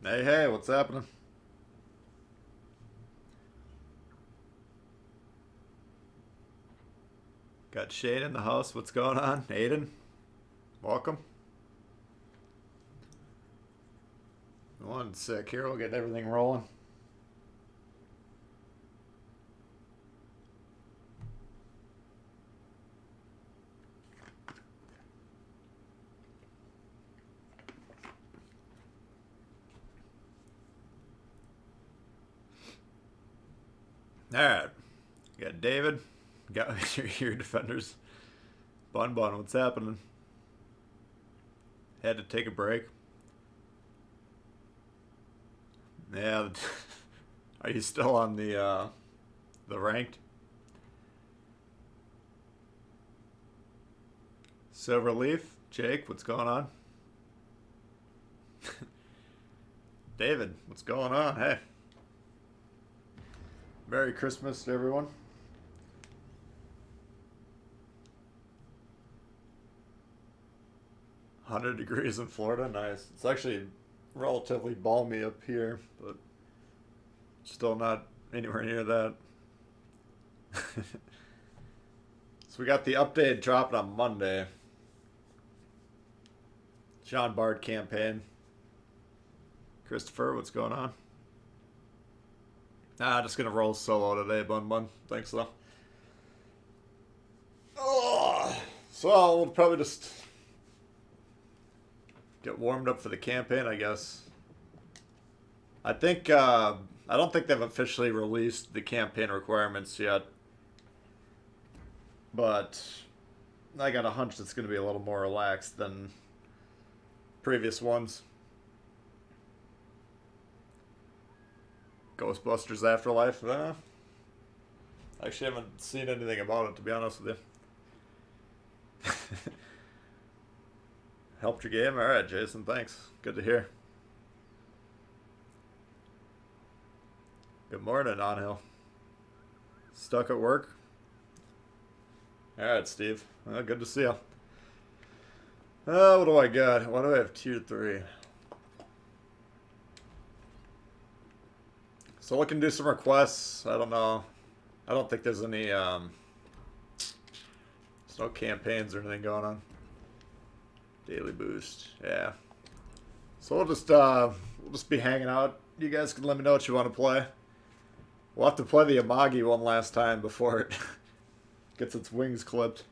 Hey, hey, what's happening? Got Shane in the house. What's going on? Aiden, welcome. One sec here. We'll get everything rolling. All right. Got David. Got your defenders. Bun, what's happening? Had to take a break. Yeah. Are you still on the ranked? Silverleaf, Jake, what's going on? David, what's going on? Hey. Merry Christmas to everyone. $100 in Florida, nice. It's actually relatively balmy up here, but still not anywhere near that. So we got the update dropping on Monday. John Bard campaign. Christopher, what's going on? Just gonna roll solo today, Bun. Thanks though. Oh, so we'll probably just get warmed up for the campaign, I guess. I don't think they've officially released the campaign requirements yet, but I got a hunch it's going to be a little more relaxed than previous ones. Ghostbusters Afterlife? I actually haven't seen anything about it, to be honest with you. Helped your game? Alright, Jason, thanks. Good to hear. Good morning, Onhill. Stuck at work? Alright, Steve. Good to see you. What do I got? Why do I have tier 3? So looking to do some requests. I don't know. I don't think there's any, there's no campaigns or anything going on. Daily boost, yeah. So we'll just be hanging out. You guys can let me know what you want to play. We'll have to play the Amagi one last time before it gets its wings clipped.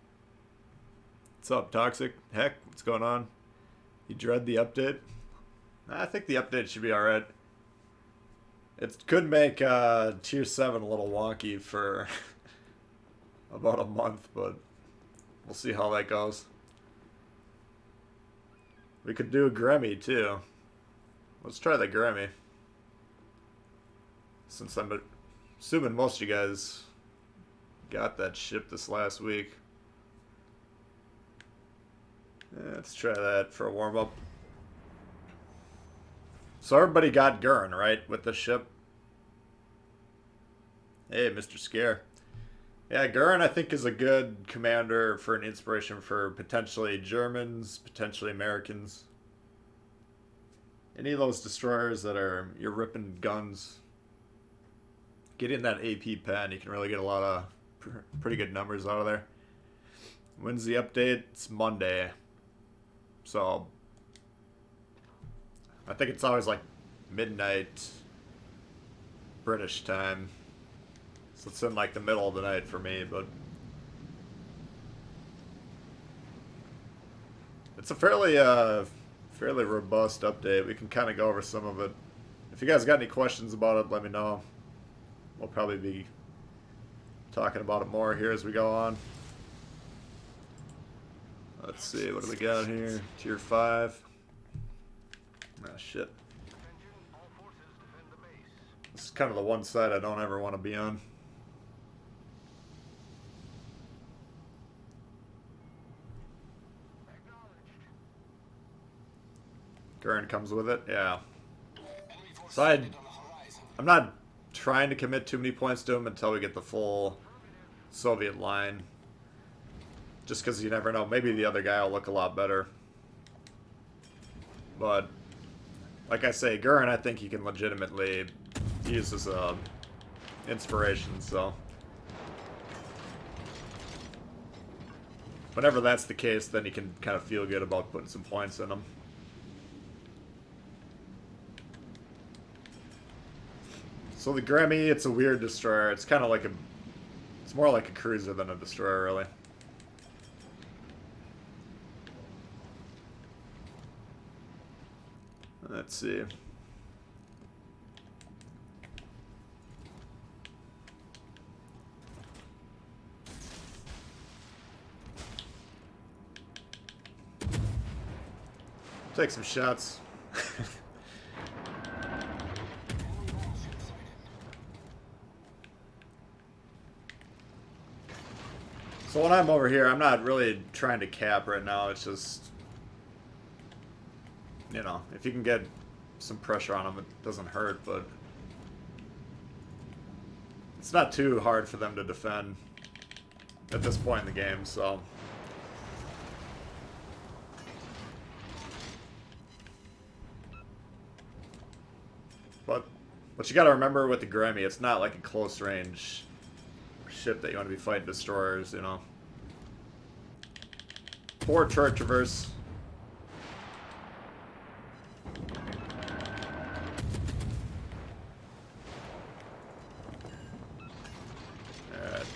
What's up, Toxic? Heck, what's going on? You dread the update? I think the update should be alright. It could make tier 7 a little wonky for about a month, but we'll see how that goes. We could do a Gremy too. Let's try the Gremy. Since I'm assuming most of you guys got that ship this last week. Yeah, let's try that for a warm-up. So everybody got Gurn, right, with the ship? Hey, Mr. Scare. Yeah, Gurn I think is a good commander for an inspiration for potentially Germans, potentially Americans. Any of those destroyers that are, you're ripping guns. Getting that AP pen, you can really get a lot of pretty good numbers out of there. When's the update? It's Monday. So, I think it's always like midnight British time. So it's in like the middle of the night for me, but it's a fairly robust update. We can kind of go over some of it. If you guys got any questions about it, let me know. We'll probably be talking about it more here as we go on. Let's see, what do we got here? Tier 5. Ah, shit. This is kind of the one side I don't ever want to be on. Gurn comes with it, yeah. So I'm not trying to commit too many points to him until we get the full Soviet line. Just because you never know. Maybe the other guy will look a lot better. But like I say, Gurren, I think he can legitimately use as a inspiration, so whenever that's the case, then he can kind of feel good about putting some points in him. So the Gremy, it's a weird destroyer. It's kind of like it's more like a cruiser than a destroyer, really. Let's see. Take some shots. So when I'm over here, I'm not really trying to cap right now. It's just, you know, if you can get some pressure on them, it doesn't hurt, but it's not too hard for them to defend at this point in the game, so. But you gotta remember with the Gremy, it's not like a close range ship that you want to be fighting destroyers, you know. Poor turret traverse. Alright.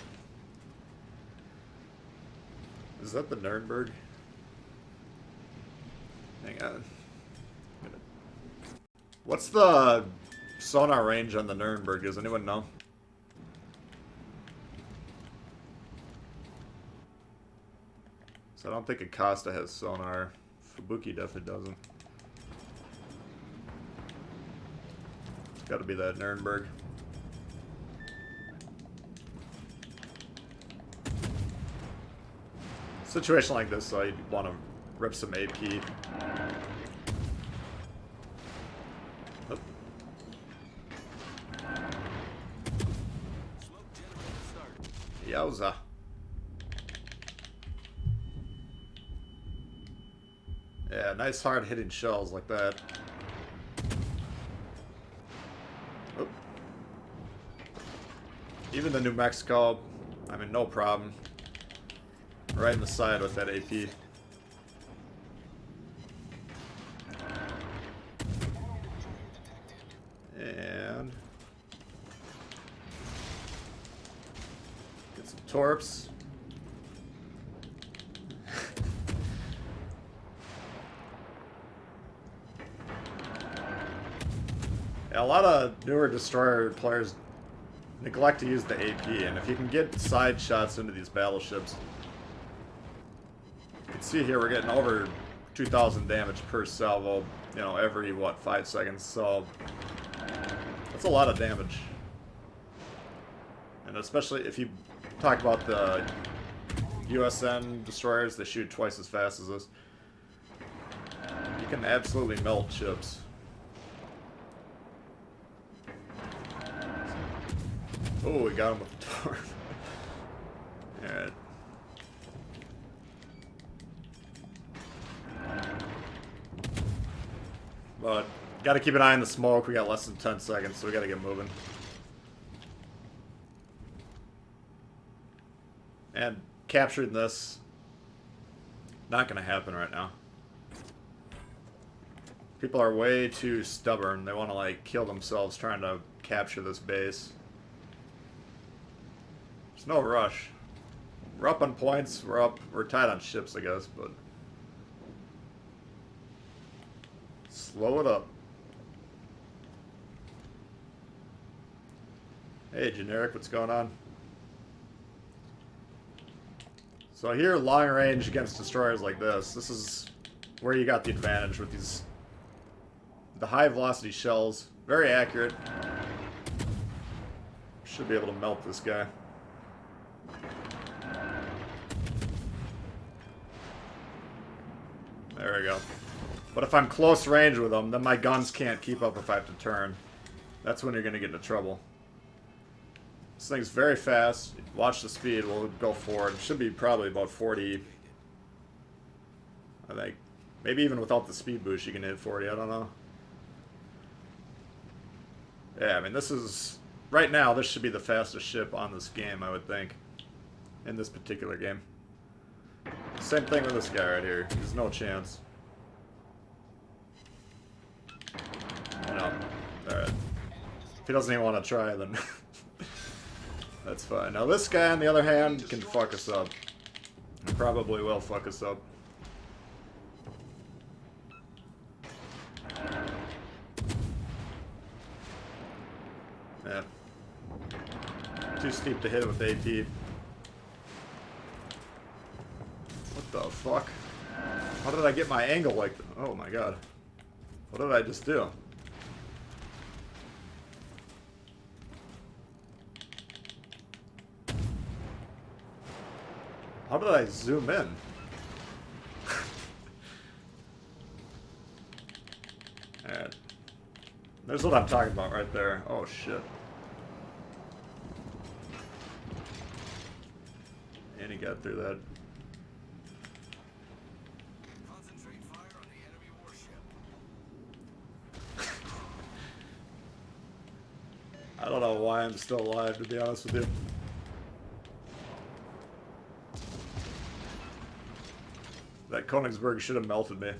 Is that the Nuremberg? Hang on. What's the sonar range on the Nuremberg? Does anyone know? So I don't think Acosta has sonar. Fubuki definitely doesn't. It's got to be that Nuremberg. Situation like this, so you'd want to rip some AP. Oh. Yowza. Yeah, nice hard hitting shells like that. Oop. Even the New Mexico, I mean, no problem. Right in the side with that AP. And get some torps. A lot of newer destroyer players neglect to use the AP, and if you can get side shots into these battleships, you can see here we're getting over 2,000 damage per salvo, you know, every, what, 5 seconds, so that's a lot of damage. And especially if you talk about the USN destroyers, they shoot twice as fast as this. You can absolutely melt ships. Oh, we got him with the torp. Alright. But, gotta keep an eye on the smoke. We got less than 10 seconds, so we gotta get moving. And capturing this, not gonna happen right now. People are way too stubborn. They want to, like, kill themselves trying to capture this base. There's no rush. We're up on points. We're tied on ships, I guess, but slow it up. Hey, Generic, what's going on? So here, long range against destroyers like this is where you got the advantage with the high velocity shells. Very accurate. Should be able to melt this guy. There we go. But if I'm close range with them, then my guns can't keep up if I have to turn. That's when you're going to get into trouble. This thing's very fast. Watch the speed. We'll go forward. It should be probably about 40. I think. Maybe even without the speed boost you can hit 40. I don't know. Yeah, I mean, this is... Right now, this should be the fastest ship on this game, I would think. In this particular game. Same thing with this guy right here. There's no chance. No. Alright. If he doesn't even want to try, then... that's fine. Now this guy, on the other hand, can fuck us up. He probably will fuck us up. Yeah. Too steep to hit with AP. What the fuck? How did I get my angle like that? Oh my god. What did I just do? How did I zoom in? Alright. There's what I'm talking about right there. Oh shit. And he got through that. Concentrate fire on the enemy warship. I don't know why I'm still alive, to be honest with you. That Königsberg should have melted me.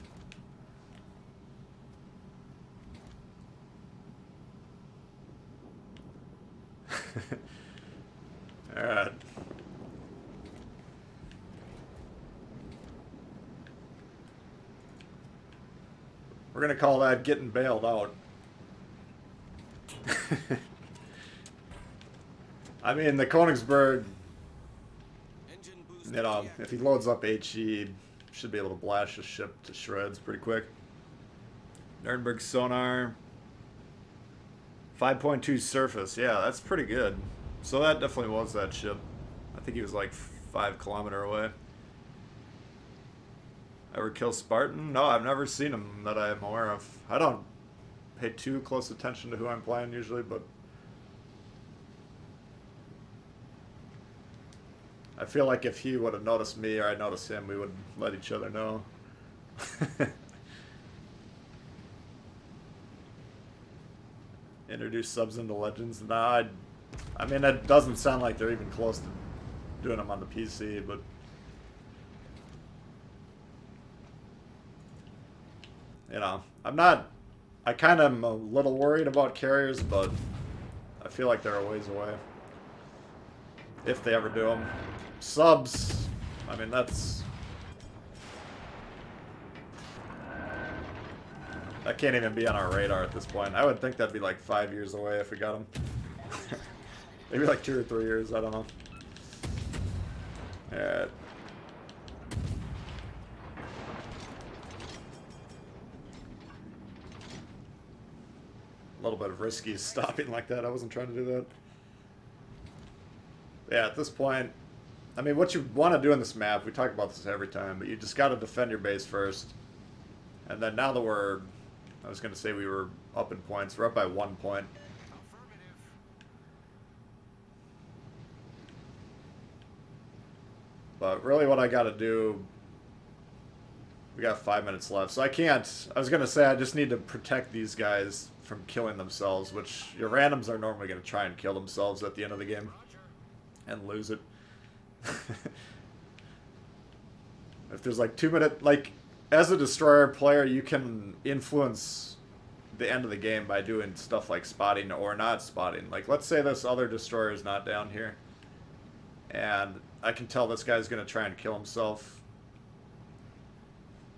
Alright. We're gonna call that getting bailed out. I mean, the Königsberg, you know, if he loads up HE, should be able to blast his ship to shreds pretty quick. Nuremberg sonar. 5.2 surface. Yeah, that's pretty good. So that definitely was that ship. I think he was like 5 kilometers away. Ever kill Spartan? No, I've never seen him that I'm aware of. I don't pay too close attention to who I'm playing usually, but I feel like if he would have noticed me or I noticed him, we would let each other know. Introduce subs into Legends? Nah, I mean, it doesn't sound like they're even close to doing them on the PC, but... You know, I kind of am a little worried about carriers, but I feel like they're a ways away. If they ever do them. Subs, I mean, that can't even be on our radar at this point. I would think that'd be like 5 years away if we got them. Maybe like 2 or 3 years, I don't know. Alright. A little bit of risky stopping like that. I wasn't trying to do that. Yeah, at this point, I mean, what you want to do in this map, we talk about this every time, but you just got to defend your base first. And then now that I was going to say we were up in points, we're up by 1 point. But really what I got to do, we got 5 minutes left, so I was going to say I just need to protect these guys from killing themselves, which your randoms are normally going to try and kill themselves at the end of the game and lose it. If there's like 2 minute, like as a destroyer player, you can influence the end of the game by doing stuff like spotting or not spotting. Like let's say this other destroyer is not down here, and I can tell this guy's going to try and kill himself.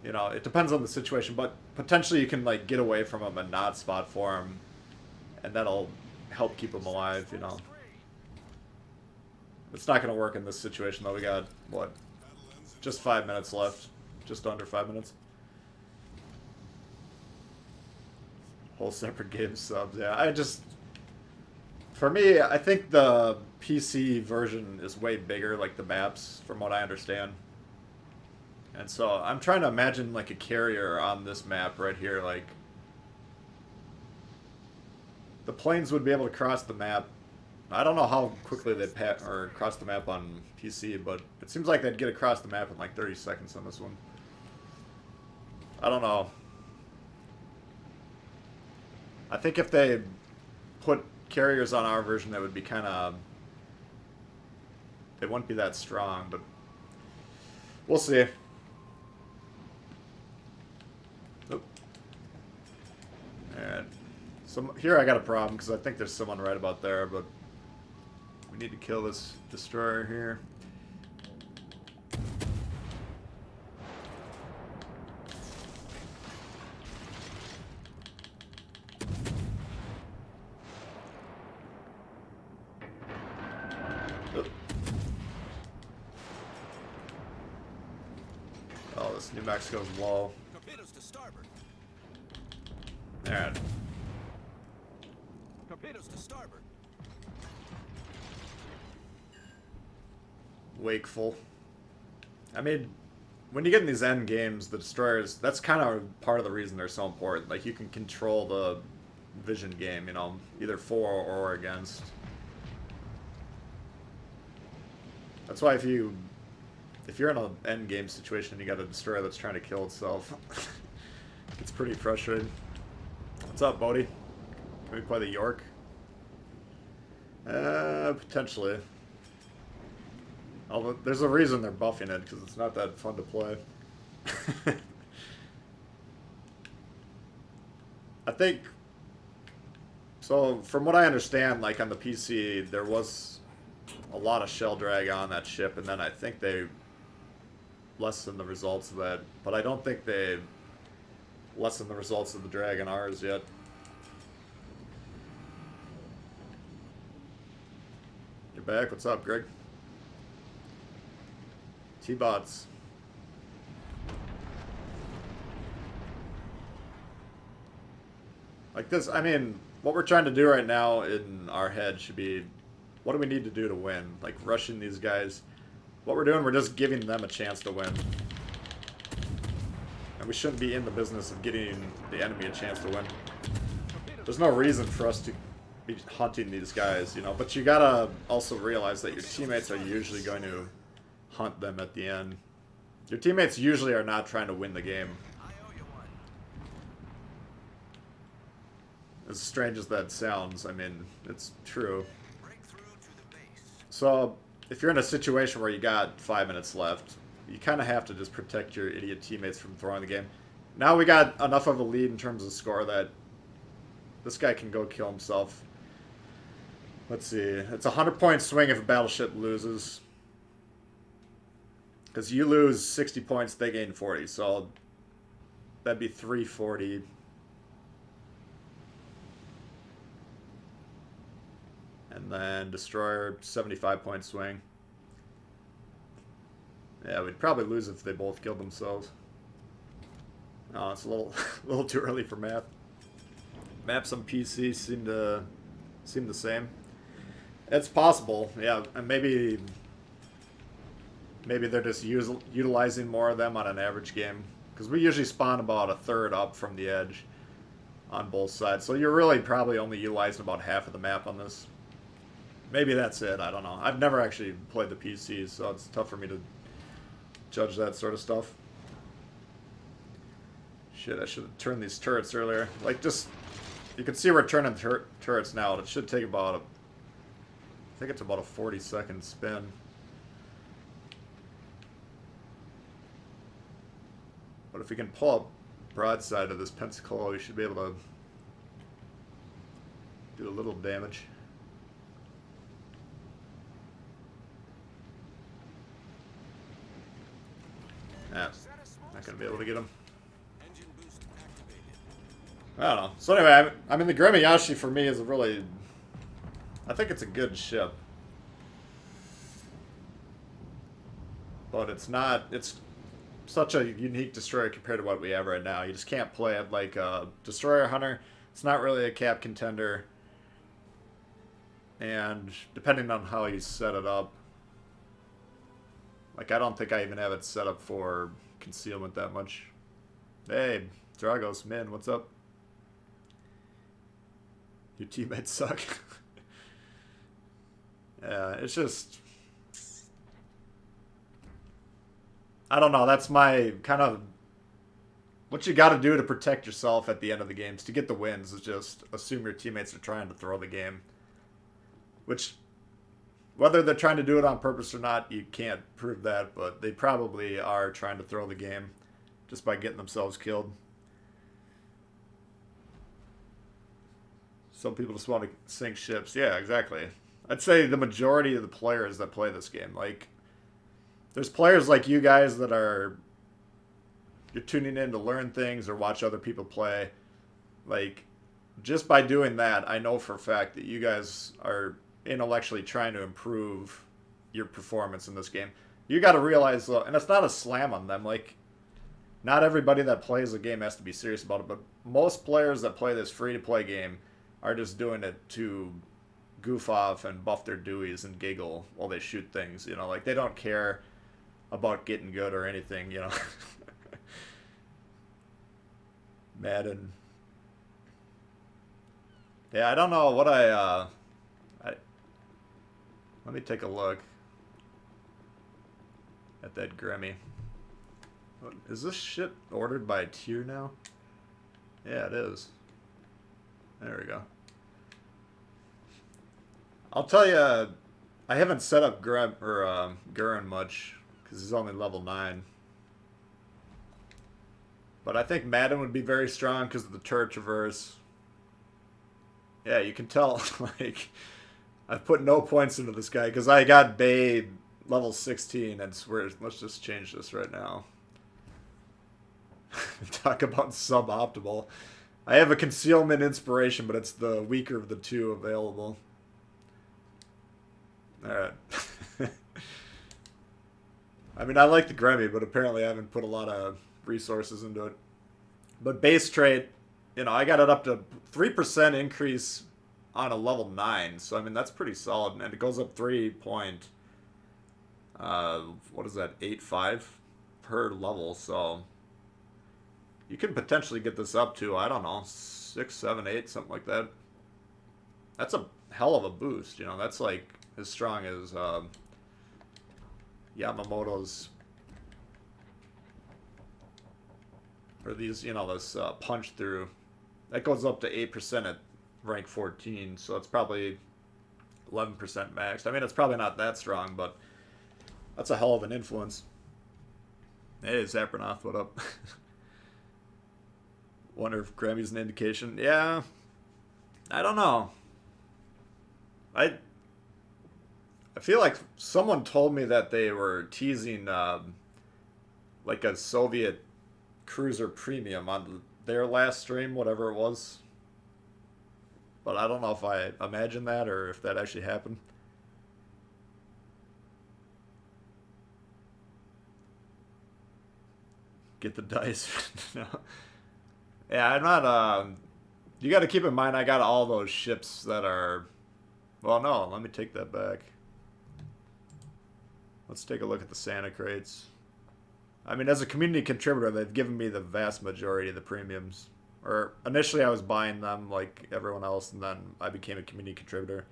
You know, it depends on the situation, but potentially you can like get away from him and not spot for him, and that'll help keep him alive, you know. It's not going to work in this situation, though. We got, what, just 5 minutes left. Just under 5 minutes. Whole separate game subs, yeah. For me, I think the PC version is way bigger, like the maps, from what I understand. And so I'm trying to imagine like a carrier on this map right here, like the planes would be able to cross the map. I don't know how quickly they'd cross the map on PC, but it seems like they'd get across the map in like 30 seconds on this one. I don't know. I think if they put carriers on our version, that would be kind of... They wouldn't be that strong, but we'll see. Nope. Alright. Here I got a problem, because I think there's someone right about there, but we need to kill this destroyer here. Oh, this New Mexico's low. Torpedoes to starboard. Alright. Torpedoes to starboard. Wakeful. I mean, when you get in these end games, the destroyers, that's kind of part of the reason they're so important. Like, you can control the vision game, you know, either for or against. That's why if you're in an end game situation and you got a destroyer that's trying to kill itself, it's pretty frustrating. What's up, Bodie? Can we play the York? Potentially. Although, there's a reason they're buffing it, because it's not that fun to play. I think... So, from what I understand, like on the PC, there was a lot of shell drag on that ship, and then I think they lessened the results of that. But I don't think they lessened the results of the drag on ours yet. You're back? What's up, Greg? T-bots. Like this, I mean, what we're trying to do right now in our head should be, what do we need to do to win? Like, rushing these guys. What we're doing, we're just giving them a chance to win. And we shouldn't be in the business of getting the enemy a chance to win. There's no reason for us to be hunting these guys, you know, but you gotta also realize that your teammates are usually going to hunt them at the end. Your teammates usually are not trying to win the game. I owe you one. As strange as that sounds, I mean, it's true. Break through to the base. So, if you're in a situation where you got 5 minutes left, you kind of have to just protect your idiot teammates from throwing the game. Now we got enough of a lead in terms of score that this guy can go kill himself. Let's see. It's a 100-point swing if a battleship loses. Because you lose 60 points, they gain 40. So that'd be 340. And then destroyer, 75-point swing. Yeah, we'd probably lose if they both killed themselves. Oh, it's a little, a little too early for math. Maps on PC seem the same. It's possible, yeah, and maybe they're just utilizing more of them on an average game, because we usually spawn about a third up from the edge on both sides. So you're really probably only utilizing about half of the map on this. Maybe that's it. I don't know. I've never actually played the PC, so it's tough for me to judge that sort of stuff. Shit, I should have turned these turrets earlier. Like, just... You can see we're turning turrets now. It should take about a... I think it's about a 40-second spin. But if we can pull up broadside of this Pensacola, we should be able to do a little damage. Nah, not gonna be able to get him. Engine boost activated. I don't know. So anyway, I mean, the Gremy for me is a really... I think it's a good ship. But it's not... It's such a unique destroyer compared to what we have right now. You just can't play it like a destroyer hunter. It's not really a cap contender. And depending on how you set it up... Like, I don't think I even have it set up for concealment that much. Hey, Dragos, man, what's up? Your teammates suck. Yeah, it's just... I don't know, that's my kind of what you got to do to protect yourself at the end of the games to get the wins is just assume your teammates are trying to throw the game. Which, whether they're trying to do it on purpose or not, you can't prove that, but they probably are trying to throw the game just by getting themselves killed. Some people just want to sink ships. Yeah, exactly. I'd say the majority of the players that play this game, like, there's players like you guys that are, you're tuning in to learn things or watch other people play. Like, just by doing that, I know for a fact that you guys are intellectually trying to improve your performance in this game. You got to realize, though, and it's not a slam on them, like, not everybody that plays the game has to be serious about it, but most players that play this free-to-play game are just doing it to goof off and buff their dewies and giggle while they shoot things, you know, like, they don't care about getting good or anything, you know. Madden. Yeah, I don't know what let me take a look at that Gremy. Is this shit ordered by tier now? Yeah, it is. There we go. I'll tell you, I haven't set up Gurren much because he's only level 9. But I think Madden would be very strong because of the turret traverse. Yeah, you can tell, like, I've put no points into this guy because I got Bay level 16 and let's just change this right now. Talk about suboptimal. I have a concealment inspiration, but it's the weaker of the two available. Alright. I mean, I like the Gremy, but apparently I haven't put a lot of resources into it. But base trait, you know, I got it up to 3% increase on a level 9. So, I mean, that's pretty solid. And it goes up 3 point, what is that, 8.5 per level. So, you can potentially get this up to, I don't know, 6, 7, 8, something like that. That's a hell of a boost, you know. That's like as strong as Yamamoto's, or these, you know, this punch through. That goes up to 8% at rank 14, so it's probably 11% maxed. I mean, it's probably not that strong, but that's a hell of an influence. Hey, Zapranoth, what up? Wonder if Grammy's an indication. Yeah, I don't know. I feel like someone told me that they were teasing like a Soviet cruiser premium on their last stream, whatever it was. But I don't know if I imagined that or if that actually happened. Get the dice. No. Yeah, I'm not, you got to keep in mind I got all those ships that are, well, no, let me take that back. Let's take a look at the Santa crates. I mean, as a community contributor, they've given me the vast majority of the premiums. Or, initially I was buying them like everyone else, and then I became a community contributor.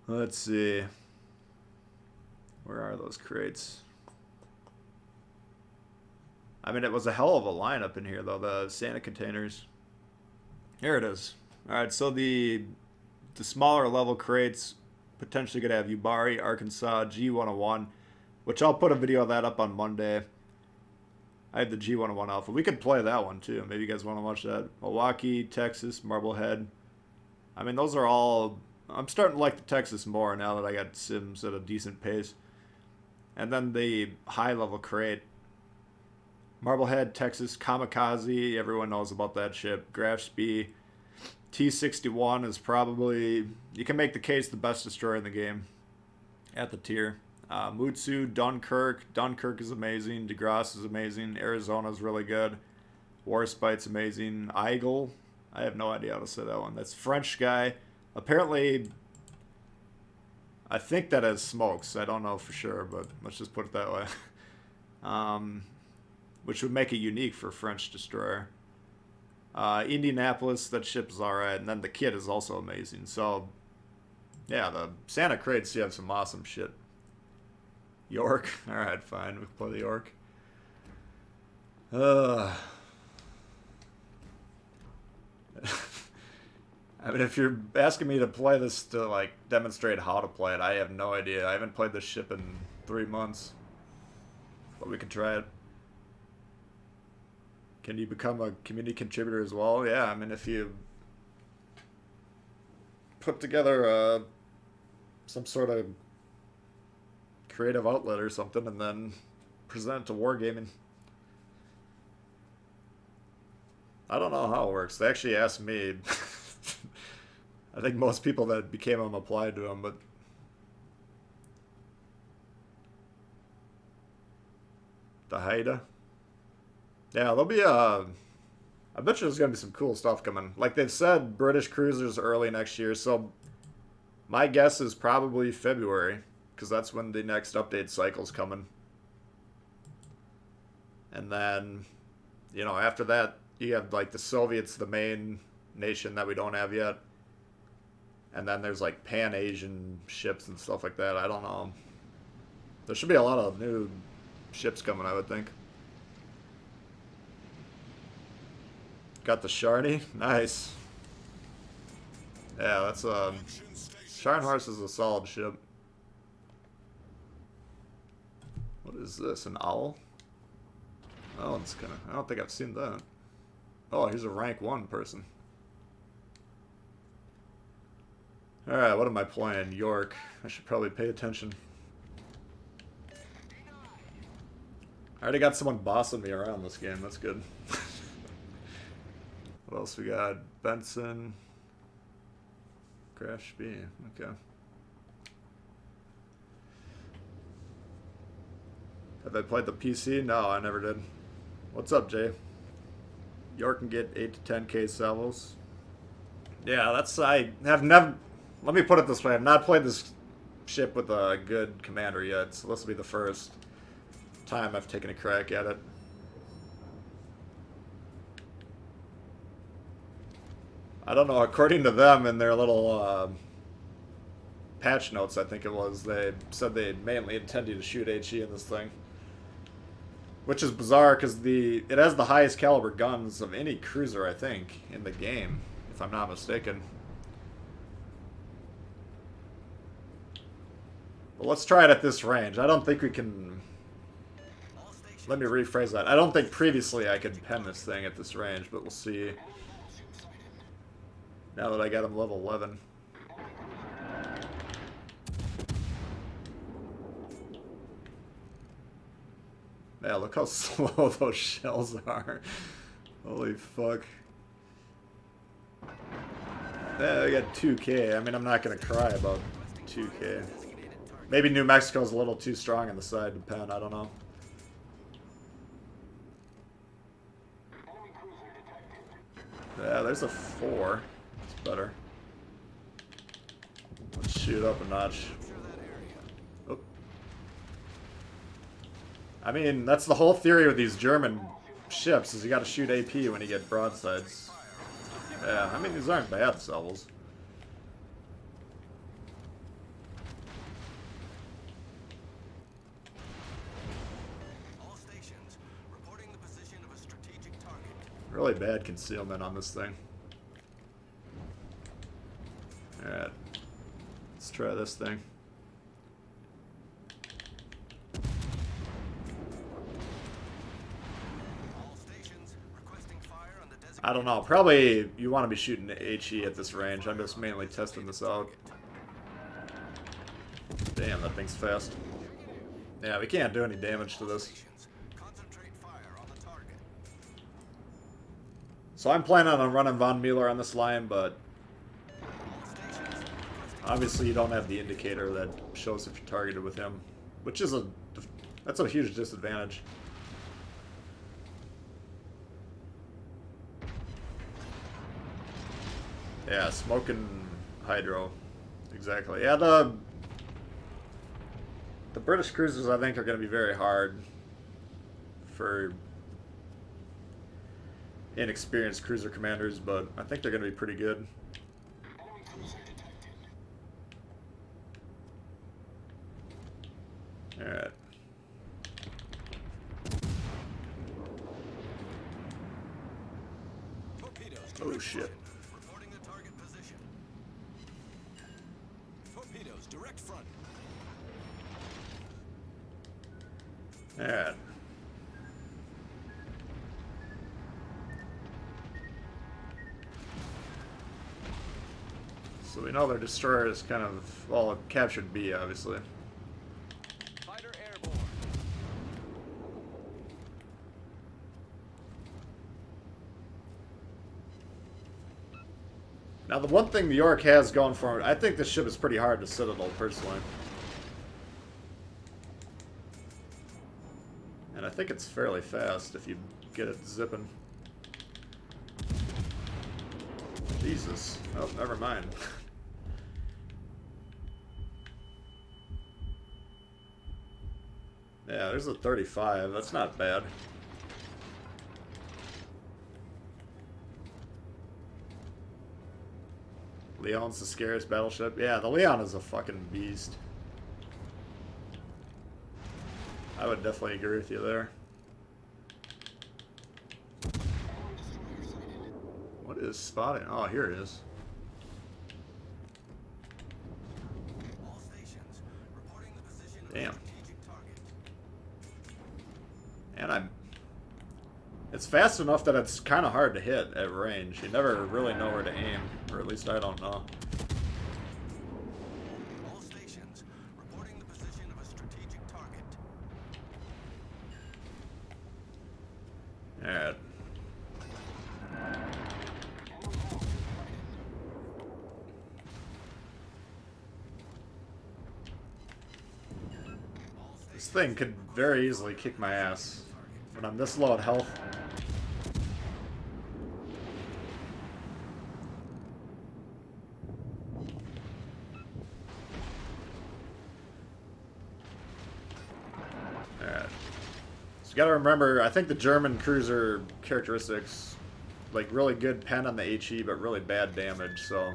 Let's see. Where are those crates? I mean, it was a hell of a lineup in here, though, the Santa containers. Here it is. Alright, so the smaller level crates potentially could have Yubari, Arkansas, G101, which I'll put a video of that up on Monday. I have the G101 Alpha. We could play that one, too. Maybe you guys want to watch that. Milwaukee, Texas, Marblehead. I mean, those are all... I'm starting to like the Texas more now that I got Sims at a decent pace. And then the high-level crate. Marblehead, Texas, Kamikaze, everyone knows about that ship. Grafspee, T-61 is probably, you can make the case, the best destroyer in the game at the tier. Mutsu, Dunkirk is amazing. DeGrasse is amazing. Arizona's really good. Warspite's amazing. Eigel, I have no idea how to say that one. That's French guy. Apparently, I think that has smokes. I don't know for sure, but let's just put it that way. Which would make it unique for a French destroyer. Indianapolis, that ship is alright, and then the kit is also amazing. So, yeah, the Santa crates, you have some awesome shit. York, alright, fine, we'll play the York. I mean, if you're asking me to play this to, like, demonstrate how to play it, I have no idea. I haven't played this ship in 3 months. But we could try it. Can you become a community contributor as well? Yeah, I mean, if you put together some sort of creative outlet or something and then present it to Wargaming. I don't know how it works. They actually asked me. I think most people that became them applied to them, but the Haida. Yeah, there'll be I bet you there's gonna be some cool stuff coming. Like they've said, British cruisers early next year, so my guess is probably February, because that's when the next update cycle's coming. And then, you know, after that, you have like the Soviets, the main nation that we don't have yet. And then there's like Pan-Asian ships and stuff like that. I don't know. There should be a lot of new ships coming, I would think. Got the Scharney. Nice. Yeah, that's Scharnhorst is a solid ship. What is this? An owl? Oh, it's kind of. I don't think I've seen that. Oh, here's a rank 1 person. Alright, what am I playing? York. I should probably pay attention. I already got someone bossing me around this game. That's good. What else we got? Benson. Crash B. Okay. Have I played the PC? No, I never did. What's up, Jay? York can get 8 to 10k salvos. Yeah, that's... I have never... Let me put it this way. I've not played this ship with a good commander yet, so this will be the first time I've taken a crack at it. I don't know, according to them in their little patch notes, I think it was, they said they mainly intend you to shoot HE in this thing. Which is bizarre, because it has the highest caliber guns of any cruiser, I think, in the game, if I'm not mistaken. But let's try it at this range. I don't think we can... Let me rephrase that. I don't think previously I could pen this thing at this range, but we'll see. Now that I got him level 11. Yeah, look how slow those shells are. Holy fuck. Yeah, I got 2k. I mean, I'm not going to cry about 2k. Maybe New Mexico's a little too strong on the side to pen. I don't know. Yeah, there's a 4. It's better. Let's shoot up a notch. Oh. I mean, that's the whole theory with these German ships, is you gotta shoot AP when you get broadsides. Yeah, I mean, these aren't bad salvos. Really bad concealment on this thing. Alright. Let's try this thing. I don't know. Probably you want to be shooting HE at this range. I'm just mainly testing this out. Damn, that thing's fast. Yeah, we can't do any damage to this. So I'm planning on running Von Mueller on this line, but obviously you don't have the indicator that shows if you're targeted with him, which is that's a huge disadvantage. Yeah, smoking hydro. Exactly. Yeah, the British cruisers I think are going to be very hard for inexperienced cruiser commanders, but I think they're going to be pretty good. Alright. Torpedoes. Oh, direct shit. front. Reporting the target position. Torpedoes, direct front. Alright. So we know their destroyer is kind of, well, it captured B, obviously. Fighter airborne. Now, the one thing New York has going for it, I think this ship is pretty hard to Citadel, personally. And I think it's fairly fast if you get it zipping. Jesus. Oh, never mind. Yeah, there's a 35. That's not bad. Leon's the scariest battleship. Yeah, the Leon is a fucking beast. I would definitely agree with you there. What is spotting? Oh, here it is. All stations. Reporting the position of Damn. a strategic target. And I'm... It's fast enough that it's kind of hard to hit at range. You never really know where to aim. Or at least I don't know. All stations. Reporting the position of a strategic target. Alright. This thing could very easily kick my ass when I'm this low on health. Alright. So you gotta remember, I think the German cruiser characteristics, like really good pen on the HE, but really bad damage, so...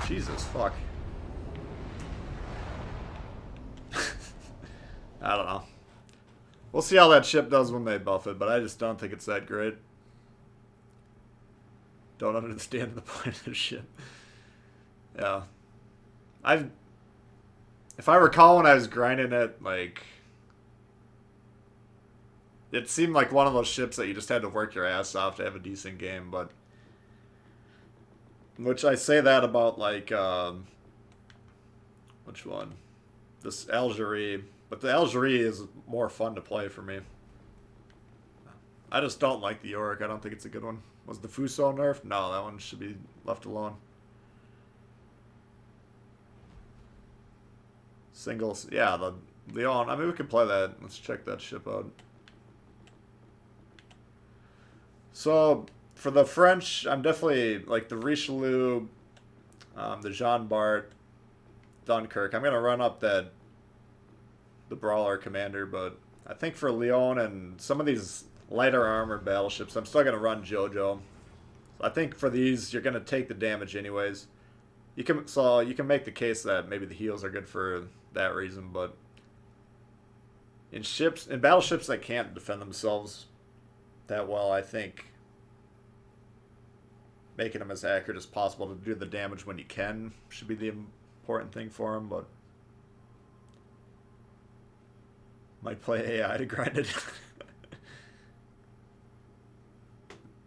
Jesus, fuck. I don't know. We'll see how that ship does when they buff it, but I just don't think it's that great. Don't understand the point of this ship. Yeah. If I recall when I was grinding it, like... It seemed like one of those ships that you just had to work your ass off to have a decent game, but... Which I say that about, like, which one? This Algerie. But the Algerie is more fun to play for me. I just don't like the York. I don't think it's a good one. Was the Fuso nerfed? No, that one should be left alone. Singles. Yeah, the Leon. I mean, we can play that. Let's check that ship out. So, for the French, I'm definitely, like, the Richelieu, the Jean Bart, Dunkirk. I'm going to run up the Brawler Commander, but I think for Leon and some of these lighter armored battleships, I'm still going to run JoJo. I think for these, you're going to take the damage anyways. You can make the case that maybe the heals are good for that reason, but in battleships that can't defend themselves that well, I think making them as accurate as possible to do the damage when you can should be the important thing for them, but might play AI to grind it.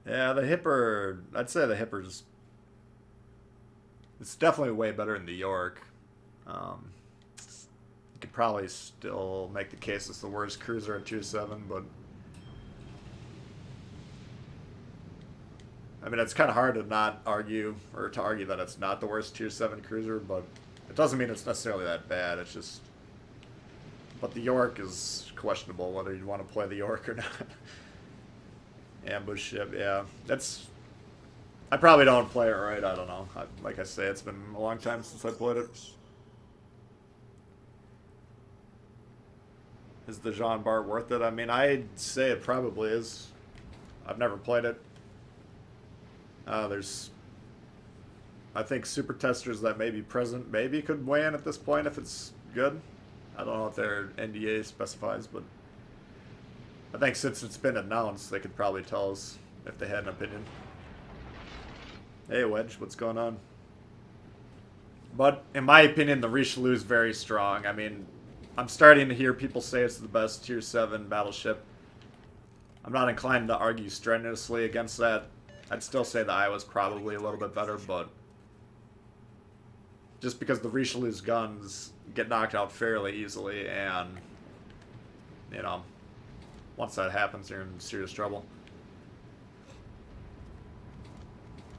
Yeah, the Hipper, I'd say the Hipper's, it's definitely way better than the York. You could probably still make the case it's the worst cruiser at 2.7, but I mean, it's kind of hard to not argue, or to argue that it's not the worst Tier 7 cruiser, but it doesn't mean it's necessarily that bad. It's just... But the York is questionable, whether you want to play the York or not. Ambush ship, yeah. That's... I probably don't play it right, I don't know. Like I say, it's been a long time since I played it. Is the Jean Bart worth it? I mean, I'd say it probably is. I've never played it. There's... I think super testers that may be present maybe could weigh in at this point if it's good. I don't know what their NDA specifies, but I think since it's been announced, they could probably tell us if they had an opinion. Hey, Wedge, what's going on? But in my opinion, the Richelieu is very strong. I mean, I'm starting to hear people say it's the best Tier 7 battleship. I'm not inclined to argue strenuously against that. I'd still say the Iowa's probably a little bit better, but just because the Richelieu's guns get knocked out fairly easily, and, you know, once that happens, you're in serious trouble.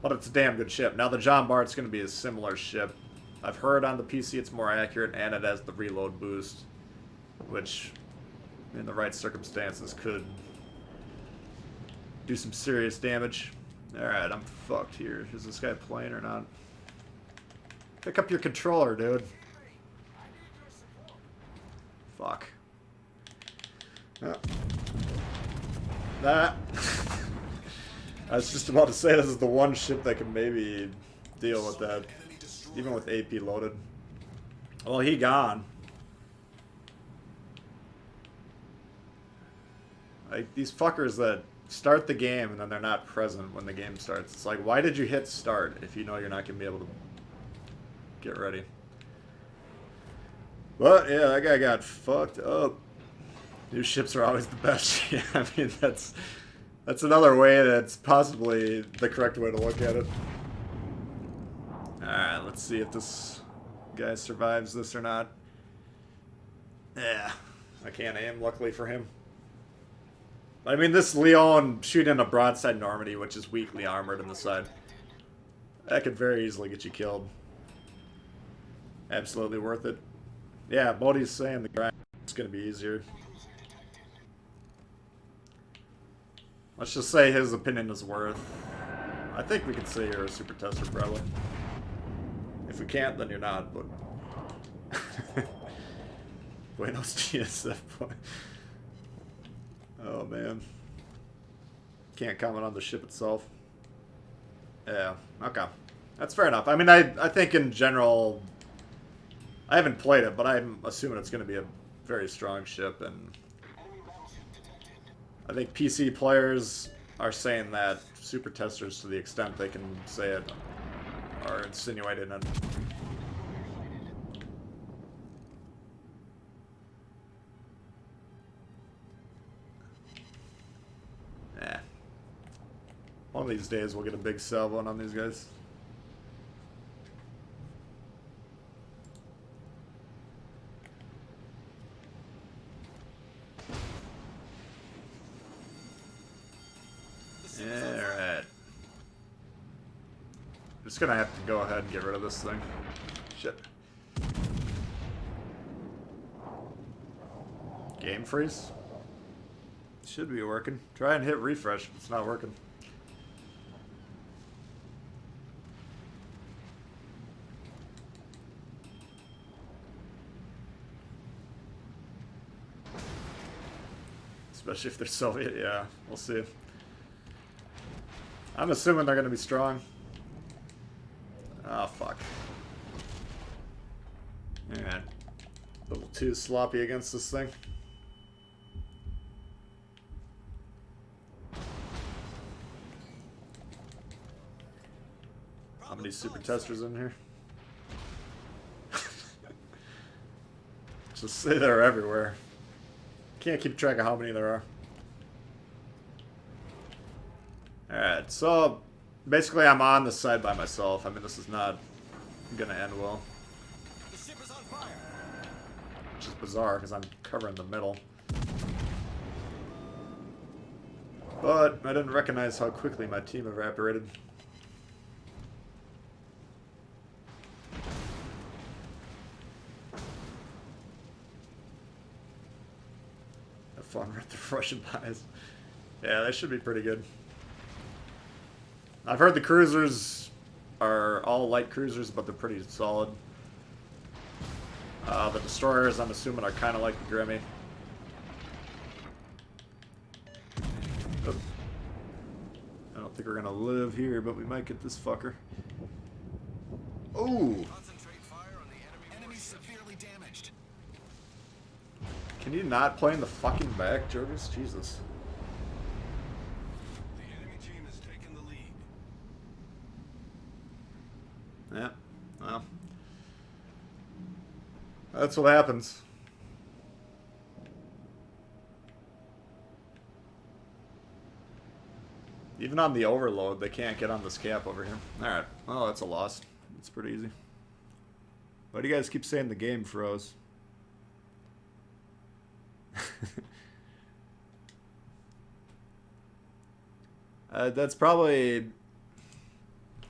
But it's a damn good ship. Now, the John Bart's going to be a similar ship. I've heard on the PC it's more accurate, and it has the reload boost, which, in the right circumstances, could do some serious damage. Alright, I'm fucked here. Is this guy playing or not? Pick up your controller, dude. Fuck. That. I was just about to say this is the one ship that can maybe deal with that, even with AP loaded. Well, he gone. Like, these fuckers that start the game and then they're not present when the game starts. It's like, why did you hit start if you know you're not going to be able to get ready? But, yeah, that guy got fucked up. New ships are always the best. Yeah, I mean, that's another way that's possibly the correct way to look at it. Alright, let's see if this guy survives this or not. Yeah, I can't aim, luckily for him. I mean, this Leon shooting a broadside Normandy, which is weakly armored in the side, that could very easily get you killed. Absolutely worth it. Yeah, Bodhi's saying the grind is going to be easier. Let's just say his opinion is worth. I think we can say you're a super tester, probably. If we can't, then you're not, but... Buenos dias, that point. Oh, man. Can't comment on the ship itself. Yeah, okay. That's fair enough. I mean, I think in general... I haven't played it, but I'm assuming it's going to be a very strong ship, and... I think PC players are saying that super testers, to the extent they can say it, are insinuating it. Eh. One of these days we'll get a big salvo on these guys. Alright. Just gonna have to go ahead and get rid of this thing. Shit. Game freeze? Should be working. Try and hit refresh if it's not working. Especially if they're Soviet, yeah. We'll see. I'm assuming they're going to be strong. Oh, fuck. Alright. A little too sloppy against this thing. How many super testers in here? Just say they're everywhere. Can't keep track of how many there are. Alright, so basically I'm on this side by myself. I mean, this is not gonna end well. The ship is on fire. Which is bizarre, because I'm covering the middle. But I didn't recognize how quickly my team evaporated. Have fun with the Russian pies. Yeah, they should be pretty good. I've heard the cruisers are all light cruisers, but they're pretty solid. The destroyers, I'm assuming, are kind of like the Gremy. Oh. I don't think we're going to live here, but we might get this fucker. Ooh! Concentrate fire on the enemy severely damaged. Can you not play in the fucking back, Jervis? Jesus. The enemy team has taken the lead. Yeah, well, that's what happens. Even on the overload, they can't get on this cap over here. Alright, well, that's a loss. It's pretty easy. Why do you guys keep saying the game froze? That's probably...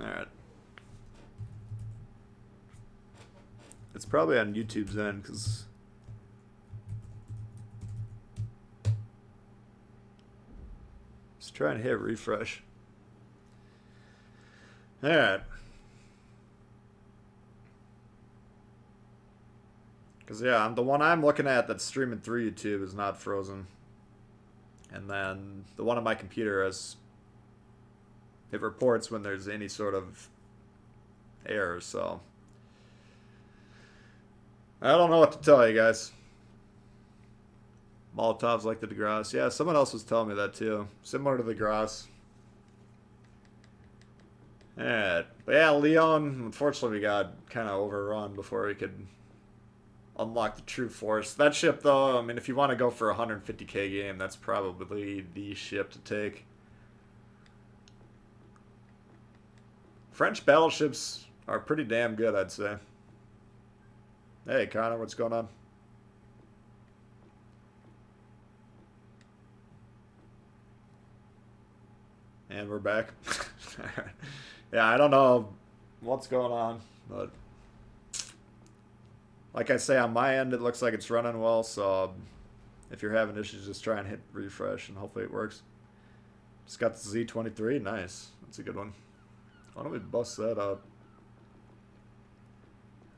Alright. It's probably on YouTube's end, because... Let's try and hit refresh. Alright. Because, yeah, the one I'm looking at that's streaming through YouTube is not frozen. And then the one on my computer has... It reports when there's any sort of error, so... I don't know what to tell you guys. Molotovs like the DeGrasse. Yeah, someone else was telling me that too. Similar to the DeGrasse. Yeah, but yeah, Leon, unfortunately, we got kind of overrun before we could unlock the true force. That ship, though, I mean, if you want to go for a 150k game, that's probably the ship to take. French battleships are pretty damn good, I'd say. Hey, Connor, what's going on? And we're back. Yeah, I don't know what's going on, but like I say, on my end, it looks like it's running well, so if you're having issues, just try and hit refresh, and hopefully it works. Just got the Z23. Nice. That's a good one. Why don't we bust that up?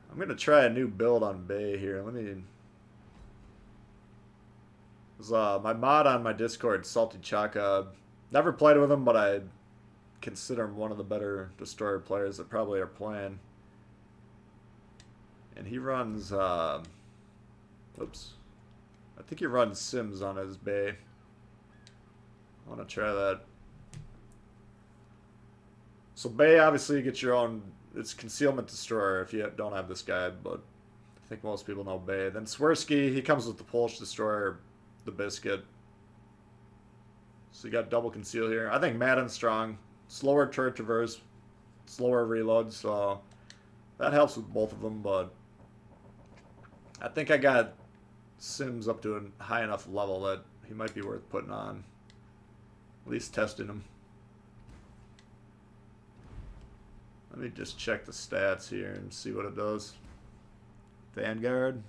I'm going to try a new build on Bay here. Let me... my mod on my Discord, Salty Chaka. Never played with him, but I consider him one of the better destroyer players that probably are playing. And he runs, oops. I think he runs Sims on his Bay. I want to try that. So Bay, obviously, you get your own... It's concealment destroyer if you don't have this guy, but I think most people know Bay. Then Swirsky, he comes with the Polish destroyer, the Biscuit. So you got double conceal here. I think Madden's strong. Slower turret traverse, slower reload, so that helps with both of them, but I think I got Sims up to a high enough level that he might be worth putting on. At least testing him. Let me just check the stats here and see what it does. Vanguard.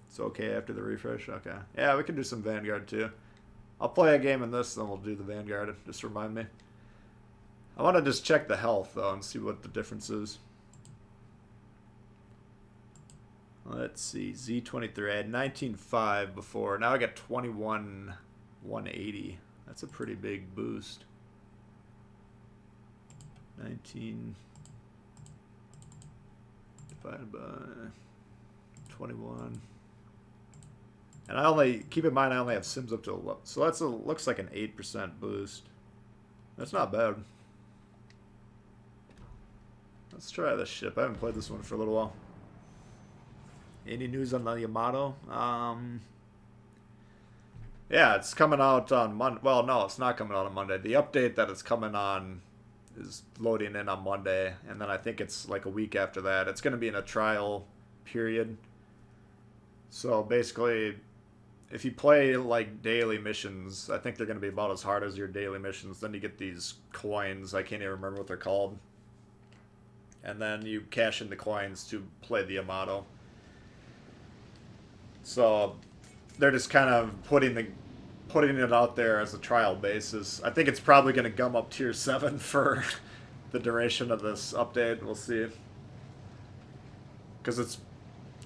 It's okay after the refresh? Okay. Yeah, we can do some Vanguard too. I'll play a game in this, then we'll do the Vanguard. Just remind me. I want to just check the health, though, and see what the difference is. Let's see. Z23. I had 19.5 before. Now I got 21.180. That's a pretty big boost. 19 divided by 21. And I only, keep in mind, I only have Sims up to 11. So that's looks like an 8% boost. That's not bad. Let's try this ship. I haven't played this one for a little while. Any news on the Yamato? Yeah, it's coming out on Monday. Well, no, it's not coming out on Monday. The update that it's coming on is loading in on Monday, and then I think it's like a week after that. It's going to be in a trial period. So basically, if you play like daily missions, I think they're going to be about as hard as your daily missions. Then you get these coins. I can't even remember what they're called. And then you cash in the coins to play the Yamato. So they're just kind of putting it out there as a trial basis. I think it's probably going to gum up tier 7 for the duration of this update. We'll see. Because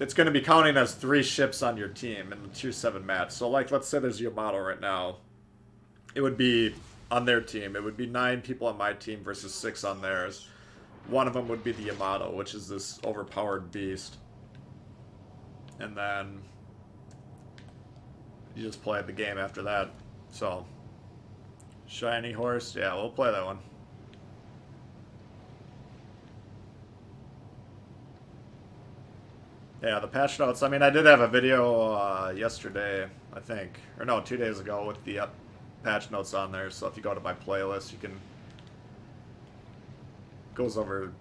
it's going to be counting as 3 ships on your team in the tier 7 match. So like, let's say there's Yamato right now. It would be on their team. It would be 9 people on my team versus 6 on theirs. One of them would be the Yamato, which is this overpowered beast. And then you just play the game after that. So, Shiny Horse, yeah, we'll play that one. Yeah, the patch notes. I mean, I did have a video yesterday, I think, or no, 2 days ago with the patch notes on there. So if you go to my playlist, you can goes over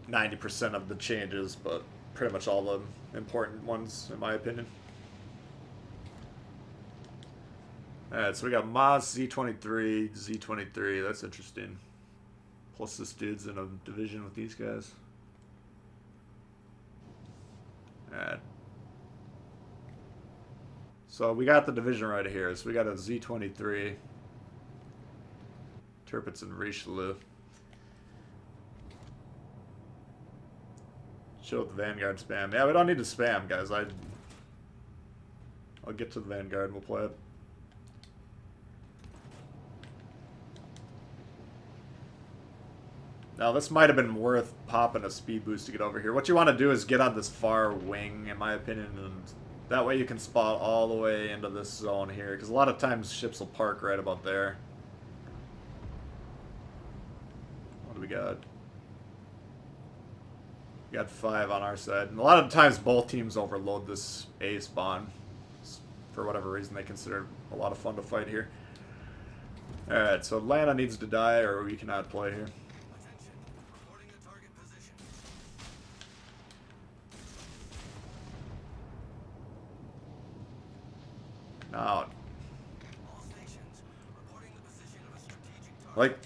90% of the changes, but pretty much all the important ones, in my opinion. Alright, so we got Moss, Z23, Z23. That's interesting. Plus this dude's in a division with these guys. Alright. So we got the division right here. So we got a Z23. Tirpitz and Richelieu. Show the Vanguard spam. Yeah, we don't need to spam, guys. I'll get to the Vanguard and we'll play it. Now, this might have been worth popping a speed boost to get over here. What you want to do is get on this far wing, in my opinion, and that way you can spot all the way into this zone here, because a lot of times ships will park right about there. What do we got? We got 5 on our side. And a lot of times both teams overload this A spawn. For whatever reason, they consider it a lot of fun to fight here. Alright, so Atlanta needs to die or we cannot play here. Now, like,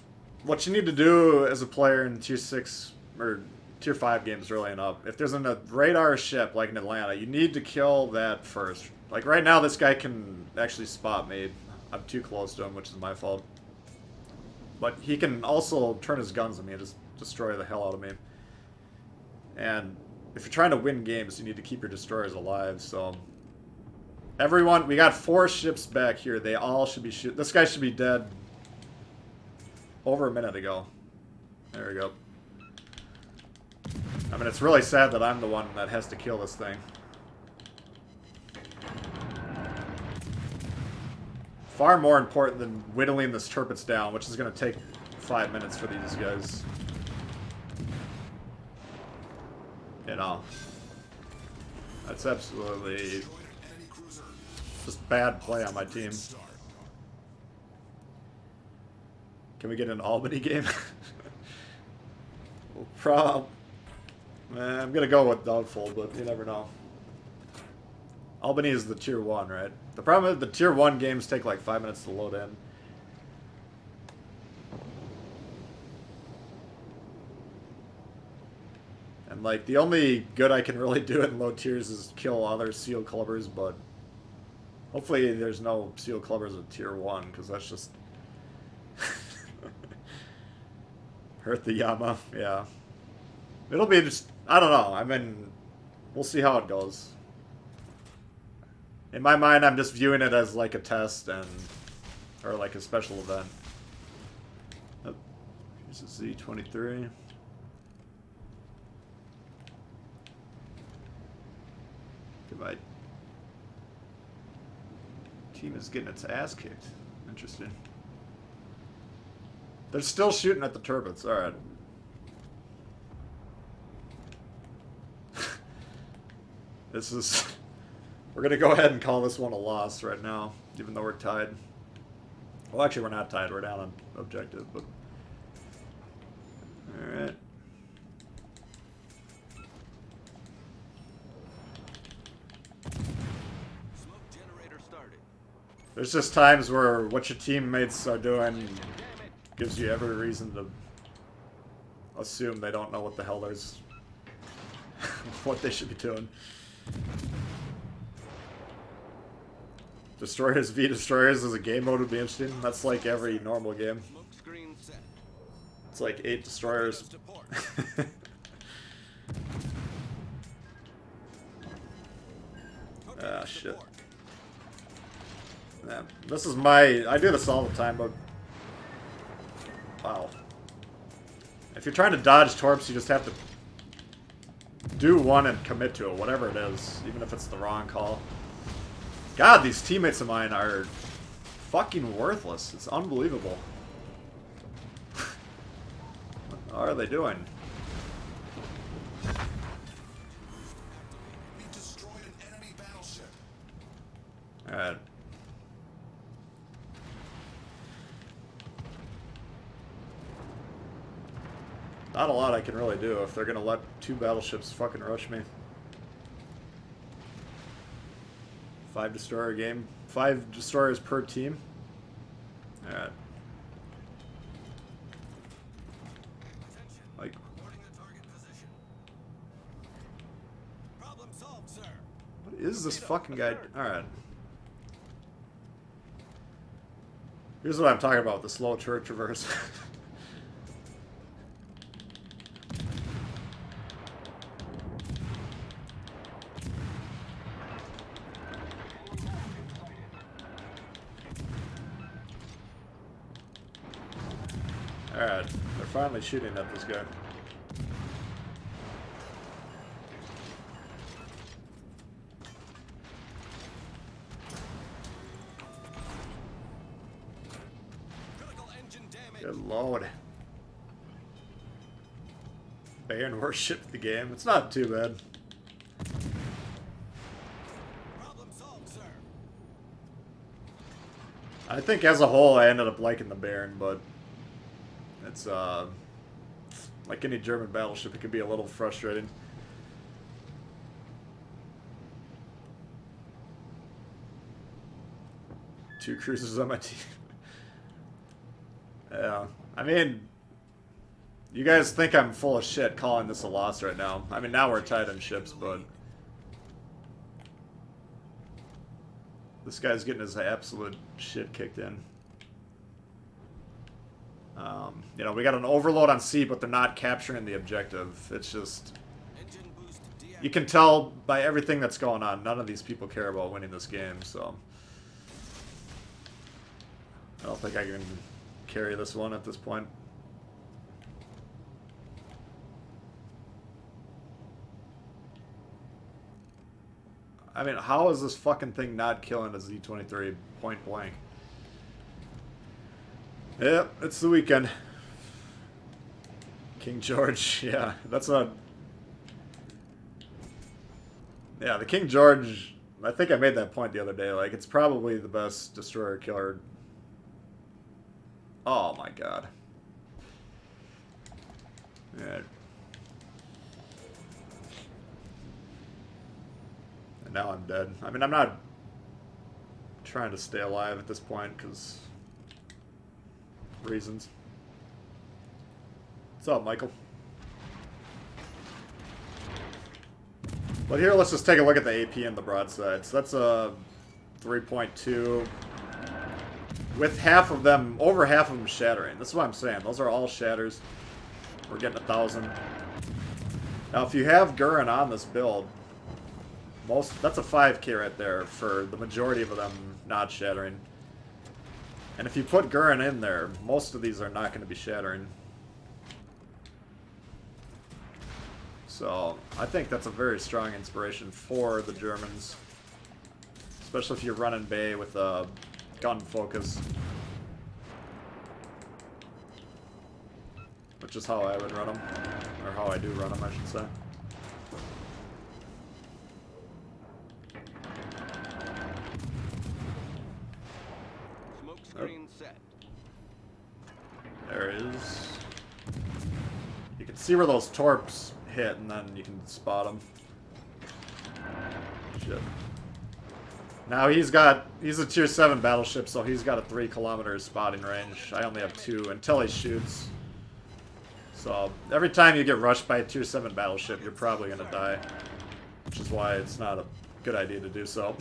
what you need to do as a player in Tier 6 or Tier 5 games really and up, if there's a radar ship like in Atlanta, you need to kill that first. Like right now this guy can actually spot me. I'm too close to him, which is my fault. But he can also turn his guns on me and just destroy the hell out of me. And if you're trying to win games, you need to keep your destroyers alive, so... Everyone, we got 4 ships back here. They all should be shoot. This guy should be dead over a minute ago. There we go. I mean, it's really sad that I'm the one that has to kill this thing. Far more important than whittling this Tirpitz down, which is going to take 5 minutes for these guys. You know. That's absolutely... just bad play on my team. Can we get an Albany game? I'm gonna go with doubtful, but you never know. Albany is the Tier 1, right? The problem is the Tier 1 games take like 5 minutes to load in. And like, the only good I can really do in low tiers is kill other Seal Clubbers, but... hopefully there's no Seal Clubbers at Tier 1, because that's just... hurt the Yama, yeah. It'll be just... I don't know, I mean... we'll see how it goes. In my mind, I'm just viewing it as like a test, and... or like a special event. Oh, here's a Z23. Goodbye. Team is getting its ass kicked. Interesting. They're still shooting at the Tirpitz. Alright. This is... we're going to go ahead and call this one a loss right now, even though we're tied. Well, actually, we're not tied. We're down on objective, but... alright. There's just times where what your teammates are doing gives you every reason to assume they don't know what the hell there's... what they should be doing. Destroyers v Destroyers as a game mode would be interesting. That's like every normal game. It's like 8 Destroyers. Ah, shit. Yeah, this is my... I do this all the time, but... wow. If you're trying to dodge torps, you just have to do one and commit to it, whatever it is, even if it's the wrong call. God, these teammates of mine are fucking worthless. It's unbelievable. What are they doing? Not a lot I can really do if they're gonna let 2 battleships fucking rush me. 5 destroyer game. 5 destroyers per team. Alright. Attention. Like, Reporting the target position. Problem solved, sir. what is this fucking guy? Alright. Here's what I'm talking about, the slow turret traverse. Alright, they're finally shooting at this guy. Critical engine damage. Good lord. Baron Warship the game. It's not too bad. Problem solved, sir. I think as a whole I ended up liking the Baron, but it's like any German battleship, it can be a little frustrating. Two cruisers on my team. Yeah, I mean, you guys think I'm full of shit calling this a loss right now. I mean, now we're tied in ships, but this guy's getting his absolute shit kicked in. You know, we got an overload on sea, but they're not capturing the objective. It's just, Engine boost deactivated. you can tell by everything that's going on, none of these people care about winning this game, so I don't think I can carry this one at this point. I mean, how is this fucking thing not killing a Z-23 point blank? Yep, it's the weekend. King George, yeah, that's not... Yeah, the King George, I think I made that point the other day, like, it's probably the best destroyer killer. Oh my god. Yeah. And now I'm dead. I mean, I'm not trying to stay alive at this point, because... reasons. What's up, Michael? But here, let's just take a look at the AP and the broadside. So that's a 3.2 with half of them, over half of them shattering. This is what I'm saying. Those are all shatters. We're getting 1,000. Now, if you have Gurren on this build, that's a 5k right there for the majority of them not shattering. And if you put Gurren in there, most of these are not going to be shattering. So, I think that's a very strong inspiration for the Germans. Especially if you're running Bay with a gun focus. Which is how I would run them. Or how I do run them, I should say. Smoke screen set. There it is. You can see where those torps hit, and then you can spot them. Shit. Now he's a tier 7 battleship, so he's got a 3 kilometer spotting range. I only have 2 until he shoots. So every time you get rushed by a tier 7 battleship, you're probably gonna die. Which is why it's not a good idea to do so.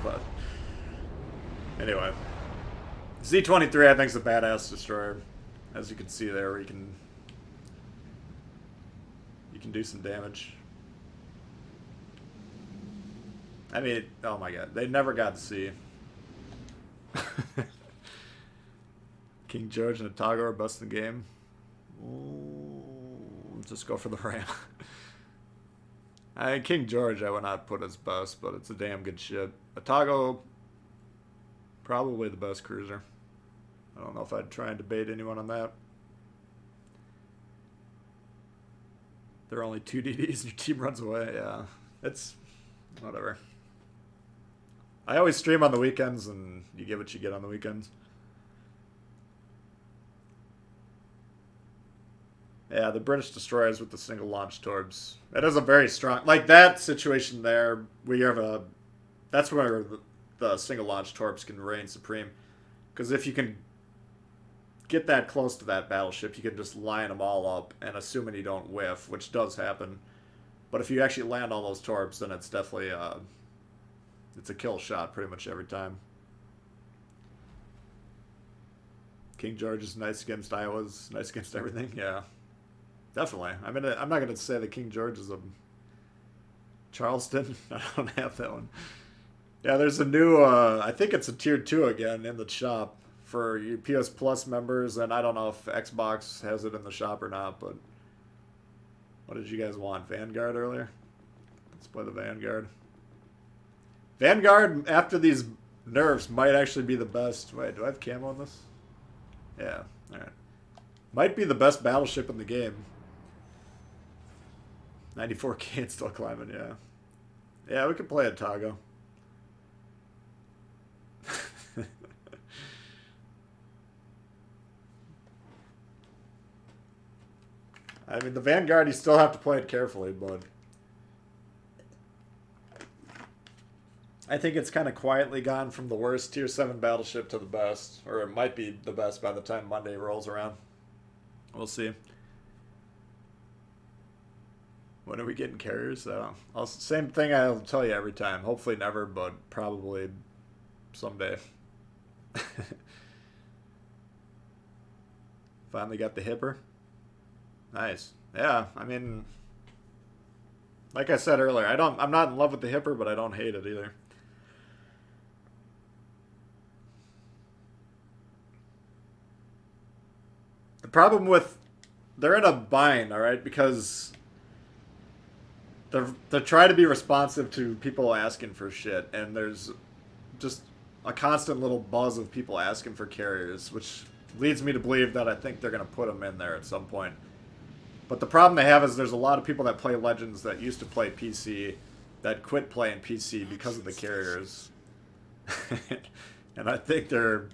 But anyway. Z-23 I think is a badass destroyer. As you can see there, where you can do some damage. I mean, oh my god, they never got to see. King George and Otago are best in the game. Ooh, just go for the ram. I mean, King George I would not put as best, but it's a damn good ship. Otago, probably the best cruiser. I don't know if I'd try and debate anyone on that. There are only 2 DDs and your team runs away. Yeah, it's whatever. I always stream on the weekends, and you get what you get on the weekends. Yeah, the British destroyers with the single launch torps. That is a very strong... Like, that situation there, we have a... That's where the single launch torps can reign supreme. Because if you can get that close to that battleship, you can just line them all up, and assuming you don't whiff, which does happen. But if you actually land all those torps, then it's definitely... it's a kill shot pretty much every time. King George is nice against Iowa's, nice against everything, yeah. Definitely. I mean, I'm not going to say that King George is a Charleston. I don't have that one. Yeah, there's a new, I think it's a tier 2 again in the shop for you PS Plus members, and I don't know if Xbox has it in the shop or not, but what did you guys want? Vanguard earlier? Let's play the Vanguard. Vanguard, after these nerfs, might actually be the best. Wait, do I have camo on this? Yeah, alright. Might be the best battleship in the game. 94k and still climbing, yeah. Yeah, we could play Otago. I mean, the Vanguard, you still have to play it carefully, but... I think it's kind of quietly gone from the worst tier 7 battleship to the best. Or it might be the best by the time Monday rolls around. We'll see. When are we getting carriers? Same thing I'll tell you every time. Hopefully never, but probably someday. Finally got the hipper. Nice. Yeah, I mean, like I said earlier, I'm not in love with the hipper, but I don't hate it either. The problem with they're in a bind, all right, because they're trying to be responsive to people asking for shit, and there's just a constant little buzz of people asking for carriers, which leads me to believe that I think they're going to put them in there at some point. But the problem they have is there's a lot of people that play Legends that used to play PC that quit playing PC because of the carriers. And I think they're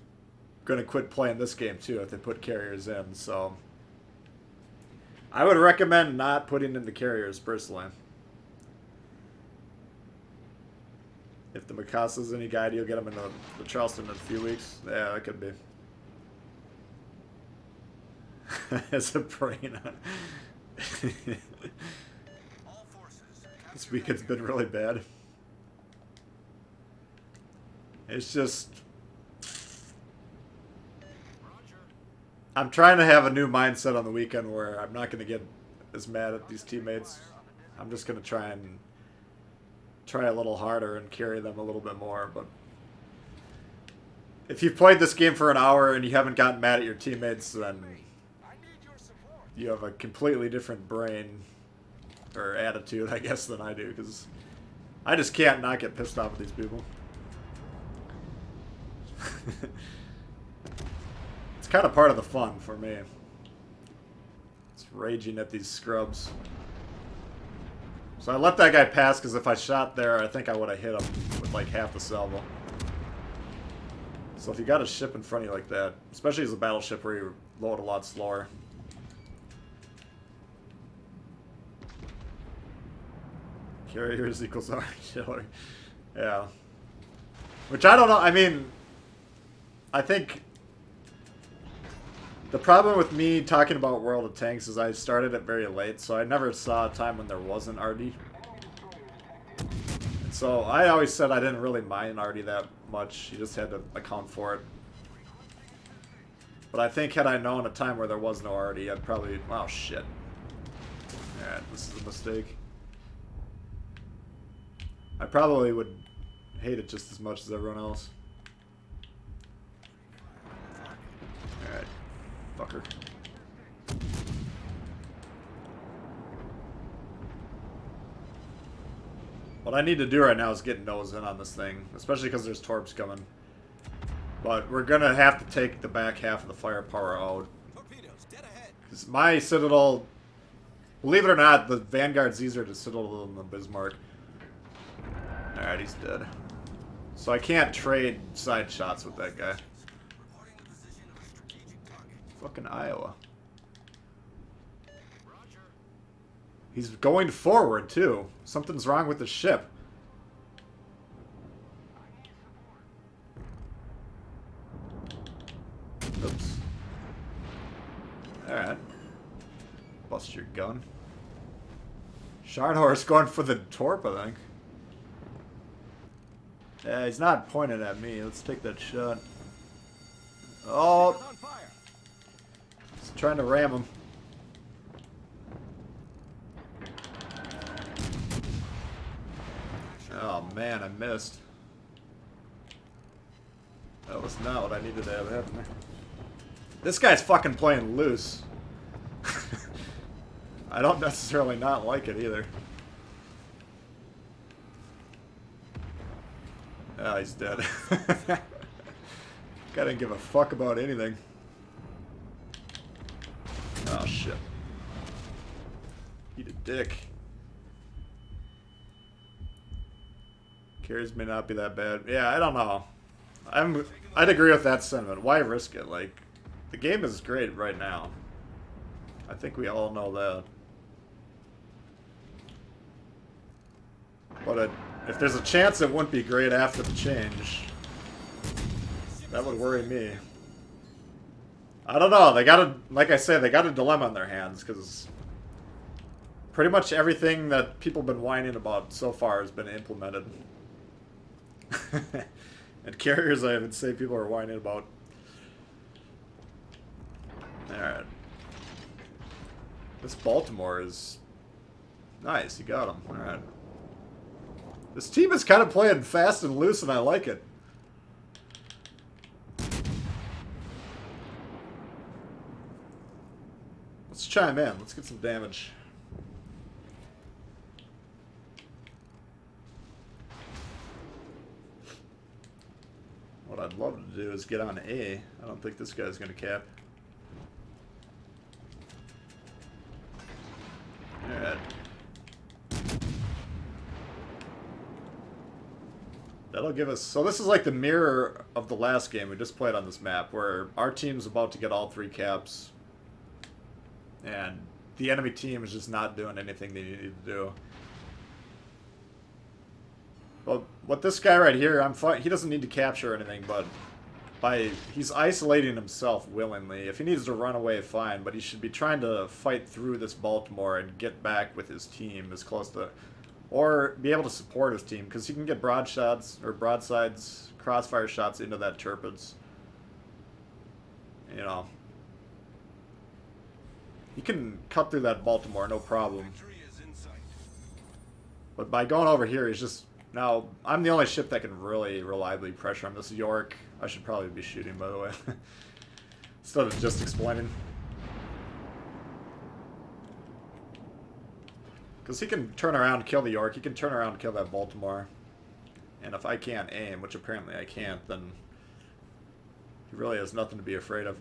going to quit playing this game too if they put carriers in, so I would recommend not putting in the carriers personally. If the Kamikaze is any guide, you'll get them in the Charleston in a few weeks. Yeah, that could be. As a brain on. This weekend's been really bad. It's just... I'm trying to have a new mindset on the weekend where I'm not going to get as mad at these teammates. I'm just going to try a little harder and carry them a little bit more. But if you've played this game for an hour and you haven't gotten mad at your teammates, then you have a completely different brain or attitude, I guess, than I do, because I just can't not get pissed off at these people. It's kind of part of the fun for me. It's raging at these scrubs. So I let that guy pass because if I shot there, I think I would have hit him with like half the salvo. So if you got a ship in front of you like that, especially as a battleship where you load a lot slower. Carriers equals artillery. Yeah. Which I don't know, I mean, I think the problem with me talking about World of Tanks is I started it very late, so I never saw a time when there wasn't RD. And so I always said I didn't really mind RD that much, you just had to account for it. But I think had I known a time where there was no RD, I'd probably... Oh, shit. Alright, this is a mistake. I probably would hate it just as much as everyone else. Alright. Fucker. What I need to do right now is get nose in on this thing, especially because there's torps coming. But we're gonna have to take the back half of the firepower out. Because my Citadel, believe it or not, the Vanguard's easier to Citadel than the Bismarck. Alright, he's dead. So I can't trade side shots with that guy. Fucking Iowa. He's going forward, too. Something's wrong with the ship. Oops. Alright. Bust your gun. Scharnhorst going for the torp, I think. Yeah, he's not pointing at me. Let's take that shot. Oh! He's trying to ram him. Oh man, I missed. That was not what I needed to have happen there. This guy's fucking playing loose. I don't necessarily not like it either. Oh, he's dead. Guy didn't give a fuck about anything. Oh shit. Eat a dick. Carries may not be that bad. Yeah, I don't know. I'd agree with that sentiment. Why risk it? Like, the game is great right now. I think we all know that. But if there's a chance it wouldn't be great after the change, that would worry me. I don't know. They got a, like I said, they got a dilemma on their hands because pretty much everything that people have been whining about so far has been implemented. And carriers, I would say people are whining about. Alright. This Baltimore is nice. You got him. Alright. This team is kind of playing fast and loose, and I like it. Let's chime in. Let's get some damage. What I'd love to do is get on A. I don't think this guy's going to cap. Alright. That'll give us... So this is like the mirror of the last game we just played on this map, where our team's about to get all 3 caps. And the enemy team is just not doing anything they need to do. Well, what this guy right here, he doesn't need to capture anything, but he's isolating himself willingly. If he needs to run away, fine, but he should be trying to fight through this Baltimore and get back with his team as close to, or be able to support his team, because he can get broad shots, or broadsides, crossfire shots into that Turpids. You know. He can cut through that Baltimore, no problem. But by going over here, he's just... Now, I'm the only ship that can really reliably pressure him. This is York. I should probably be shooting, by the way. Instead of just explaining. Because he can turn around and kill the York. He can turn around and kill that Baltimore. And if I can't aim, which apparently I can't, then he really has nothing to be afraid of.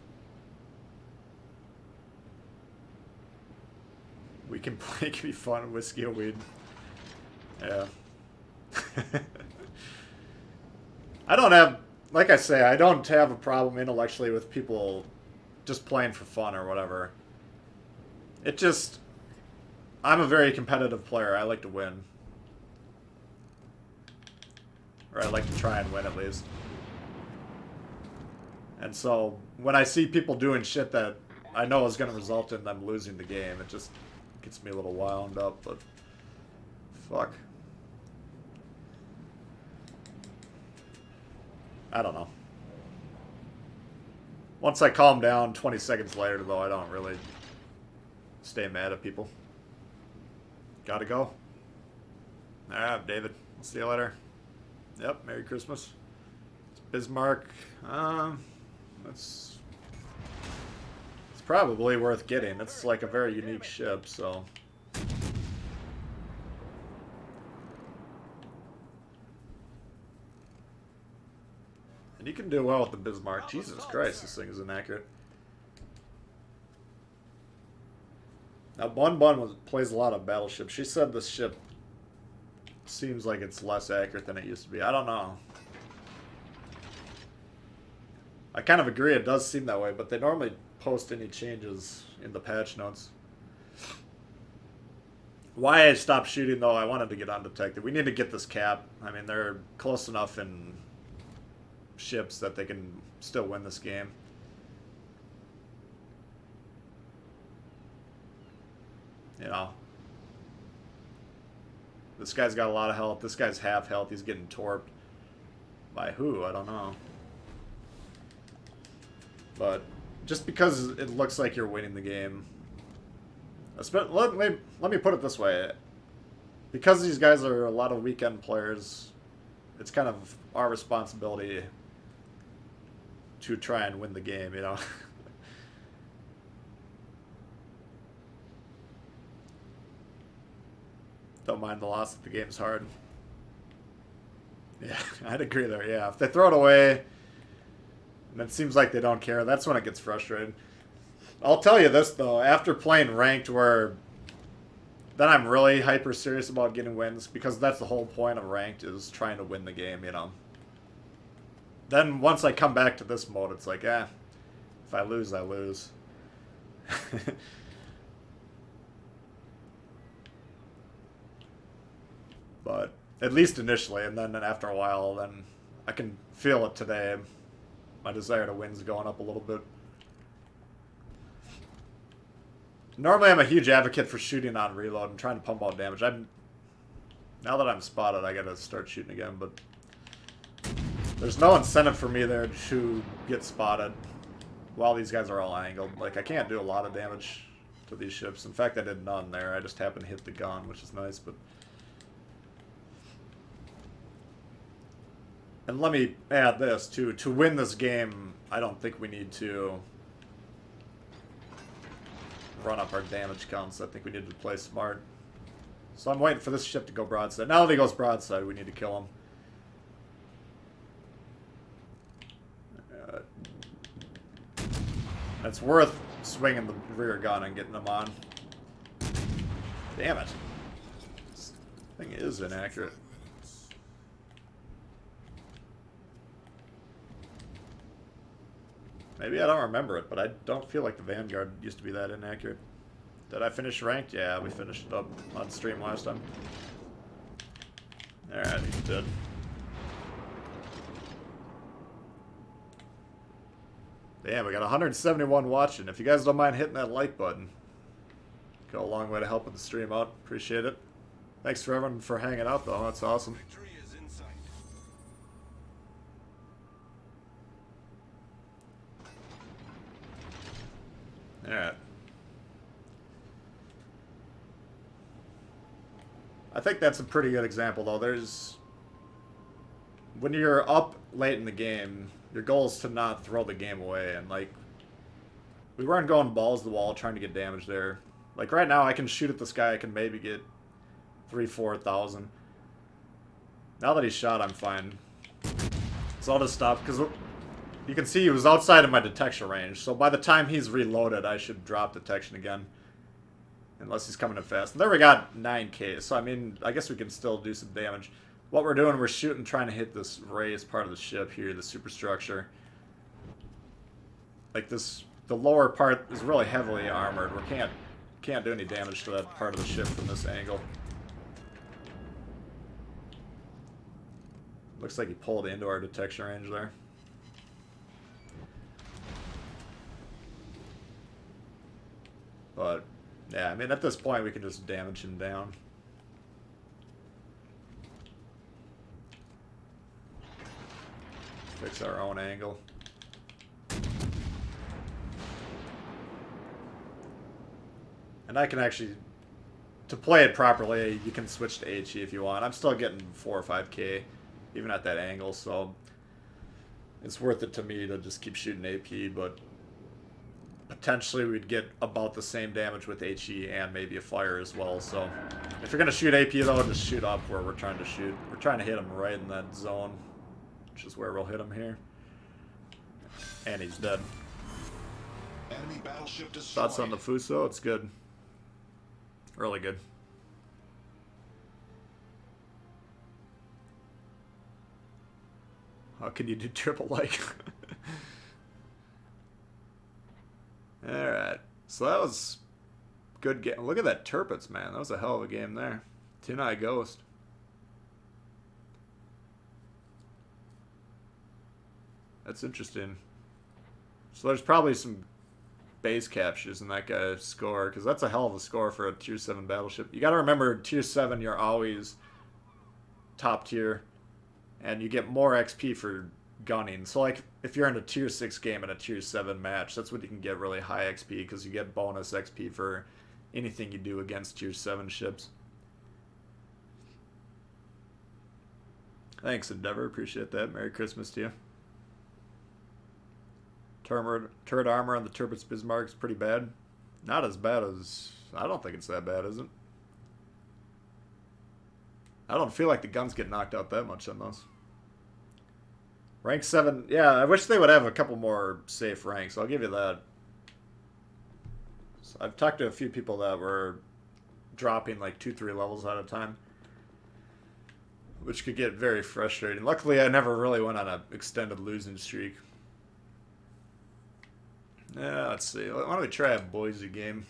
We can play. It can be fun. Whiskey and weed. Yeah. I don't have, like I say, I don't have a problem intellectually with people just playing for fun or whatever. It just, I'm a very competitive player. I like to win. Or I like to try and win at least. And so, when I see people doing shit that I know is going to result in them losing the game, it just gets me a little wound up, but fuck. I don't know. Once I calm down 20 seconds later, though, I don't really stay mad at people. Gotta go. Alright, David. I'll see you later. Yep, Merry Christmas. It's Bismarck. It's probably worth getting. It's like a very unique ship, so... And you can do well with the Bismarck. Jesus Christ, this thing is inaccurate. Now, Bun plays a lot of battleships. She said this ship seems like it's less accurate than it used to be. I don't know. I kind of agree, it does seem that way, but they normally post any changes in the patch notes. Why I stopped shooting, though, I wanted to get undetected. We need to get this cap. I mean, they're close enough in ships that they can still win this game. You know. This guy's got a lot of health. This guy's half health. He's getting torped. By who? I don't know. But just because it looks like you're winning the game... Let me put it this way. Because these guys are a lot of weekend players, it's kind of our responsibility to try and win the game, you know? Don't mind the loss if the game's hard. Yeah, I'd agree there, yeah. If they throw it away, and it seems like they don't care, that's when it gets frustrating. I'll tell you this, though. After playing ranked where... Then I'm really hyper serious about getting wins, because that's the whole point of ranked, is trying to win the game, you know? Then once I come back to this mode, it's like, if I lose, I lose. But at least initially, and then after a while, then I can feel it today. My desire to win's going up a little bit. Normally I'm a huge advocate for shooting on reload and trying to pump out damage. Now that I'm spotted, I gotta start shooting again, but there's no incentive for me there to get spotted while these guys are all angled. Like, I can't do a lot of damage to these ships. In fact, I did none there. I just happened to hit the gun, which is nice, but... And let me add this, too. To win this game, I don't think we need to run up our damage counts. I think we need to play smart. So I'm waiting for this ship to go broadside. Now that he goes broadside, we need to kill him. It's worth swinging the rear gun and getting them on. Damn it. This thing is inaccurate. Maybe I don't remember it, but I don't feel like the Vanguard used to be that inaccurate. Did I finish ranked? Yeah, we finished it up on stream last time. Alright, he's dead. Damn, we got 171 watching. If you guys don't mind hitting that like button, go a long way to helping the stream out. Appreciate it. Thanks for everyone for hanging out, though. That's awesome. Victory is in sight. Alright. I think that's a pretty good example, though. There's... When you're up late in the game, your goal is to not throw the game away, and, like... We weren't going balls to the wall trying to get damage there. Like, right now, I can shoot at this guy, I can maybe get 3,000-4,000. Now that he's shot, I'm fine. So I'll just stop, because you can see he was outside of my detection range, so by the time he's reloaded, I should drop detection again. Unless he's coming in fast. And there we got 9k, so I mean, I guess we can still do some damage. What we're doing, we're shooting, trying to hit this raised part of the ship here, the superstructure. Like this, the lower part is really heavily armored. We can't do any damage to that part of the ship from this angle. Looks like he pulled into our detection range there. But, yeah, I mean, at this point, we can just damage him down. Fix our own angle. And I can actually, to play it properly, you can switch to HE if you want. I'm still getting 4 or 5k, even at that angle, so it's worth it to me to just keep shooting AP, but potentially we'd get about the same damage with HE and maybe a fire as well, so if you're going to shoot AP, though, just shoot up where we're trying to shoot. We're trying to hit him right in that zone, which is where we'll hit him here. And he's dead. Enemy battleship destroyed. Thoughts on the Fuso? It's good. Really good. How can you do triple like? Alright. So that was good game. Look at that Turpitz, man. That was a hell of a game there. Tin-Eye Ghost. That's interesting. So there's probably some base captures in that guy's score, because that's a hell of a score for a tier 7 battleship. You gotta remember, tier 7, you're always top tier, and you get more XP for gunning. So like, if you're in a tier 6 game and a tier 7 match, that's when you can get really high XP, because you get bonus XP for anything you do against tier 7 ships. Thanks, Endeavor. Appreciate that. Merry Christmas to you. Turret armor on the Tirpitz Bismarck is pretty bad. Not as bad as... I don't think it's that bad, is it? I don't feel like the guns get knocked out that much on those. Rank 7... Yeah, I wish they would have a couple more safe ranks. I'll give you that. So I've talked to a few people that were dropping like 2-3 levels at a time, which could get very frustrating. Luckily, I never really went on an extended losing streak. Yeah, let's see. Why don't we try a Boise game?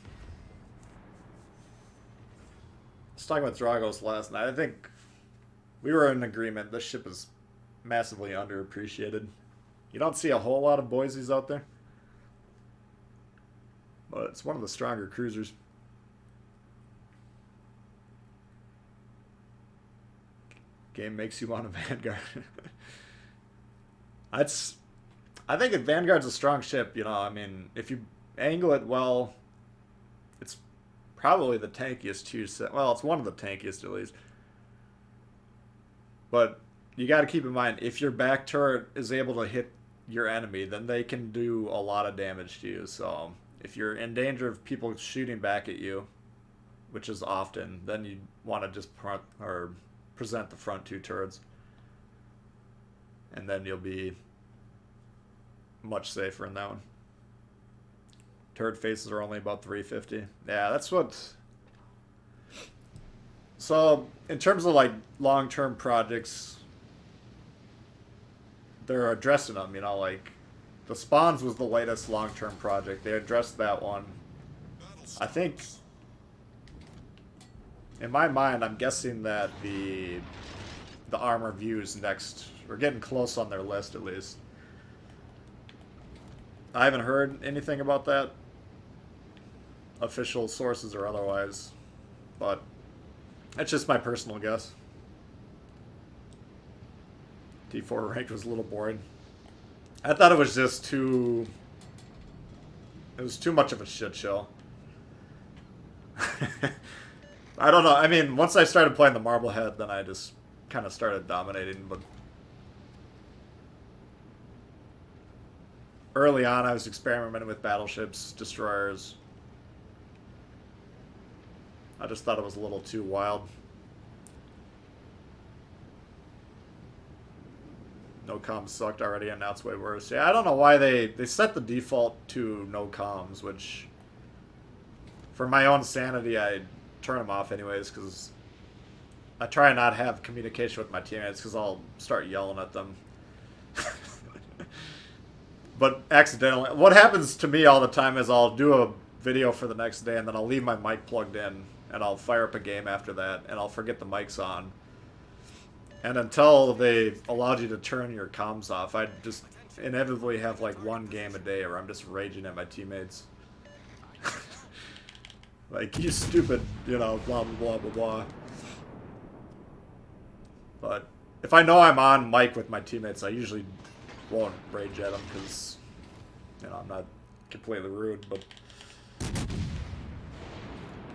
I was talking with Dragos last night. I think we were in agreement. This ship is massively underappreciated. You don't see a whole lot of Boises out there, but it's one of the stronger cruisers. Game makes you want a Vanguard. I think if Vanguard's a strong ship, you know, I mean, if you angle it well, it's probably the tankiest tier 7. Well, it's one of the tankiest at least. But you got to keep in mind, if your back turret is able to hit your enemy, then they can do a lot of damage to you. So if you're in danger of people shooting back at you, which is often, then you want to just present the front 2 turrets. And then you'll be much safer in that one. Turret faces are only about 350. Yeah, that's what... So, in terms of, like, long-term projects, they're addressing them, you know, like, the Spawns was the latest long-term project. They addressed that one. I think, in my mind, I'm guessing that the Armor Views next, we're getting close on their list, at least. I haven't heard anything about that, official sources or otherwise, but that's just my personal guess. T4 ranked was a little boring. I thought it was just too... It was too much of a shit show. I don't know. I mean, once I started playing the Marblehead, then I just kind of started dominating, but... Early on, I was experimenting with battleships, destroyers. I just thought it was a little too wild. No comms sucked already, and now it's way worse. Yeah, I don't know why they set the default to no comms, which, for my own sanity, I turn them off anyways, because I try not to have communication with my teammates, because I'll start yelling at them. But accidentally, what happens to me all the time is I'll do a video for the next day and then I'll leave my mic plugged in and I'll fire up a game after that and I'll forget the mic's on. And until they allowed you to turn your comms off, I just inevitably have like one game a day where I'm just raging at my teammates. Like, you stupid, you know, blah, blah, blah, blah, blah. But if I know I'm on mic with my teammates, I usually won't rage at them because, you know, I'm not completely rude, but...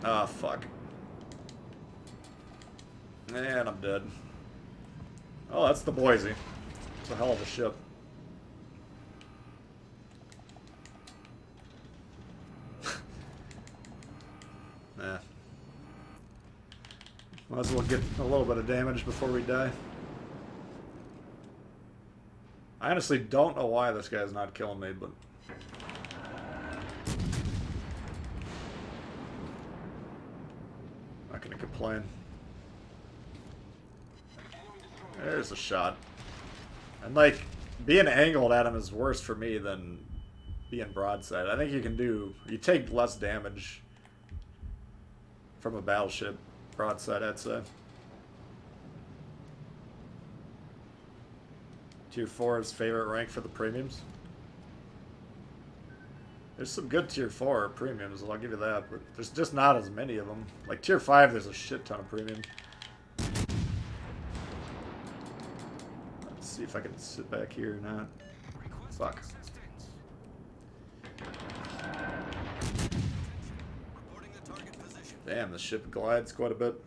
Ah, fuck. And I'm dead. Oh, that's the Boise. It's a hell of a ship. Nah. Might as well get a little bit of damage before we die. I honestly don't know why this guy's not killing me, but... Not gonna complain. There's a shot. And like, being angled at him is worse for me than being broadside. I think you can do... You take less damage from a battleship broadside, I'd say. Tier 4 is favorite rank for the premiums. There's some good Tier 4 premiums, I'll give you that, but there's just not as many of them. Like Tier 5, there's a shit ton of premium. Let's see if I can sit back here or not. Fuck. Damn, the ship glides quite a bit.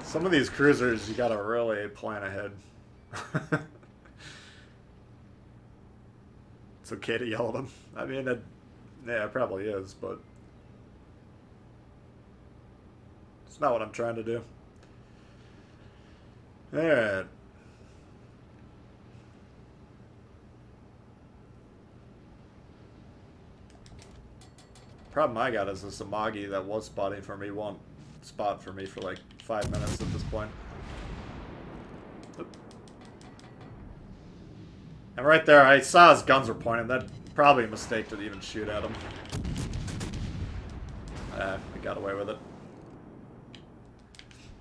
Some of these cruisers, you gotta really plan ahead. It's okay to yell at them. I mean, yeah, it probably is, but it's not what I'm trying to do. Alright. Problem I got is this Amagi that was spotting for me won't spot for me for like 5 minutes at this point. And right there, I saw his guns were pointing. That probably a mistake to even shoot at him. We got away with it.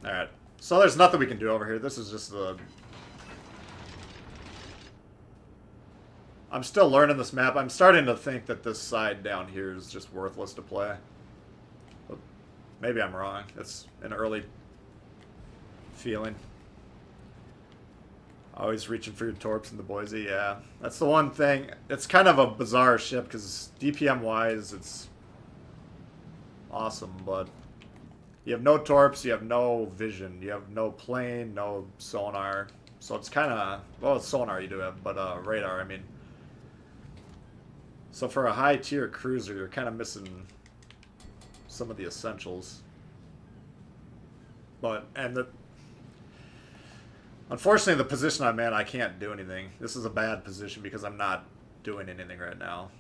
Alright. So there's nothing we can do over here. This is just the... I'm still learning this map. I'm starting to think that this side down here is just worthless to play. But maybe I'm wrong. It's an early feeling. Always reaching for your torps in the Boise, yeah. That's the one thing. It's kind of a bizarre ship because DPM-wise, it's awesome, but you have no torps, you have no vision, you have no plane, no sonar. So it's kind of, well, sonar you do have, but radar, I mean. So for a high-tier cruiser, you're kind of missing some of the essentials. But, and the... Unfortunately, the position I'm in, I can't do anything. This is a bad position because I'm not doing anything right now.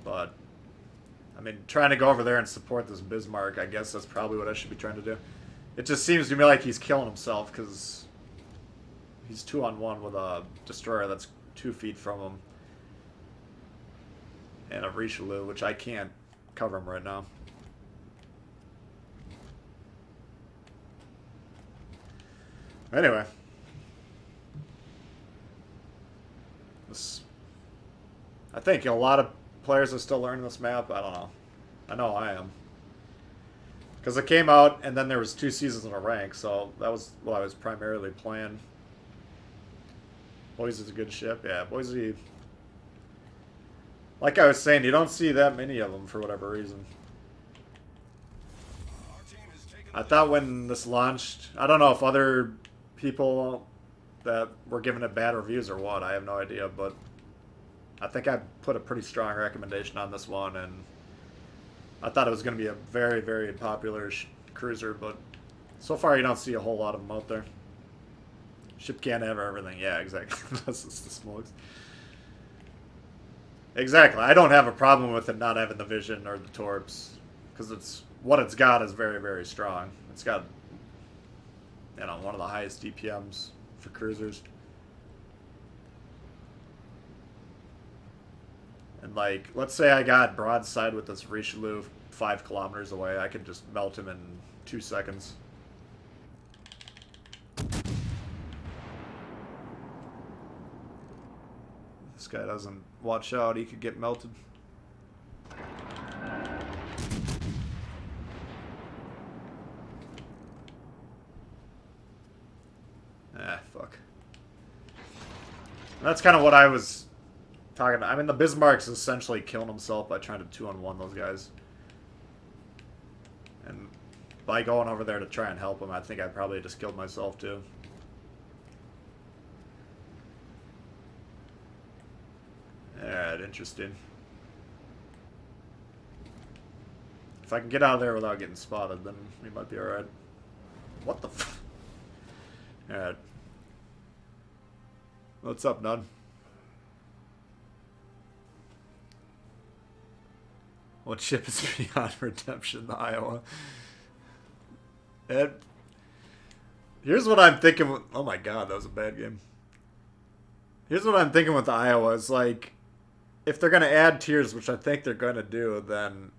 But, I mean, trying to go over there and support this Bismarck, I guess that's probably what I should be trying to do. It just seems to me like he's killing himself because he's 2-on-1 with a destroyer that's 2 feet from him. And a Richelieu, which I can't cover him right now. Anyway. I think a lot of players are still learning this map. I don't know. I know I am. Because it came out, and then there was 2 seasons in a rank, so that was what I was primarily playing. Boise's a good ship. Yeah, Boise... Like I was saying, you don't see that many of them for whatever reason. I thought when this launched... I don't know if other people that were giving it bad reviews or what. I have no idea, but I think I put a pretty strong recommendation on this one, and I thought it was going to be a very, very popular cruiser, but so far you don't see a whole lot of them out there. Ship can't have everything. Yeah, exactly. That's just the smokes. Exactly. I don't have a problem with it not having the vision or the torps, because it's what it's got is very, very strong. It's got, you know, one of the highest DPMs for cruisers. And like, let's say I got broadside with this Richelieu 5 kilometers away, I could just melt him in 2 seconds. This guy doesn't watch out, he could get melted. Ah, fuck. That's kind of what I was talking about. I mean, the Bismarck's essentially killing himself by trying to 2-on-1 those guys. And by going over there to try and help him, I think I probably just killed myself too. Alright, interesting. If I can get out of there without getting spotted, then we might be alright. What the f... Alright. What's up, None? What ship is beyond redemption? The Iowa. And here's what I'm thinking with... Oh my god, that was a bad game. Here's what I'm thinking with the Iowa. It's like... if they're going to add tiers, which I think they're going to do, then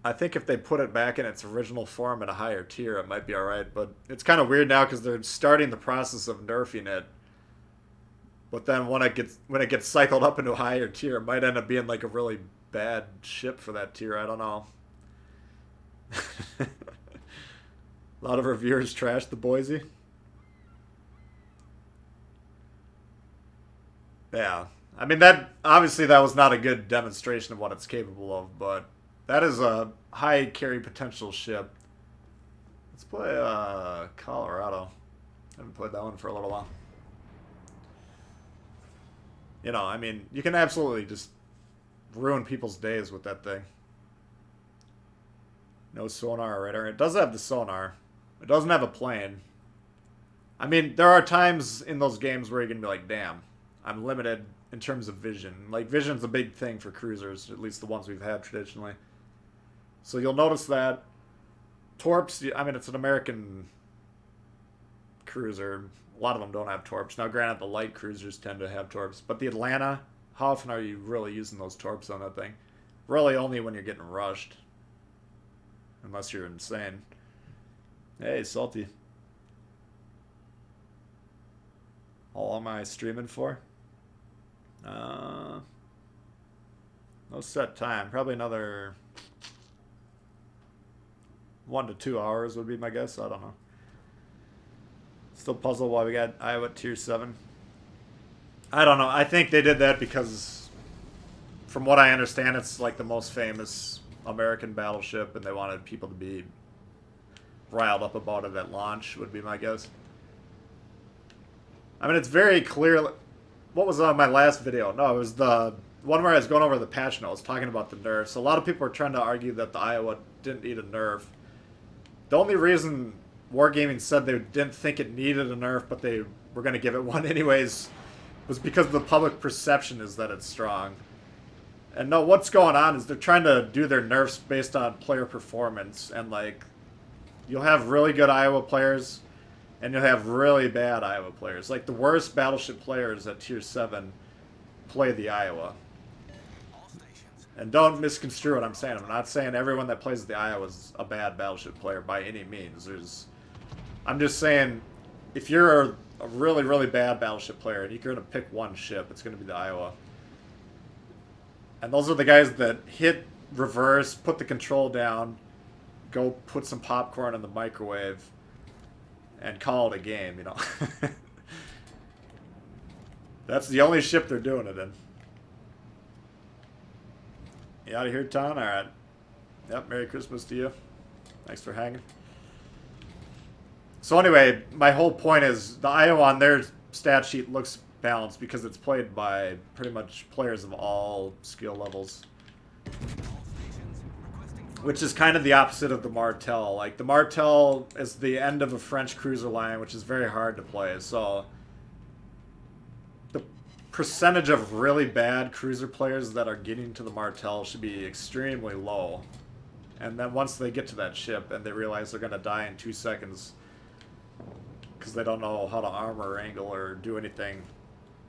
I think if they put it back in its original form at a higher tier, it might be alright. But it's kind of weird now because they're starting the process of nerfing it. But then when it gets cycled up into a higher tier, it might end up being like a really bad ship for that tier. I don't know. A lot of reviewers trashed the Boise. Yeah. I mean, that obviously that was not a good demonstration of what it's capable of, but that is a high carry potential ship. Let's play Colorado. I haven't played that one for a little while. You know, I mean, you can absolutely just ruin people's days with that thing. No sonar radar. It does have the sonar. It doesn't have a plane. I mean, there are times in those games where you're going to be like, damn, I'm limited in terms of vision. Like, vision's a big thing for cruisers, at least the ones we've had traditionally. So you'll notice that torps, I mean, it's an American cruiser. A lot of them don't have torps. Now, granted, the light cruisers tend to have torps. But the Atlanta, how often are you really using those torps on that thing? Really only when you're getting rushed. Unless you're insane. Hey, Salty. How long am I streaming for? No set time. Probably another 1 to 2 hours would be my guess. I don't know. Still puzzled why we got Iowa tier 7. I don't know. I think they did that because, from what I understand, it's like the most famous American battleship, and they wanted people to be riled up about it at launch, would be my guess. I mean, it's very clear. What was on my last video? No, it was the one where I was going over the patch notes, talking about the nerfs. A lot of people are trying to argue that the Iowa didn't need a nerf. The only reason Wargaming said they didn't think it needed a nerf, but they were going to give it one anyways, was because the public perception is that it's strong. And no, what's going on is they're trying to do their nerfs based on player performance, and like, you'll have really good Iowa players, and you'll have really bad Iowa players. Like, the worst battleship players at tier 7 play the Iowa. And don't misconstrue what I'm saying. I'm not saying everyone that plays the Iowa is a bad battleship player by any means. I'm just saying, if you're a really, really bad battleship player and you're going to pick one ship, it's going to be the Iowa. And those are the guys that hit reverse, put the control down, go put some popcorn in the microwave, and call it a game, you know. That's the only ship they're doing it in. You out of here, Ton? Alright. Yep, Merry Christmas to you. Thanks for hanging. So anyway, my whole point is the Iowa on their stat sheet looks balanced because it's played by pretty much players of all skill levels. Which is kind of the opposite of the Martel. Like, the Martel is the end of a French cruiser line, which is very hard to play. So the percentage of really bad cruiser players that are getting to the Martel should be extremely low. And then once they get to that ship and they realize they're going to die in 2 seconds because they don't know how to armor or angle or do anything,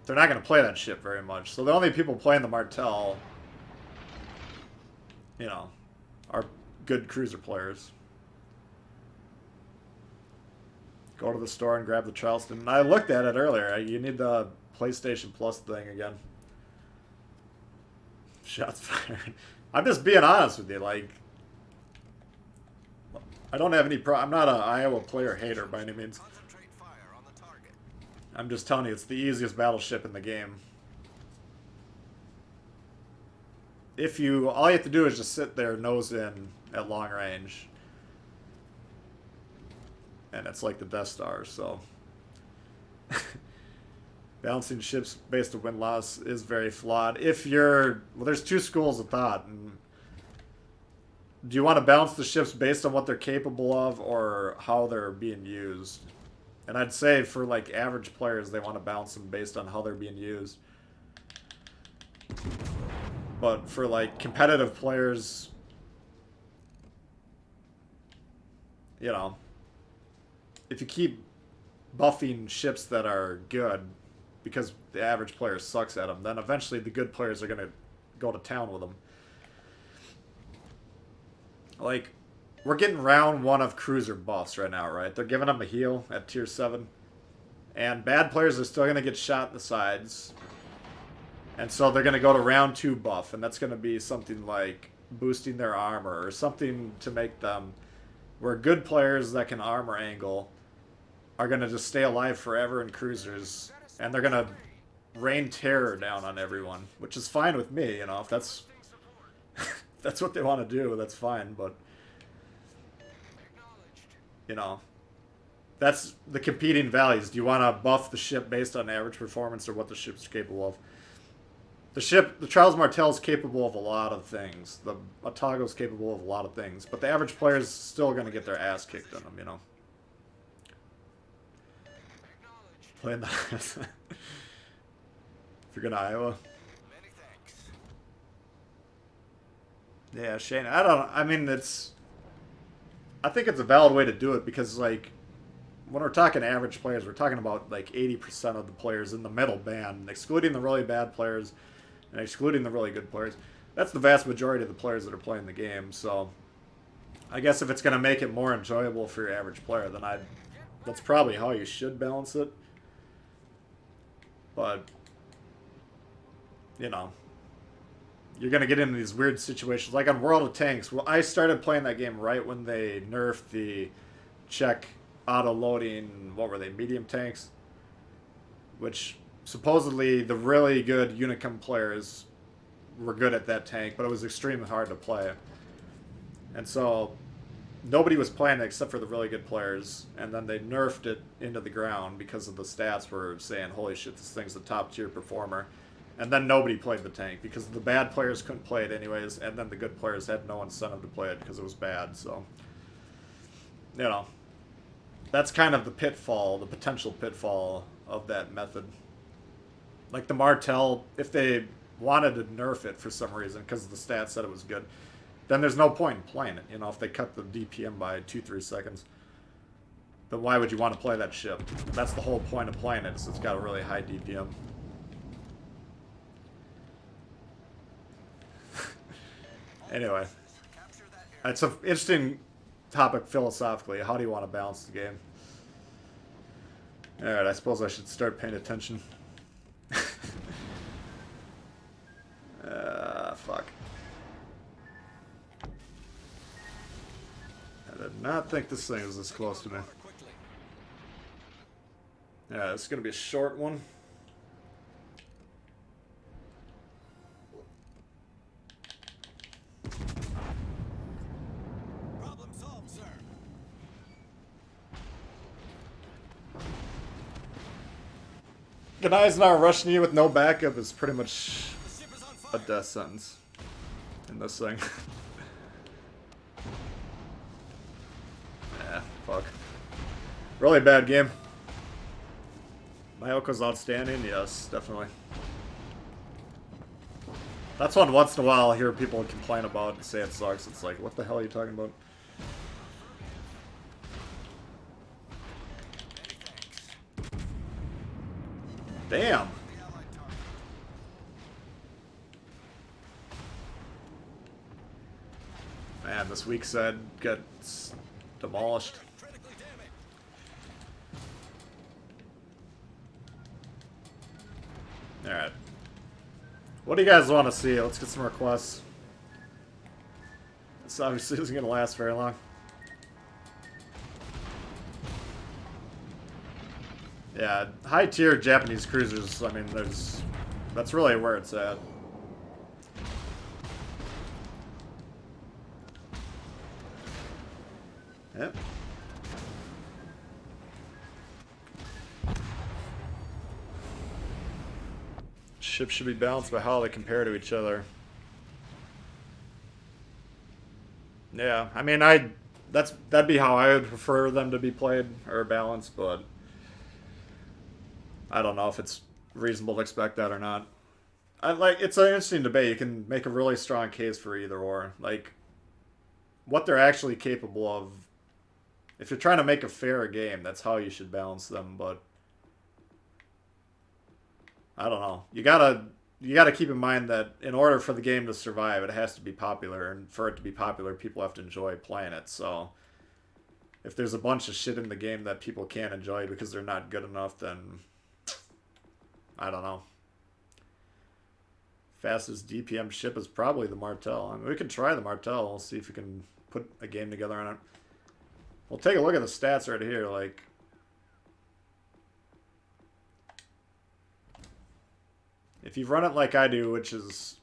they're not going to play that ship very much. So the only people playing the Martel, you know, are good cruiser players. Go to the store and grab the Charleston. I looked at it earlier. You need the PlayStation Plus thing again. Shots fired. I'm just being honest with you. Like, I don't have any I'm not an Iowa player hater by any means. I'm just telling you, it's the easiest battleship in the game. If you, all you have to do is just sit there nose in at long range. And it's like the Death Star, so. Balancing ships based on win-loss is very flawed. If you're, well, there's two schools of thought. And do you want to balance the ships based on what they're capable of or how they're being used? And I'd say for like average players, they want to balance them based on how they're being used. But for like competitive players, you know, if you keep buffing ships that are good, because the average player sucks at them, then eventually the good players are going to go to town with them. Like, we're getting round 1 of cruiser buffs right now, right? They're giving them a heal at tier 7. And bad players are still going to get shot in the sides. And so they're going to go to round 2 buff, and that's going to be something like boosting their armor or something to make them where good players that can armor angle are going to just stay alive forever in cruisers, and they're going to rain terror down on everyone, which is fine with me, you know, if that's that's what they want to do, that's fine, but you know, that's the competing values. Do you want to buff the ship based on average performance or what the ship's capable of? The Charles Martel is capable of a lot of things. The Otago is capable of a lot of things. But the average player is still going to get their ass kicked in them, you know. Playing the... If you're going to Iowa. Yeah, Shane, I mean, I think it's a valid way to do it because, like, when we're talking average players, we're talking about, like, 80% of the players in the middle band, excluding the really bad players and excluding the really good players. That's the vast majority of the players that are playing the game, so I guess if it's going to make it more enjoyable for your average player, then that's probably how you should balance it. But, you know, you're going to get into these weird situations. Like on World of Tanks, well, I started playing that game right when they nerfed the Czech auto-loading, what were they, medium tanks? Which, supposedly, the really good Unicum players were good at that tank, but it was extremely hard to play. And so, nobody was playing it except for the really good players, and then they nerfed it into the ground because of the stats were saying, holy shit, this thing's a top-tier performer. And then nobody played the tank because the bad players couldn't play it anyways, and then the good players had no incentive to play it because it was bad. So, you know, that's kind of the pitfall, the potential pitfall of that method. Like the Martel, if they wanted to nerf it for some reason because the stats said it was good, then there's no point in playing it. You know, if they cut the DPM by 2-3 seconds, then why would you want to play that ship? That's the whole point of playing it, is it's got a really high DPM. Anyway, it's an interesting topic philosophically. How do you want to balance the game? Alright, I suppose I should start paying attention. Fuck. I did not think this thing was this close to me. Yeah, this is going to be a short one. Problem solved, sir. Good Eisenhower rushing you with no backup is pretty much a death sentence in this thing. Fuck. Really bad game. Mayoko's outstanding? Yes, definitely. That's one once in a while I hear people complain about and say it sucks. It's like, what the hell are you talking about? Damn. Man, this weak side gets demolished. Alright. What do you guys want to see? Let's get some requests. This obviously isn't going to last very long. Yeah, high tier Japanese cruisers, I mean, that's really where it's at. Yep. Ships should be balanced by how they compare to each other. Yeah, I mean, that'd be how I would prefer them to be played or balanced, but I don't know if it's reasonable to expect that or not. It's an interesting debate. You can make a really strong case for either or. Like, what they're actually capable of. If you're trying to make a fair game, that's how you should balance them, but I don't know. You gotta keep in mind that in order for the game to survive, it has to be popular, and for it to be popular, people have to enjoy playing it. So if there's a bunch of shit in the game that people can't enjoy because they're not good enough, then I don't know. Fastest DPM ship is probably the Martel. I mean, we can try the Martel. We'll see if we can put a game together on it. We'll take a look at the stats right here. Like, if you run it like I do, which is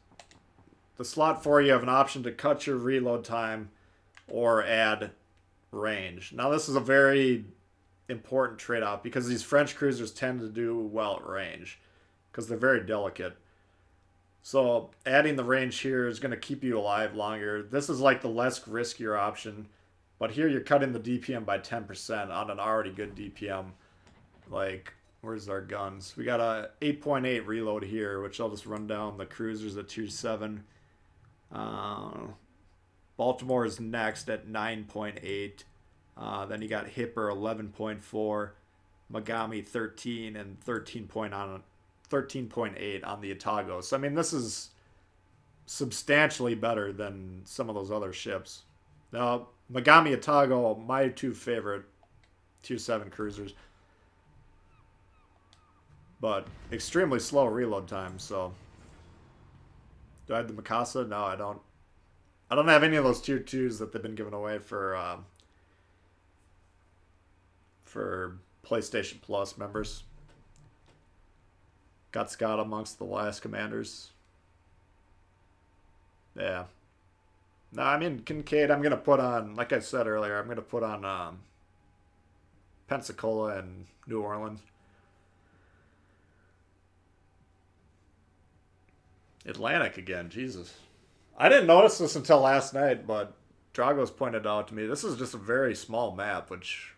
the slot 4, you have an option to cut your reload time or add range. Now, this is a very important trade-off because these French cruisers tend to do well at range because they're very delicate. So adding the range here is going to keep you alive longer. This is like the less riskier option. But here you're cutting the DPM by 10% on an already good DPM. Like, where's our guns? We got a 8.8 reload here, which I'll just run down. The cruisers at 2.7. Baltimore is next at 9.8. Then you got Hipper 11.4. Magami 13 and 13.8 on the Otago. So, I mean, this is substantially better than some of those other ships. Now, Magami Otago, my two favorite 2.7 cruisers. But extremely slow reload time, so. Do I have the Mikasa? No, I don't. I don't have any of those tier 2s that they've been giving away for PlayStation Plus members. Got Scott amongst the last commanders. Yeah. No, I mean, Kincaid, I'm going to put on, like I said earlier, I'm going to put on Pensacola and New Orleans. Atlantic again, Jesus. I didn't notice this until last night, but Drago's pointed out to me. This is just a very small map, which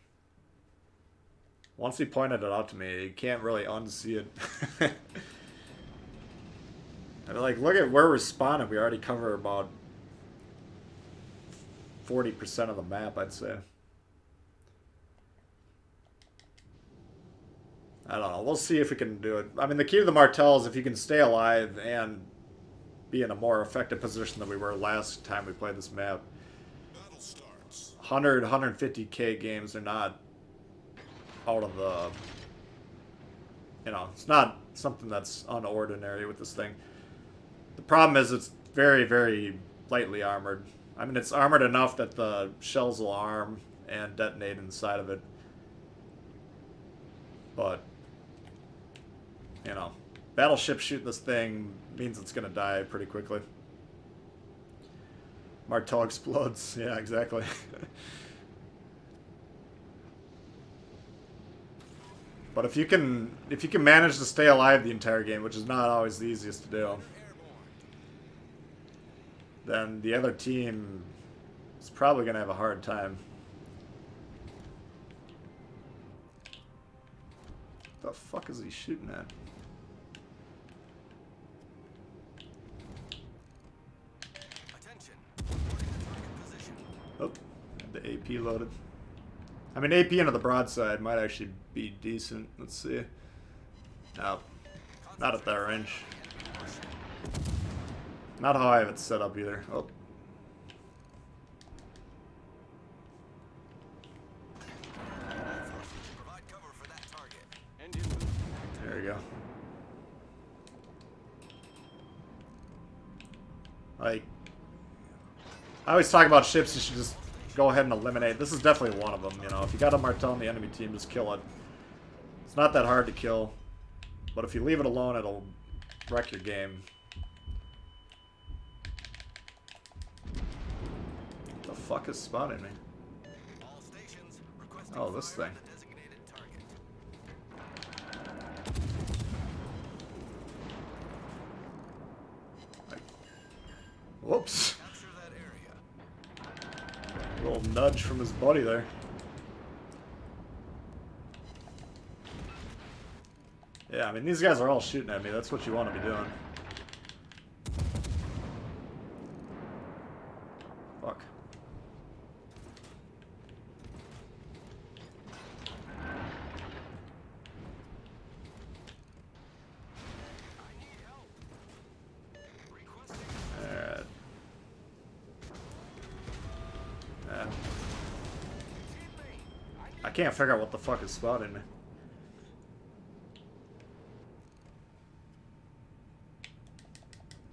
once he pointed it out to me, you can't really unsee it. I mean, like, look at where we're spawning. We already cover about 40% of the map, I'd say. I don't know. We'll see if we can do it. I mean, the key to the Martel is if you can stay alive and be in a more effective position than we were last time we played this map. 100, 150k games are not out of the... You know, it's not something that's unordinary with this thing. The problem is it's very, very lightly armored. I mean, it's armored enough that the shells will arm and detonate inside of it. But, you know, battleship shooting this thing means it's going to die pretty quickly. Martel explodes. Yeah, exactly. But if you can manage to stay alive the entire game, which is not always the easiest to do, then the other team is probably going to have a hard time. The fuck is he shooting at? Attention. Reporting the target position. Oh, the AP loaded. I mean, AP into the broadside might actually be decent. Let's see. No, not at that range. Not how I have it set up either. Oh. Provide cover for that target. Engine boost. There you go. Like, I always talk about ships you should just go ahead and eliminate. This is definitely one of them, you know. If you got a Martel on the enemy team, just kill it. It's not that hard to kill. But if you leave it alone, it'll wreck your game. What the fuck is spotting me? All stations requesting Oh, this fire thing. on the designated target. Whoops. Capture that area. A little nudge from his buddy there. Yeah, I mean, these guys are all shooting at me. That's what you want to be doing. Fuck. can't figure out what the fuck is spotting me.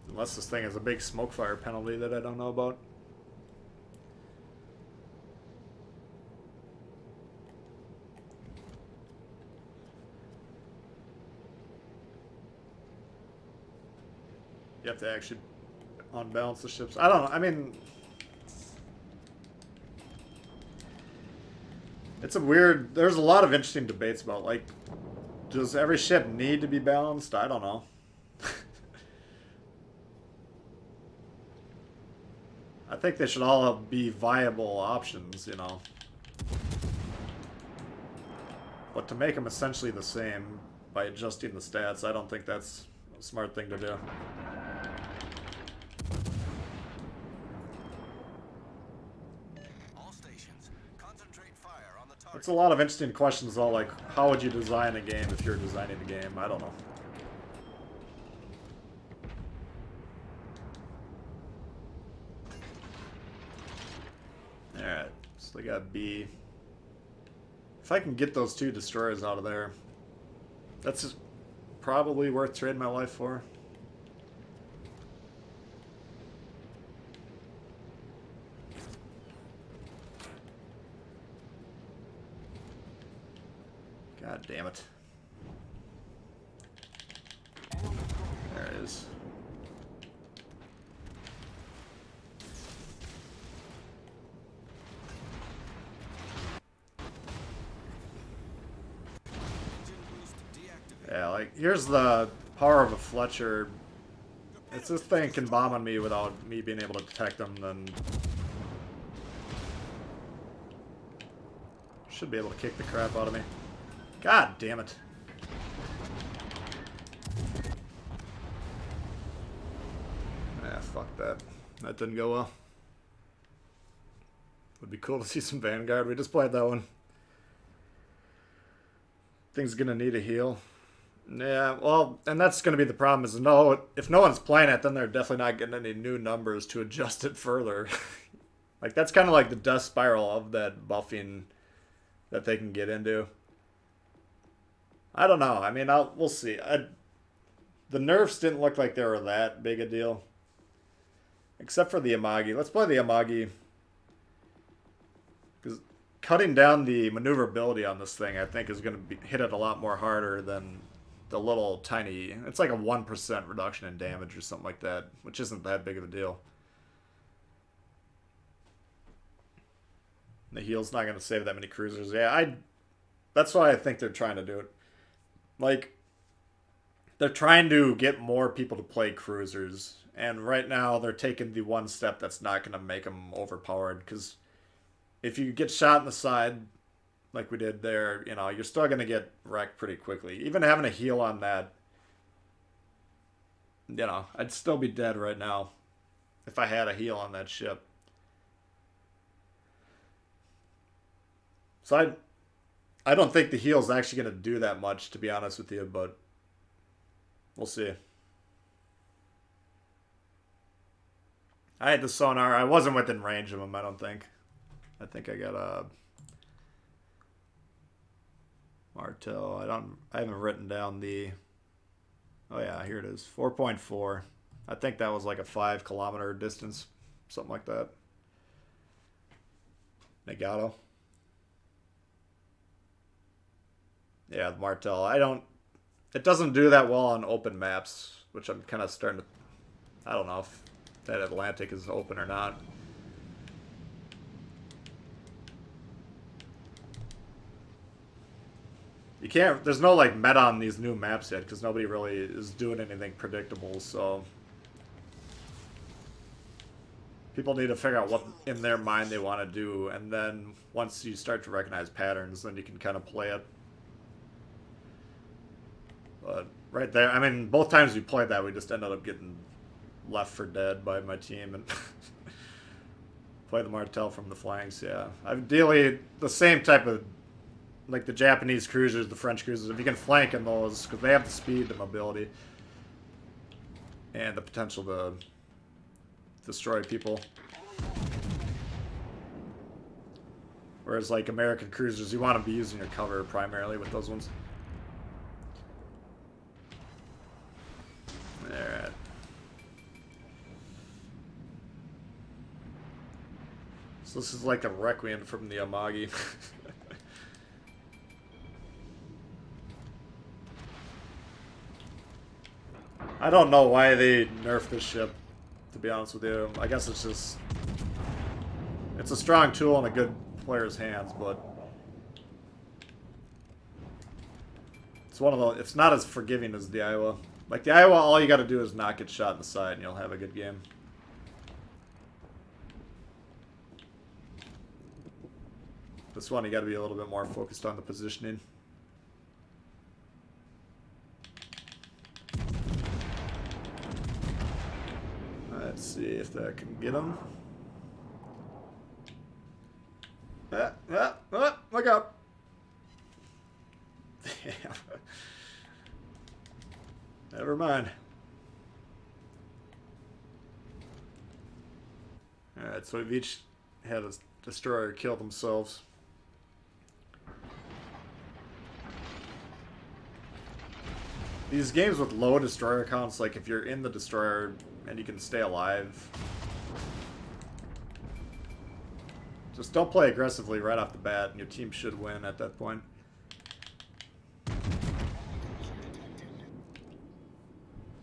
Unless this thing has a big smoke fire penalty that I don't know about. You have to actually unbalance the ships. I don't know. I mean, it's a weird... There's a lot of interesting debates about, like, does every ship need to be balanced? I don't know. I think they should all be viable options, you know. But to make them essentially the same by adjusting the stats, I don't think that's a smart thing to do. All stations, concentrate fire on the target. It's a lot of interesting questions, though, like, how would you design a game if you're designing a game? I don't know. Alright, so they got B. If I can get those 2 destroyers out of there, that's just probably worth trading my life for. God damn it. There it is. Yeah, like, here's the power of a Fletcher. If this thing can bomb on me without me being able to detect them, then should be able to kick the crap out of me. God damn it. Ah, fuck that. That didn't go well. Would be cool to see some Vanguard. We just played that one. Thing's gonna need a heal. Yeah, well, and that's going to be the problem is if no one's playing it, then they're definitely not getting any new numbers to adjust it further. Like, that's kind of like the death spiral of that buffing that they can get into. I don't know. I mean, we'll see. The nerfs didn't look like they were that big a deal. Except for the Amagi. Let's play the Amagi. Because cutting down the maneuverability on this thing, I think, is going to hit it a lot more harder than the little tiny... It's like a 1% reduction in damage or something like that, which isn't that big of a deal. The heal's not going to save that many cruisers. Yeah, that's why I think they're trying to do it. Like, they're trying to get more people to play cruisers, and right now they're taking the one step that's not going to make them overpowered, because if you get shot in the side... like we did there, you know, you're still going to get wrecked pretty quickly. Even having a heal on that, you know, I'd still be dead right now if I had a heal on that ship. So I don't think the heal's actually going to do that much, to be honest with you, but we'll see. I had the sonar. I wasn't within range of him, I don't think. I think I got a... Martel. I haven't written down the... Oh yeah, here it is. 4.4. I think that was like a 5-kilometer distance. Something like that. Negato. Yeah, the Martel. It doesn't do that well on open maps, which I'm kind of starting to... I don't know if that Atlantic is open or not. You can't, there's no like meta on these new maps yet because nobody really is doing anything predictable, so people need to figure out what in their mind they want to do, and then once you start to recognize patterns, then you can kind of play it. But right there, I mean, both times we played that, we just ended up getting left for dead by my team and play the Martel from the flanks, yeah. Ideally, the same type of, like the Japanese cruisers, the French cruisers, if you can flank in those, because they have the speed, the mobility, and the potential to destroy people. Whereas like American cruisers, you want to be using your cover primarily with those ones. Alright. So this is like a Requiem from the Amagi. I don't know why they nerfed this ship, to be honest with you. I guess it's just... It's a strong tool in a good player's hands, but... It's one of the... It's not as forgiving as the Iowa. Like, the Iowa, all you gotta do is not get shot in the side and you'll have a good game. This one, you gotta be a little bit more focused on the positioning. Let's see if that can get him. Look out! Damn. Never mind. Alright, so we've each had a destroyer kill themselves. These games with low destroyer counts, like if you're in the destroyer and you can stay alive, just don't play aggressively right off the bat and your team should win at that point.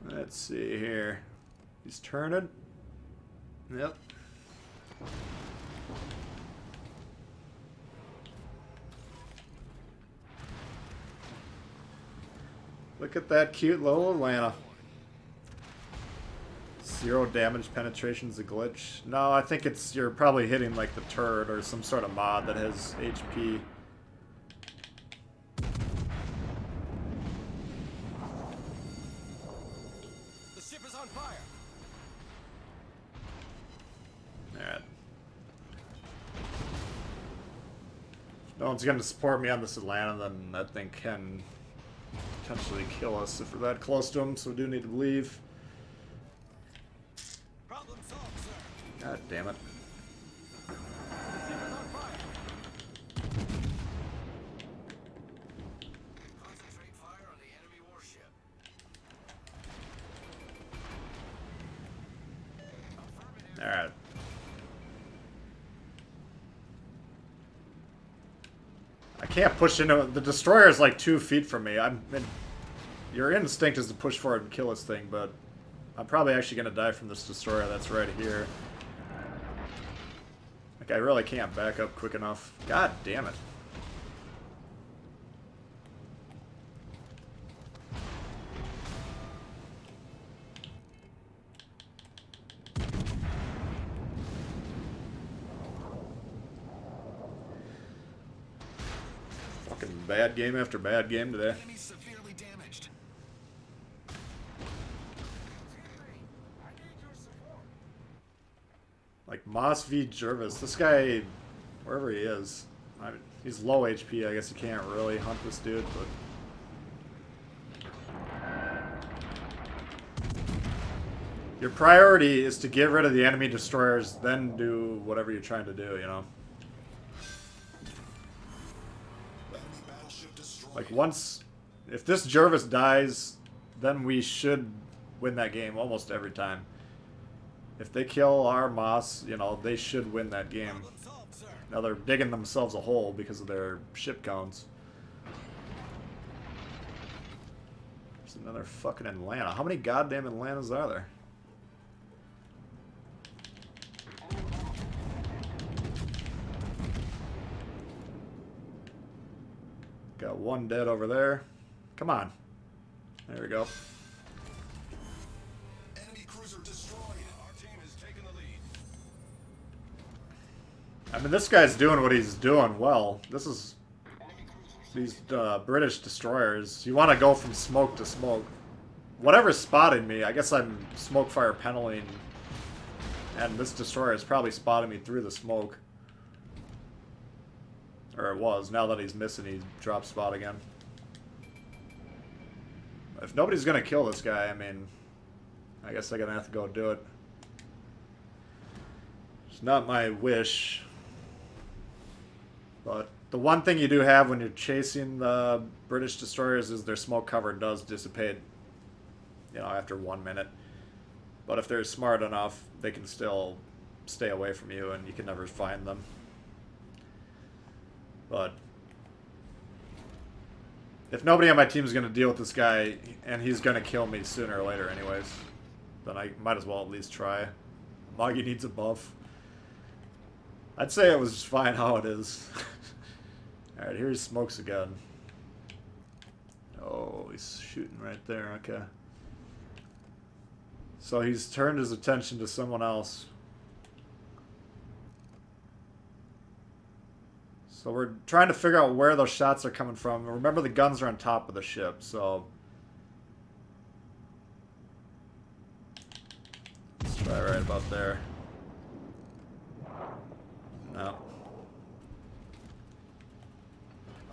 Let's see here. He's turning. Yep. Look at that cute little Atlanta. 0 damage penetration's a glitch. No, I think it's you're probably hitting like the turret or some sort of mod that has HP. The ship is on fire. Alright. If no one's gonna support me on this Atlanta, then that thing can potentially kill us if we're that close to him, so we do need to leave. Problem solved, sir. God damn it. The ship is on fire. Concentrate fire on the enemy warship. Affirmative. Alright. I can't push into the destroyer is like 2 feet from me. Your instinct is to push forward and kill this thing, but I'm probably actually gonna die from this destroyer that's right here. Like I really can't back up quick enough. God damn it. Fucking bad game after bad game today. Enemy severely damaged. Like Moss v. Jervis. This guy, wherever he is, he's low HP. I guess you can't really hunt this dude, but. Your priority is to get rid of the enemy destroyers, then do whatever you're trying to do, you know? Like once, if this Jervis dies, then we should win that game almost every time. If they kill our Moss, you know, they should win that game. Problem solved, sir. Now they're digging themselves a hole because of their ship counts. There's another fucking Atlanta. How many goddamn Atlantas are there? Got one dead over there. Come on. There we go. Enemy cruiser destroyed. Our team has taken the lead. I mean, this guy's doing what he's doing well. This is... These British destroyers. You want to go from smoke to smoke. Whatever's spotting me, I guess I'm smoke fire penaltying. And this destroyer is probably spotting me through the smoke. Or it was. Now that he's missing, he dropped spot again. If nobody's gonna kill this guy, I mean, I guess I'm gonna have to go do it. It's not my wish. But the one thing you do have when you're chasing the British destroyers is their smoke cover does dissipate, you know, after 1 minute. But if they're smart enough, they can still stay away from you and you can never find them. But if nobody on my team is going to deal with this guy, and he's going to kill me sooner or later anyways, then I might as well at least try. Amagi needs a buff. I'd say it was just fine how it is. Alright, here he smokes again. Oh, he's shooting right there, okay. So he's turned his attention to someone else. So we're trying to figure out where those shots are coming from. Remember, the guns are on top of the ship, so... let's try right about there. No.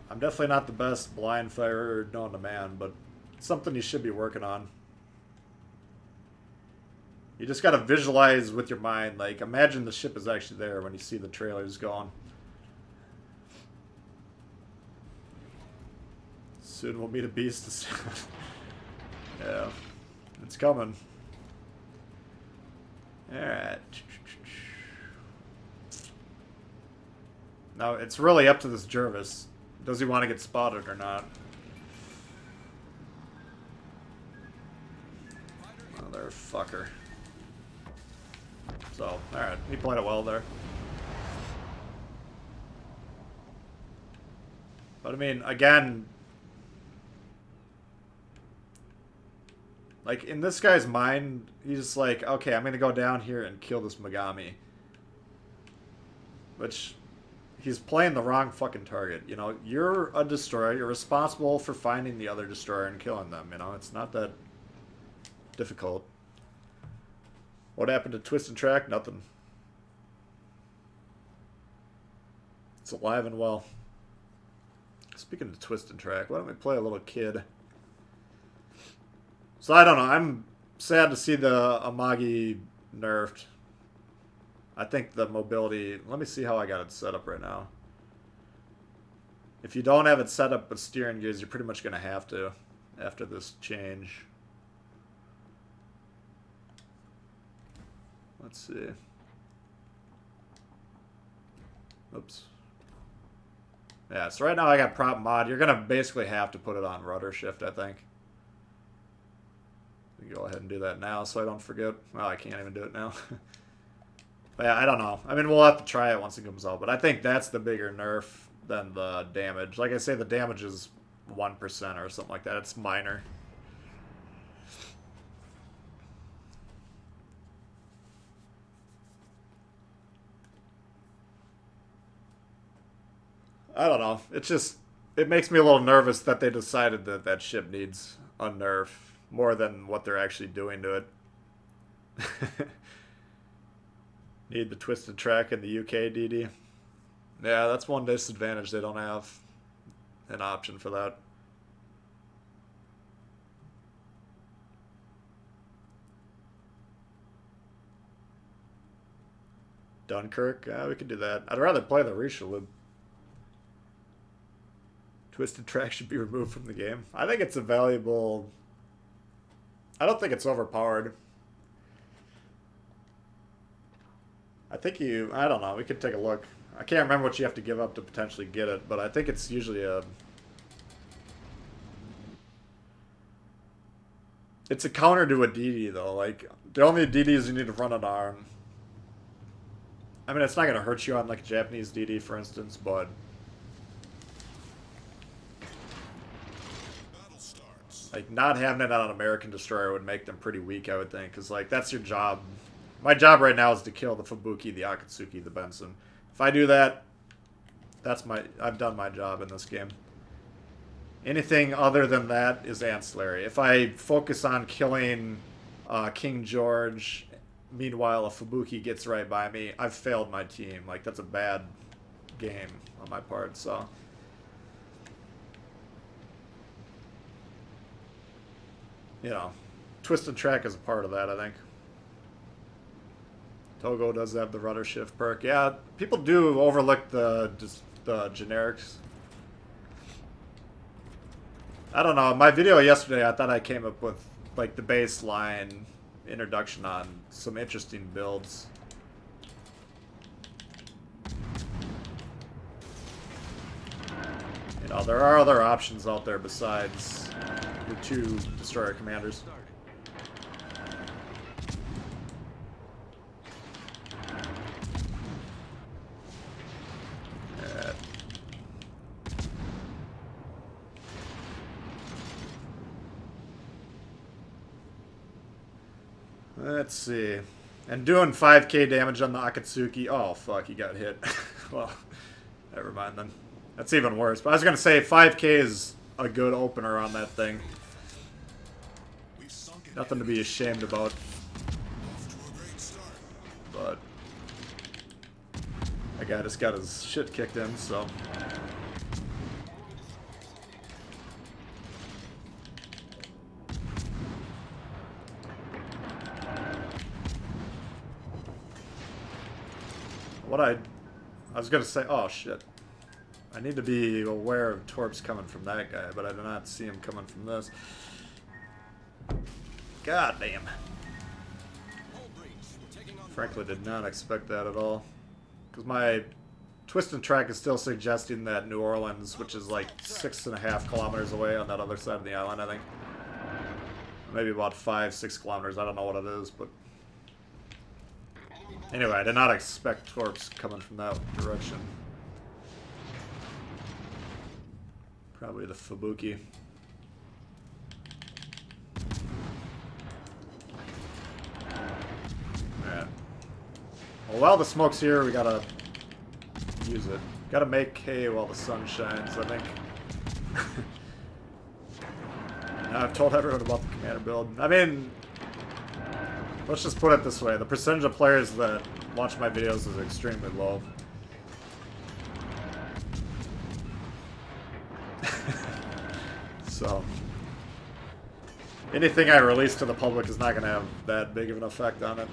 I'm definitely not the best blind firer known to man, but it's something you should be working on. You just gotta visualize with your mind, like, imagine the ship is actually there when you see the trailers going. Soon we'll meet a beast. Yeah, it's coming. Alright. Now, it's really up to this Jervis. Does he want to get spotted or not? Motherfucker. So, alright. He played it well there. But, I mean, again... like, in this guy's mind, he's just like, okay, I'm gonna go down here and kill this Megami. Which... he's playing the wrong fucking target. You know, you're a destroyer. You're responsible for finding the other destroyer and killing them. You know, it's not that difficult. What happened to Twist and Track? Nothing. It's alive and well. Speaking of Twist and Track, why don't we play a little kid? So I don't know. I'm sad to see the Amagi nerfed. I think the mobility... let me see how I got it set up right now. If you don't have it set up with steering gears, you're pretty much going to have to after this change. Let's see. Oops. Yeah, so right now I got prop mod. You're going to basically have to put it on rudder shift, I think. Go ahead and do that now so I don't forget. Well, I can't even do it now. But yeah, I don't know. I mean, we'll have to try it once it comes out. But I think that's the bigger nerf than the damage. Like I say, the damage is 1% or something like that. It's minor. I don't know. It's just... it makes me a little nervous that they decided that that ship needs a nerf more than what they're actually doing to it. Need the twisted track in the UK, DD. Yeah, that's one disadvantage. They don't have an option for that. Dunkirk? Yeah, we could do that. I'd rather play the Richelieu. Twisted track should be removed from the game. I think it's a valuable... I don't think it's overpowered. I think you... I don't know. We could take a look. I can't remember what you have to give up to potentially get it, but I think it's usually a... it's a counter to a DD, though. Like, the only DD is you need to run an arm. I mean, it's not going to hurt you on, like, a Japanese DD, for instance, but... like, not having it on an American destroyer would make them pretty weak, I would think. Because, like, that's your job. My job right now is to kill the Fubuki, the Akatsuki, the Benson. If I do that, that's my... I've done my job in this game. Anything other than that is ancillary. If I focus on killing King George, meanwhile a Fubuki gets right by me, I've failed my team. Like, that's a bad game on my part, so... you know, twisted track is a part of that, I think. Togo does have the rudder shift perk. Yeah, people do overlook the the generics. I don't know. My video yesterday, I thought I came up with like the baseline introduction on some interesting builds. You know, there are other options out there besides your 2 destroyer commanders. Let's see. And doing 5k damage on the Akatsuki. Oh, fuck, he got hit. Well, never mind then. That's even worse. But I was going to say 5k is a good opener on that thing. Nothing to be ashamed about. But that guy just got his shit kicked in, so... What I was gonna say, oh shit. I need to be aware of torps coming from that guy, but I do not see him coming from this. God damn. Frankly, did not expect that at all. Because my twist and track is still suggesting that New Orleans, which is like 6.5 kilometers away on that other side of the island, I think. Maybe about 5-6 kilometers, I don't know what it is, but... Anyway, I did not expect torps coming from that direction. Probably the Fubuki. Alright. Well, while the smoke's here, we gotta use it. Gotta make hay while the sun shines, I think. Now I've told everyone about the commander build. I mean... Let's just put it this way, the percentage of players that watch my videos is extremely low. So, anything I release to the public is not going to have that big of an effect on it.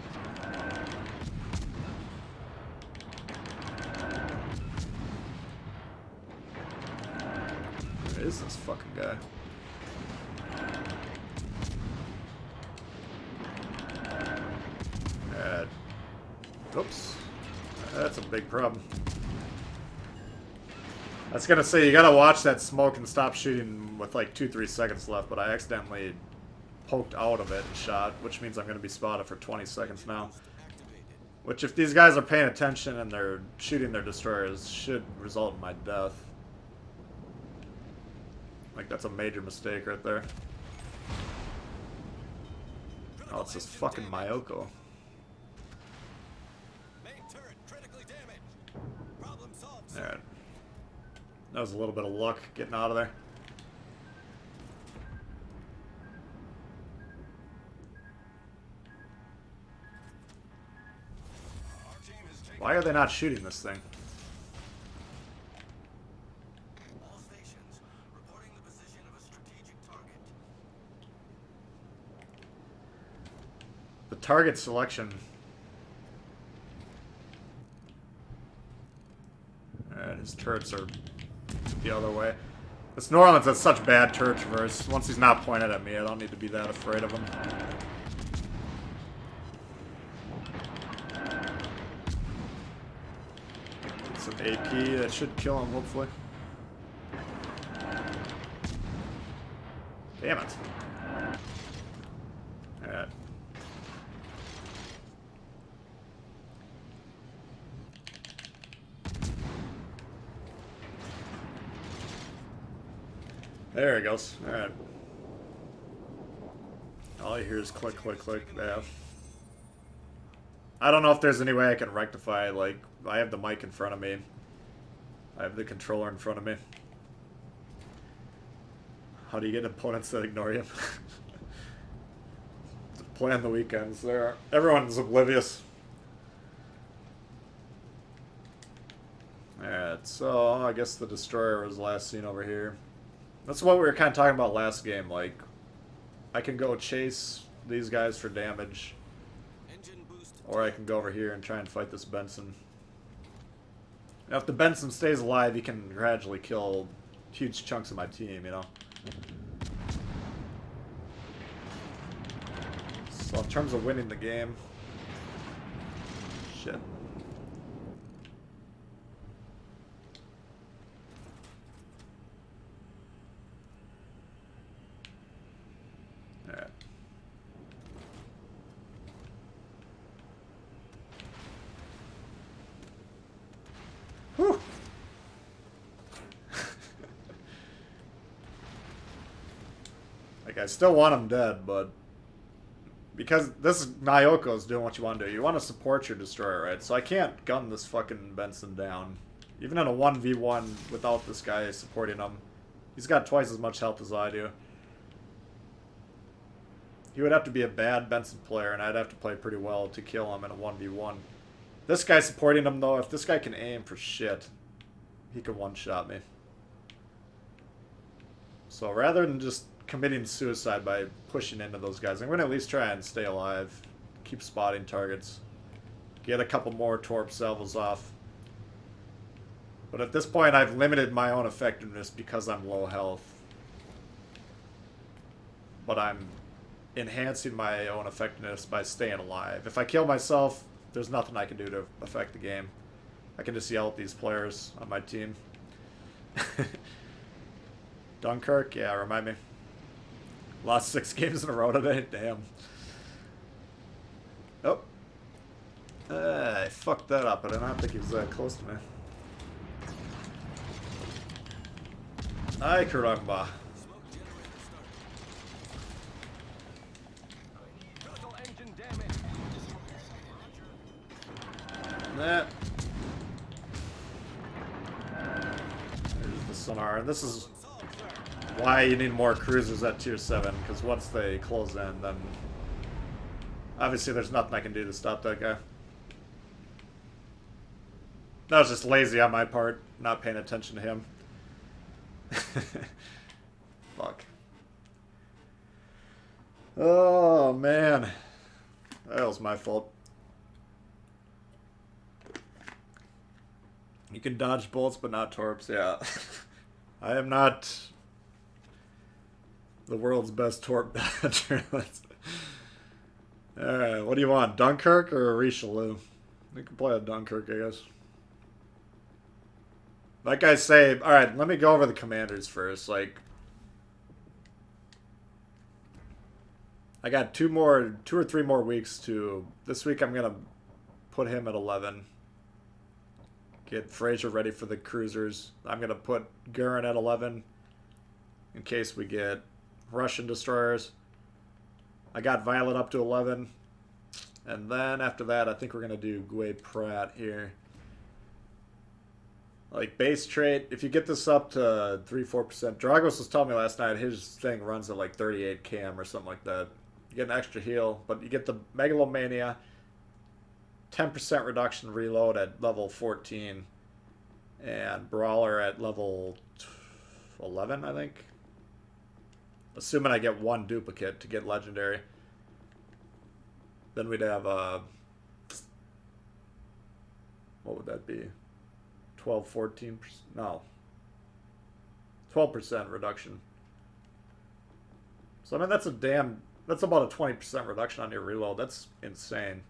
Where is this fucking guy? Oops. That's a big problem. I was gonna say, you gotta watch that smoke and stop shooting with like 2-3 seconds left, but I accidentally poked out of it and shot, which means I'm gonna be spotted for 20 seconds now. Which, if these guys are paying attention and they're shooting their destroyers, should result in my death. Like, that's a major mistake right there. Oh, it's this fucking Myoko. Alright. That was a little bit of luck getting out of there. Why are they not shooting this thing? All stations reporting the position of a strategic target. The target selection. Alright, his turrets are the other way. This New Orleans has such bad turret traverse. Once he's not pointed at me, I don't need to be that afraid of him. It's an AP that should kill him, hopefully. Damn it. Alright. There it goes. Alright. All I hear is click, click, click. Yeah. I don't know if there's any way I can rectify, like, I have the mic in front of me. I have the controller in front of me. How do you get opponents that ignore you? Play on the weekends. Everyone's oblivious. Alright, so I guess the destroyer was last seen over here. That's what we were kind of talking about last game, like, I can go chase these guys for damage, or I can go over here and try and fight this Benson. Now, if the Benson stays alive, he can gradually kill huge chunks of my team, you know? So in terms of winning the game... Shit. Alright. Whew! Like, I still want him dead, but... Because this is Nyoko's doing what you want to do. You want to support your destroyer, right? So I can't gun this fucking Benson down. Even in a 1v1 without this guy supporting him. He's got twice as much health as I do. He would have to be a bad Benson player, and I'd have to play pretty well to kill him in a 1v1. This guy supporting him, though, if this guy can aim for shit, he could one-shot me. So rather than just committing suicide by pushing into those guys, I'm going to at least try and stay alive. Keep spotting targets. Get a couple more torp salvos off. But at this point, I've limited my own effectiveness because I'm low health. But I'm enhancing my own effectiveness by staying alive. If I kill myself, there's nothing I can do to affect the game. I can just yell at these players on my team. Dunkirk? Yeah, remind me. Lost 6 games in a row today? Damn. Oh. I fucked that up, but I don't think he was that close to me. Ay, caramba. Nah. There's the sonar. And this is why you need more cruisers at tier 7, because once they close in, then obviously there's nothing I can do to stop that guy. That was just lazy on my part, not paying attention to him. Fuck. Oh, man. That was my fault. You can dodge bolts, but not torps, yeah. I am not the world's best torp dodger. Alright, what do you want? Dunkirk or Richelieu? We can play a Dunkirk, I guess. Like I say, alright, let me go over the commanders first. Like, I got 2 or 3 more weeks to... This week I'm going to put him at 11. Get Fraser ready for the cruisers. I'm going to put Gurin at 11 in case we get Russian destroyers. I got Violet up to 11. And then after that, I think we're going to do Guay Pratt here. Like, base trait, if you get this up to 3-4%, Dragos was telling me last night his thing runs at like 38 cam or something like that. You get an extra heal, but you get the Megalomania, 10% reduction reload at level 14, and Brawler at level 11, I think. Assuming I get 1 duplicate to get Legendary. Then we'd have, what would that be? 12, 14%, no. 12% reduction. So, I mean, that's about a 20% reduction on your reload. That's insane.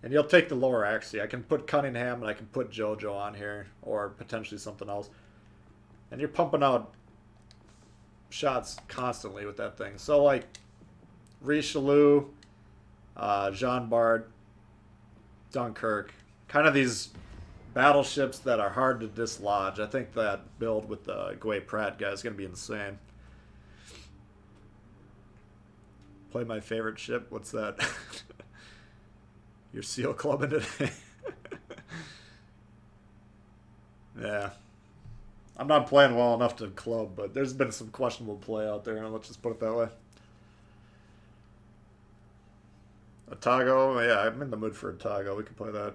And you'll take the lower Axie. I can put Cunningham and I can put JoJo on here, or potentially something else. And you're pumping out shots constantly with that thing. So, like, Richelieu, Jean Bart, Dunkirk, kind of these battleships that are hard to dislodge. I think that build with the Guay Pratt guy is going to be insane. Play my favorite ship. What's that? Your SEAL clubbing today? Yeah. I'm not playing well enough to club, but there's been some questionable play out there, and let's just put it that way. Otago, yeah, I'm in the mood for Otago. We can play that.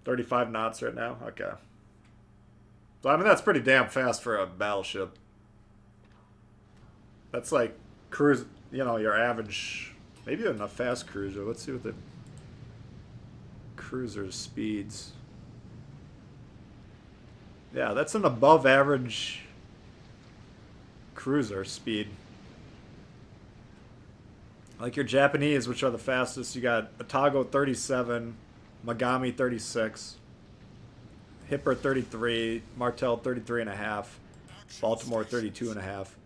35 knots right now? Okay. So, I mean, that's pretty damn fast for a battleship. That's like cruise, you know, your average, maybe even a fast cruiser. Let's see what the cruiser's speeds. Yeah, that's an above average cruiser speed. Like your Japanese, which are the fastest, you got Otago 37, Magami 36, Hipper 33, Martel 33 and a half, Baltimore 32 and a half.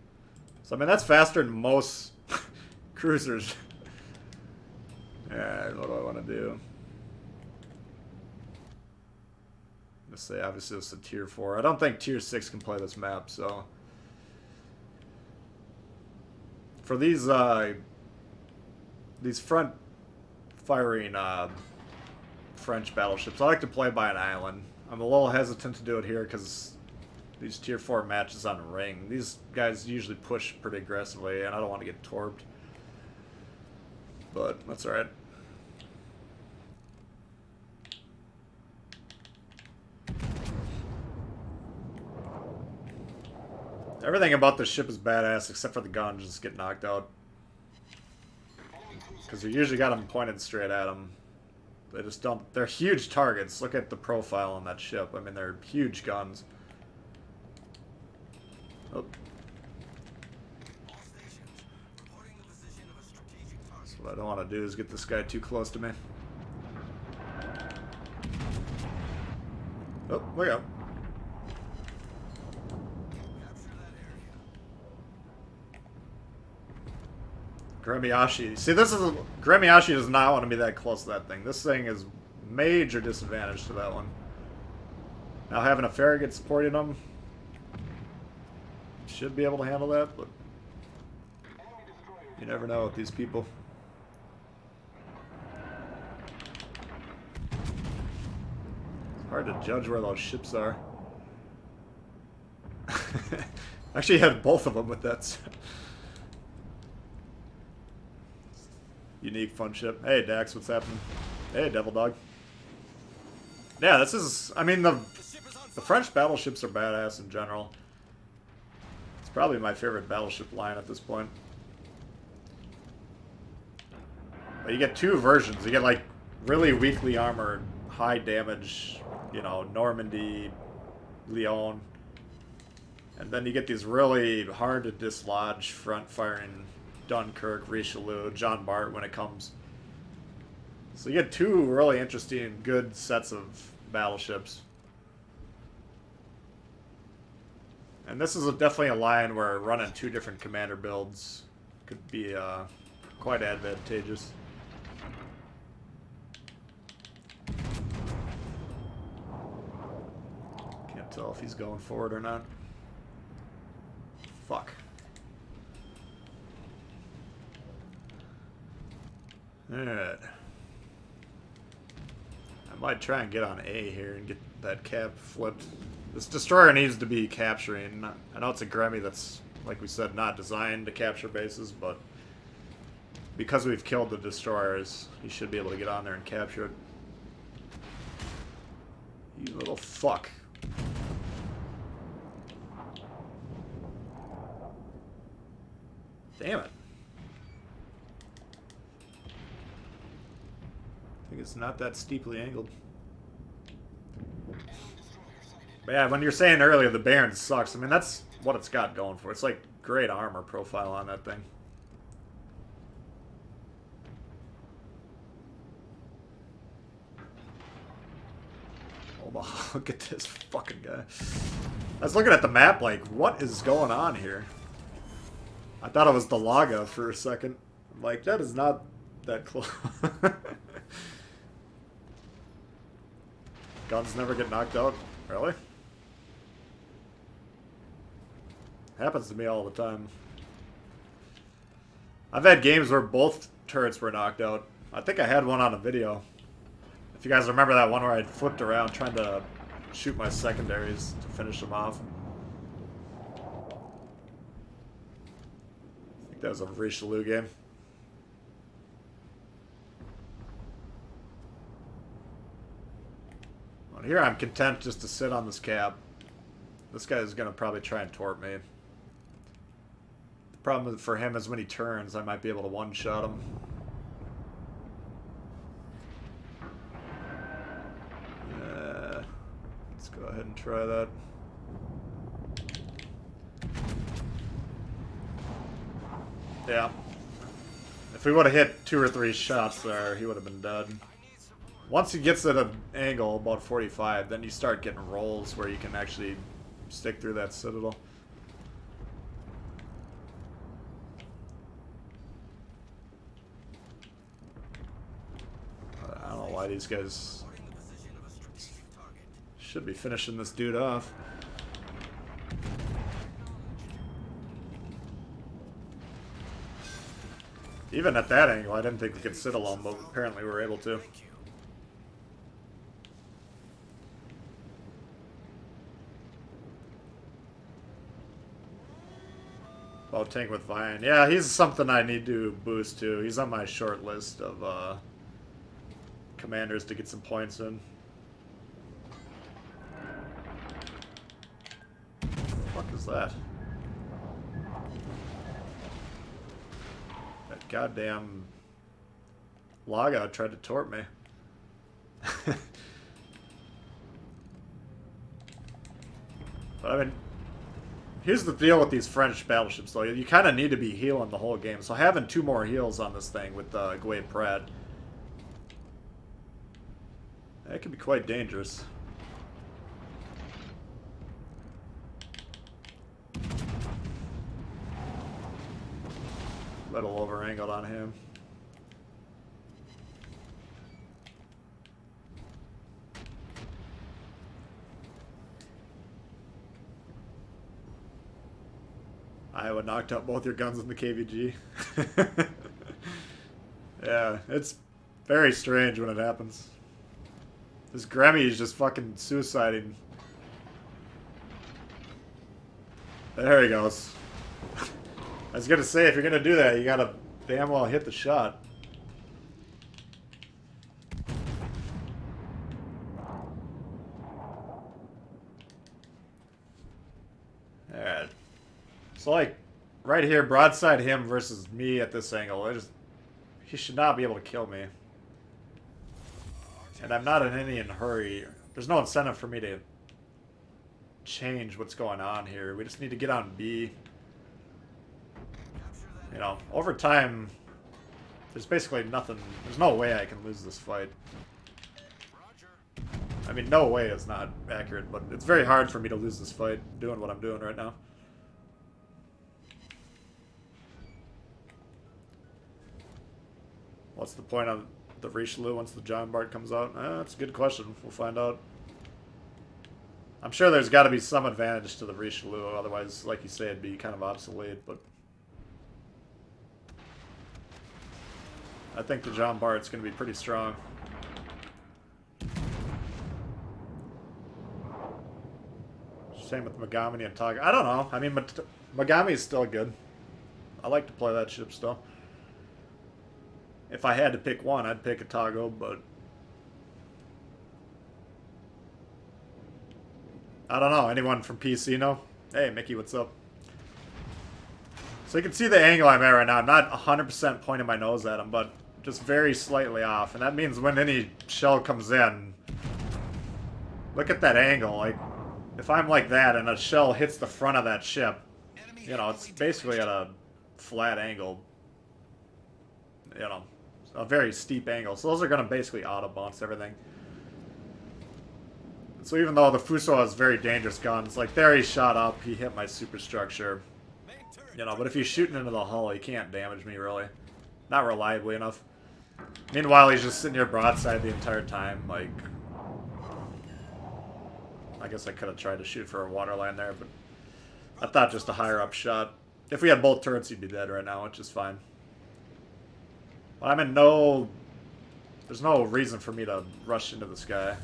So I mean that's faster than most cruisers. Alright, what do I want to do? Let's say obviously it's a tier 4. I don't think tier 6 can play this map, so for these front firing French battleships, I like to play by an island. I'm a little hesitant to do it here because these tier 4 matches on a ring, these guys usually push pretty aggressively and I don't want to get torped. But that's alright. Everything about this ship is badass except for the guns just get knocked out. Because you usually got them pointed straight at them. They just don't... They're huge targets. Look at the profile on that ship. I mean, they're huge guns. Oh. So what I don't want to do is get this guy too close to me. Oh, look out. Gremy. See, this is... Gremy does not want to be that close to that thing. This thing is major disadvantage to that one. Now having a farragut supporting them should be able to handle that, but you never know with these people. It's hard to judge where those ships are. Actually had both of them with that. Unique fun ship. Hey Dax, what's happening? Hey Devil Dog. Yeah, this is... I mean, the French battleships are badass in general. It's probably my favorite battleship line at this point. But you get two versions. You get like really weakly armored, high damage, you know, Normandy, Lyon. And then you get these really hard to dislodge front firing Dunkirk, Richelieu, John Bart when it comes. So you get two really interesting, good sets of battleships. And this is definitely a line where running two different commander builds could be quite advantageous. Can't tell if he's going forward or not. Fuck. Alright. I might try and get on A here and get that cap flipped. This destroyer needs to be capturing. I know it's a Gremy that's, like we said, not designed to capture bases, but because we've killed the destroyers, he should be able to get on there and capture it. You little fuck. Damn it. I think it's not that steeply angled. But yeah, when you're saying earlier the Baron sucks, I mean, that's what it's got going for it. It's like great armor profile on that thing. Hold on, look at this fucking guy. I was looking at the map like, what is going on here? I thought it was the Laga for a second. I'm like, that is not that close. Guns never get knocked out? Really? Happens to me all the time. I've had games where both turrets were knocked out. I think I had one on a video. If you guys remember that one where I flipped around trying to shoot my secondaries to finish them off. I think that was a Richelieu game. Well, here I'm content just to sit on this cap. This guy is going to probably try and torp me. The problem for him is when he turns, I might be able to one-shot him. Let's go ahead and try that. Yeah. If we would have hit 2 or 3 shots there, he would have been dead. Once he gets at an angle, about 45, then you start getting rolls where you can actually stick through that citadel. I don't know why these guys should be finishing this dude off. Even at that angle, I didn't think we could sit alone, but apparently we were able to. Oh, tank with Vine. Yeah, he's something I need to boost too. He's on my short list of commanders to get some points in. What the fuck is that? That goddamn logout tried to tort me. But I mean, here's the deal with these French battleships, though. You kind of need to be healing the whole game. So having 2 more heals on this thing with Guay Pratt, that can be quite dangerous. Little over-angled on him. Iowa knocked out both your guns in the KVG. Yeah, it's very strange when it happens. This Gremy is just fucking suiciding. There he goes. I was gonna say, if you're gonna do that, you gotta damn well hit the shot. Alright. So, like, right here, broadside him versus me at this angle. He should not be able to kill me. And I'm not in any hurry. There's no incentive for me to change what's going on here. We just need to get on B. You know, over time, there's basically nothing. There's no way I can lose this fight. I mean, no way is not accurate, but it's very hard for me to lose this fight doing what I'm doing right now. What's the point of the Richelieu once the John Bart comes out? That's a good question. We'll find out. I'm sure there's got to be some advantage to the Richelieu, otherwise, like you say, it'd be kind of obsolete, but I think the John Bart's going to be pretty strong. Same with Megami and Otago. I don't know. I mean, Megami is still good. I like to play that ship still. If I had to pick one, I'd pick Otago, but I don't know. Anyone from PC know? Hey, Mickey, what's up? So you can see the angle I'm at right now. I'm not 100% pointing my nose at him, but just very slightly off. And that means when any shell comes in, look at that angle. Like, if I'm like that and a shell hits the front of that ship, you know, it's basically at a flat angle. You know, a very steep angle. So those are going to basically auto-bounce everything. So even though the Fuso has very dangerous guns, like there he shot up, he hit my superstructure. You know, but if he's shooting into the hull, he can't damage me, really. Not reliably enough. Meanwhile, he's just sitting here broadside the entire time, like... I guess I could have tried to shoot for a waterline there, but I thought just a higher up shot. If we had both turrets, he'd be dead right now, which is fine. But I'm in no... There's no reason for me to rush into this guy. Our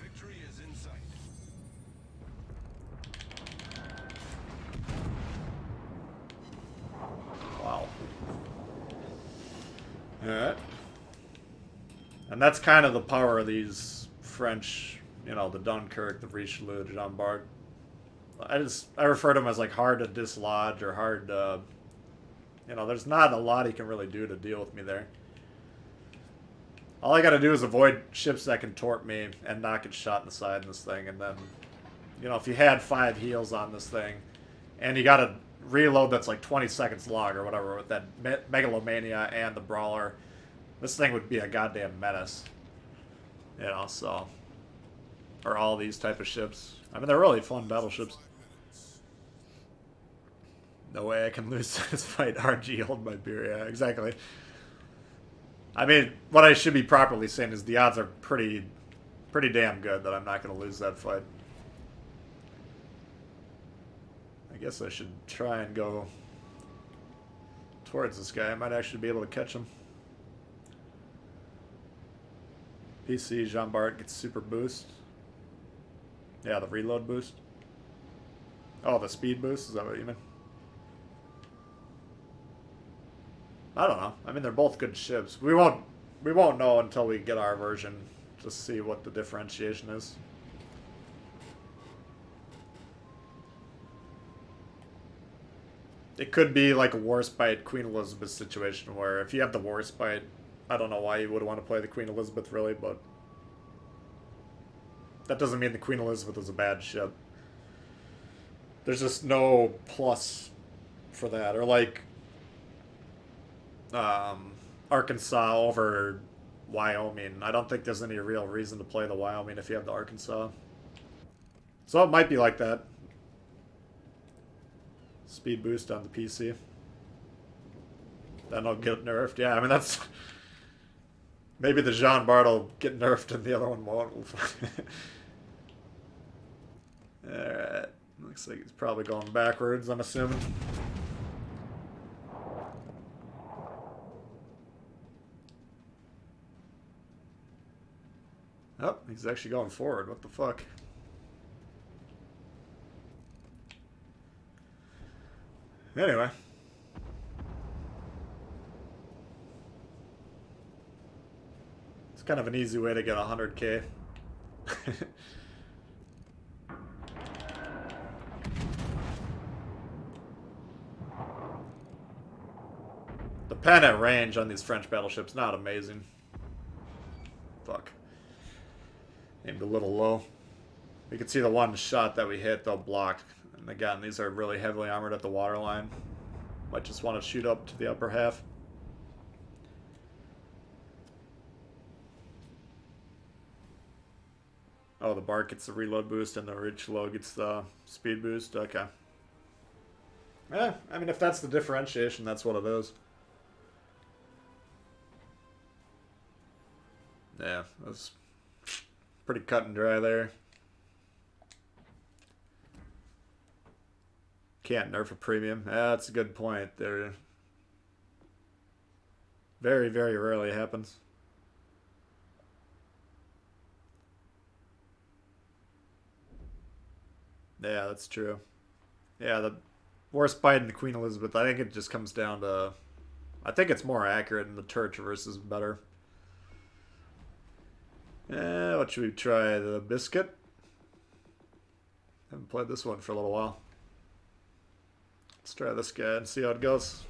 victory is in sight. Wow. Alright. And that's kind of the power of these French, you know, the Dunkirk, the Richelieu, the Jean Bart. I refer to them as like hard to dislodge or hard to, you know, there's not a lot he can really do to deal with me there. All I gotta do is avoid ships that can tort me and not get shot in the side in this thing, and then, you know, if you had 5 heals on this thing, and you got a reload that's like 20 seconds long or whatever with that Megalomania and the Brawler, this thing would be a goddamn menace. You know, so... Or all these type of ships. I mean, they're really fun battleships. No way I can lose this fight. RG, hold my beer. Yeah, exactly. I mean, what I should be properly saying is the odds are pretty damn good that I'm not going to lose that fight. I guess I should try and go towards this guy. I might actually be able to catch him. PC, Jean Bart gets super boost. Yeah, the reload boost. Oh, the speed boost? Is that what you mean? I don't know. I mean, they're both good ships. We won't know until we get our version to see what the differentiation is. It could be like a Warspite Queen Elizabeth situation where if you have the Warspite, I don't know why you would want to play the Queen Elizabeth really, but that doesn't mean the Queen Elizabeth is a bad ship. There's just no plus for that. Or like Arkansas over Wyoming. I don't think there's any real reason to play the Wyoming if you have the Arkansas. So it might be like that. Speed boost on the PC. Then I'll get nerfed. Yeah, I mean that's... Maybe the Jean Bart will get nerfed and the other one won't. Alright. Looks like he's probably going backwards, I'm assuming. Oh, he's actually going forward. What the fuck? Anyway. It's kind of an easy way to get 100k. The pen at range on these French battleships, not amazing. Fuck. Aimed a little low. You can see the one shot that we hit, though, blocked. And again, these are really heavily armored at the waterline. Might just want to shoot up to the upper half. Oh, the Bart gets the reload boost and the Richelieu gets the speed boost. Okay. Yeah, I mean, if that's the differentiation, that's what it is. Yeah, that's pretty cut and dry there. Can't nerf a premium. Yeah, that's a good point. There, very, very rarely happens. Yeah, that's true. Yeah, the Warspite and the Queen Elizabeth, I think it just comes down to... I think it's more accurate and the turret traverse is better. What should we try? The Biscuit? Haven't played this one for a little while. Let's try this guy and see how it goes.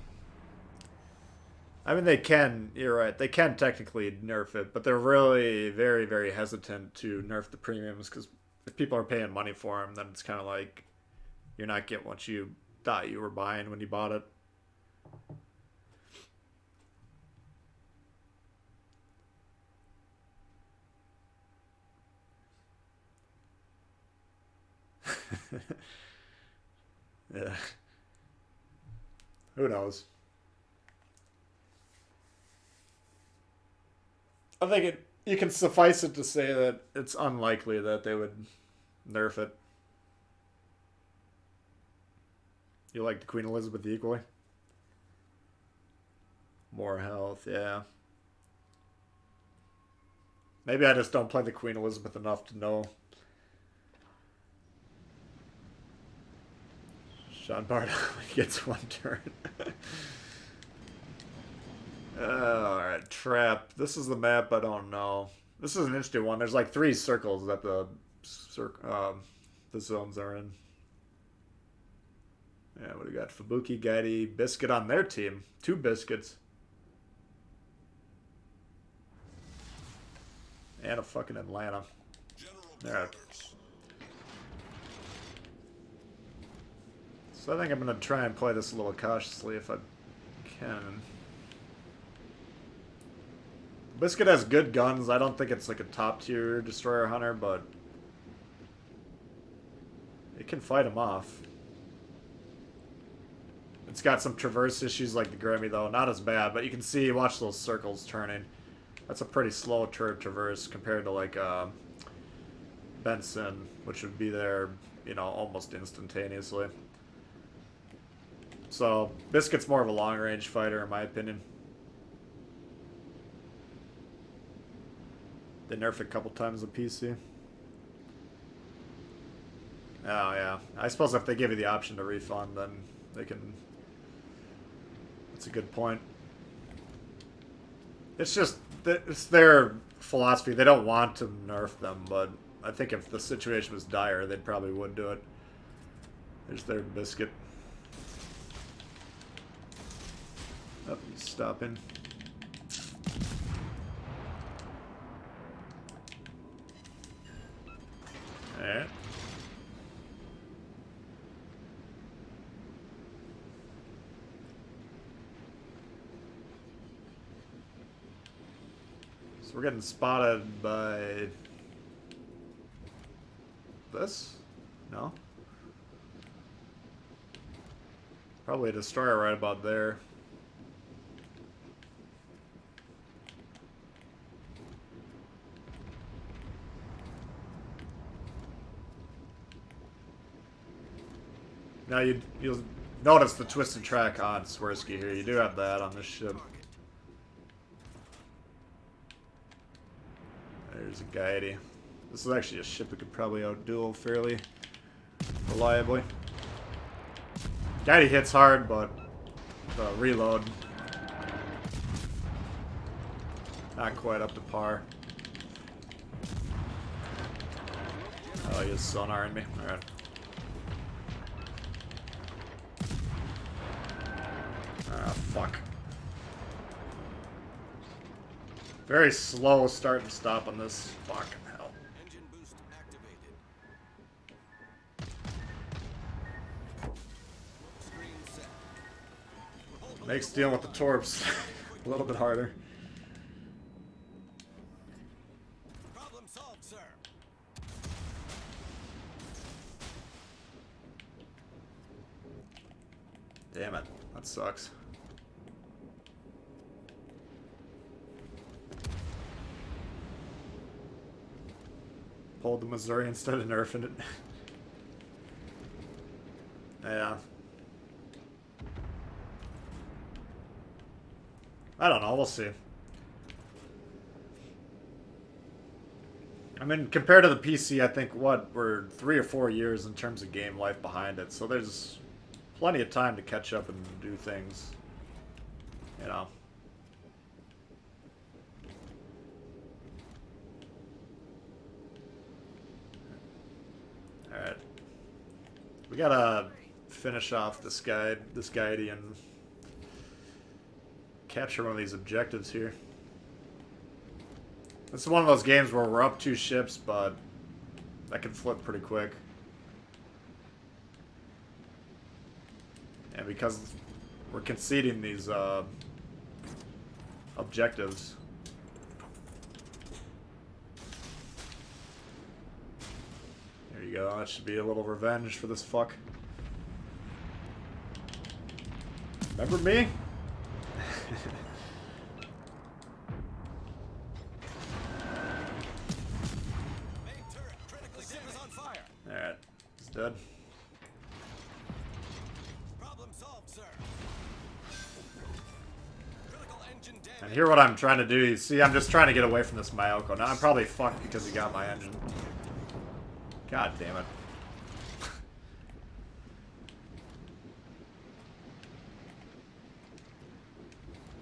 I mean, they can, you're right, they can technically nerf it, but they're really very, very hesitant to nerf the premiums, because if people are paying money for them, then it's kind of like you're not getting what you thought you were buying when you bought it. Yeah. Who knows? I think you can suffice it to say that it's unlikely that they would nerf it. You like the Queen Elizabeth equally? More health, yeah. Maybe I just don't play the Queen Elizabeth enough to know. Jean Bart gets one turn. Alright, trap. This is the map I don't know. This is an interesting one. There's like 3 circles that the zones are in. Yeah, what do we got? Fubuki, Gaidi, Biscuit on their team. 2 biscuits. And a fucking Atlanta. Alright. So I think I'm going to try and play this a little cautiously if I can. Biscuit has good guns. I don't think it's like a top tier destroyer hunter, but it can fight him off. It's got some traverse issues like the Gremy though. Not as bad, but you can see, watch those circles turning. That's a pretty slow traverse compared to like Benson, which would be there, you know, almost instantaneously. So Biscuit's more of a long range fighter in my opinion. They nerfed a couple times the PC. Oh yeah. I suppose if they give you the option to refund, then they can. That's a good point. It's just, it's their philosophy. They don't want to nerf them, but I think if the situation was dire, they probably would do it. There's their Biscuit. Oh, he's stopping. Alright. So we're getting spotted by this? No? Probably a destroyer right about there. Now you'll notice the twisted track on Swirsky here. You do have that on this ship. There's a Gaidi. This is actually a ship that could probably outduel fairly reliably. Gaidi hits hard, but the reload not quite up to par. Oh, he is sonaring me. Alright. Ah, fuck. Very slow start and stop on this. Fucking hell. Engine boost activated. Screen set. Makes dealing with the torps a little bit harder. Problem solved, sir. Damn it. That sucks. Pulled the Missouri instead of nerfing it. Yeah. I don't know, we'll see. I mean, compared to the PC, I think, what, we're 3 or 4 years in terms of game life behind it, so there's plenty of time to catch up and do things. You know. Alright. We gotta finish off this Gaidi, and capture one of these objectives here. This is one of those games where we're up 2 ships, but that can flip pretty quick. And because we're conceding these objectives. There you go, that should be a little revenge for this fuck. Remember me? Main turret critically ship is on fire. Alright, he's dead. Problem solved, sir. Critical engine damage. And here what I'm trying to do, you see, I'm just trying to get away from this Mayoko. Now I'm probably fucked because he got my engine. God damn it.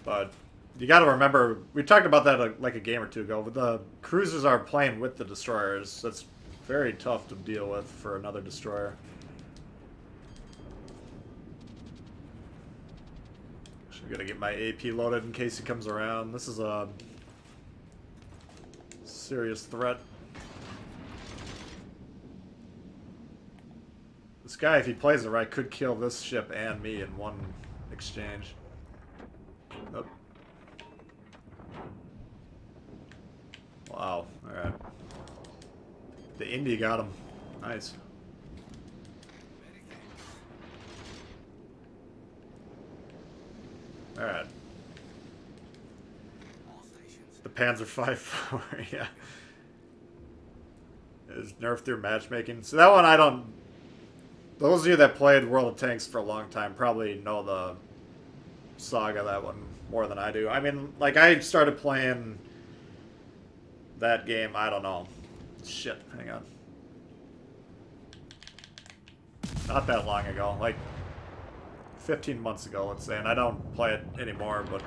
But you got to remember, we talked about that like a game or two ago, but the cruisers are playing with the destroyers. That's very tough to deal with for another destroyer. I'm gonna get my AP loaded in case he comes around. This is a serious threat. This guy, if he plays it right, could kill this ship and me in one exchange. Nope. Wow. Alright. The Indy got him. Nice. Alright. The Panzer V, yeah. Is nerfed through matchmaking. So that one I don't... Those of you that played World of Tanks for a long time probably know the saga of that one more than I do. I mean, like, I started playing that game, I don't know. Shit, hang on. Not that long ago, like 15 months ago, let's say, and I don't play it anymore, but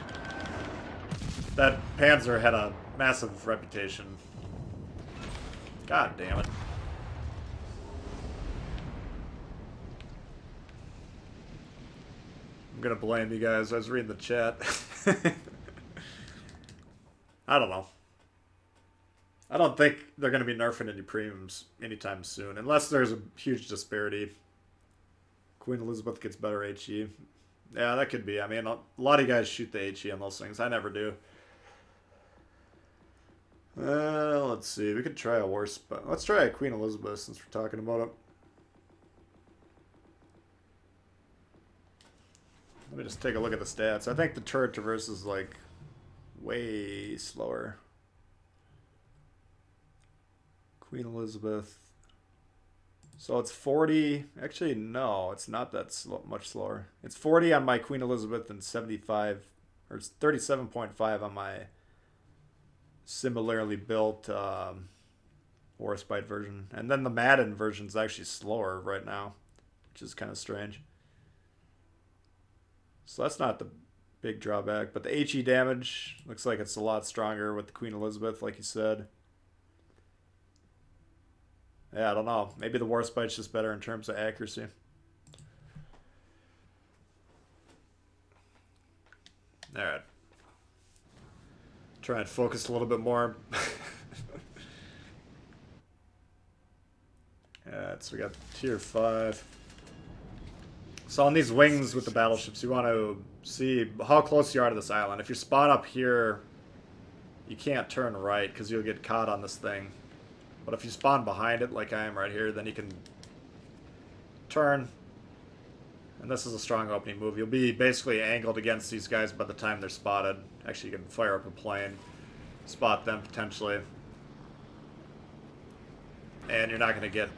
that Panzer had a massive reputation. God damn it. I'm gonna blame you guys. I was reading the chat. I don't know. I don't think they're gonna be nerfing any premiums anytime soon, unless there's a huge disparity. Queen Elizabeth gets better HE. Yeah, that could be. I mean, a lot of you guys shoot the HE on those things. I never do. Let's see. We could try a Warship. Let's try a Queen Elizabeth since we're talking about it. Let me just take a look at the stats. I think the turret traverse is like way slower. Queen Elizabeth. So it's 40. Actually, no, it's not that much slower. It's 40 on my Queen Elizabeth and 75 or 37.5 on my similarly built Warspite version. And then the Madden version is actually slower right now, which is kind of strange. So that's not the big drawback. But the HE damage looks like it's a lot stronger with the Queen Elizabeth, like you said. Yeah, I don't know. Maybe the Warspite's just better in terms of accuracy. Alright. Try and focus a little bit more. Yeah, so we got tier 5. So on these wings with the battleships, you want to see how close you are to this island. If you spawn up here, you can't turn right because you'll get caught on this thing. But if you spawn behind it, like I am right here, then you can turn. And this is a strong opening move. You'll be basically angled against these guys by the time they're spotted. Actually, you can fire up a plane, spot them potentially, and you're not gonna get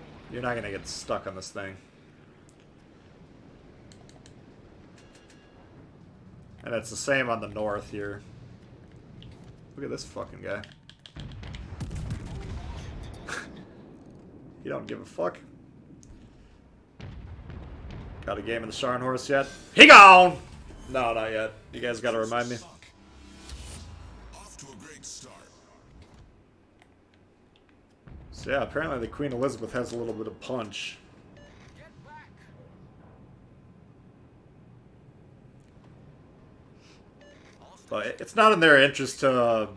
stuck on this thing. And it's the same on the north here. Look at this fucking guy. You don't give a fuck. Got a game in the Scharnhorst yet? He gone! No, not yet. You guys gotta remind me. Off to a great start. So yeah, apparently the Queen Elizabeth has a little bit of punch. Get back. But it's not in their interest to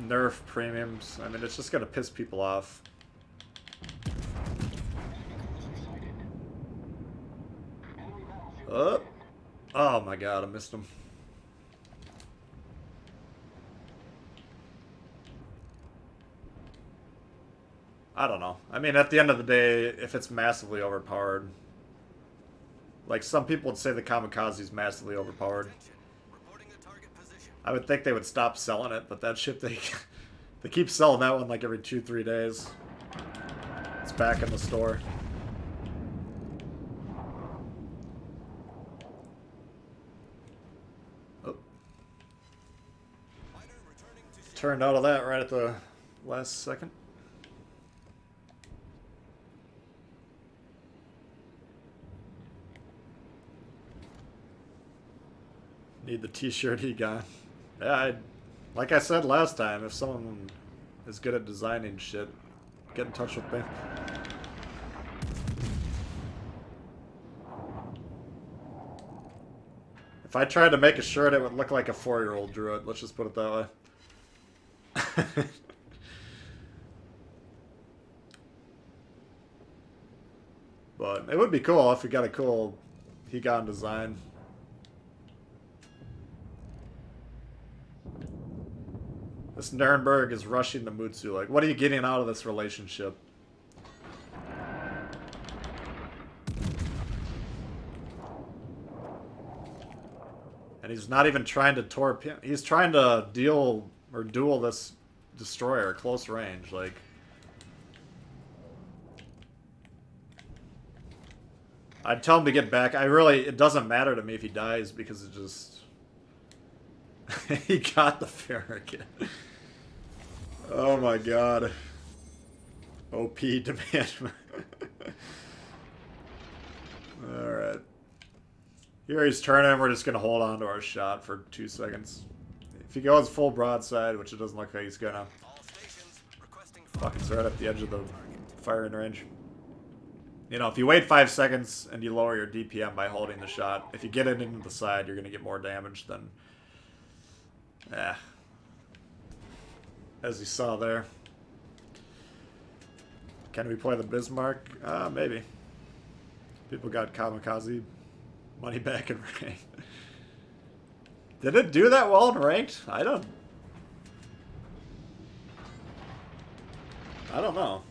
nerf premiums. I mean, it's just gonna piss people off. Oh my god, I missed him. I don't know. I mean, at the end of the day, if it's massively overpowered, like some people would say the Kamikaze is massively overpowered. Reporting the target position. I would think they would stop selling it, but that shit, they keep selling that one like every 2-3 days. It's back in the store. Oh. Fighter returning to Turned out of that right at the last second. Need the t-shirt he got. Yeah, like I said last time, if someone is good at designing shit, get in touch with me. If I tried to make a shirt, it would look like a 4-year-old drew it. Let's just put it that way. But it would be cool if we got a cool Higan design. This Nuremberg is rushing the Mutsu. Like, what are you getting out of this relationship? And he's not even trying to torpedo. He's trying to deal or duel this destroyer at close range. Like, I'd tell him to get back. It doesn't matter to me if he dies because it just... he got the Farragut. Oh my god. OP demand. Alright. Here he's turning, we're just going to hold on to our shot for 2 seconds. If he goes full broadside, which it doesn't look like he's going to... Fucking right at the edge of the firing range. You know, if you wait 5 seconds and you lower your DPM by holding the shot, if you get it into the side, you're going to get more damage than... as you saw there. Can we play the Bismarck? Maybe. People got Kamikaze money back in ranked. Did it do that well in ranked? I don't know.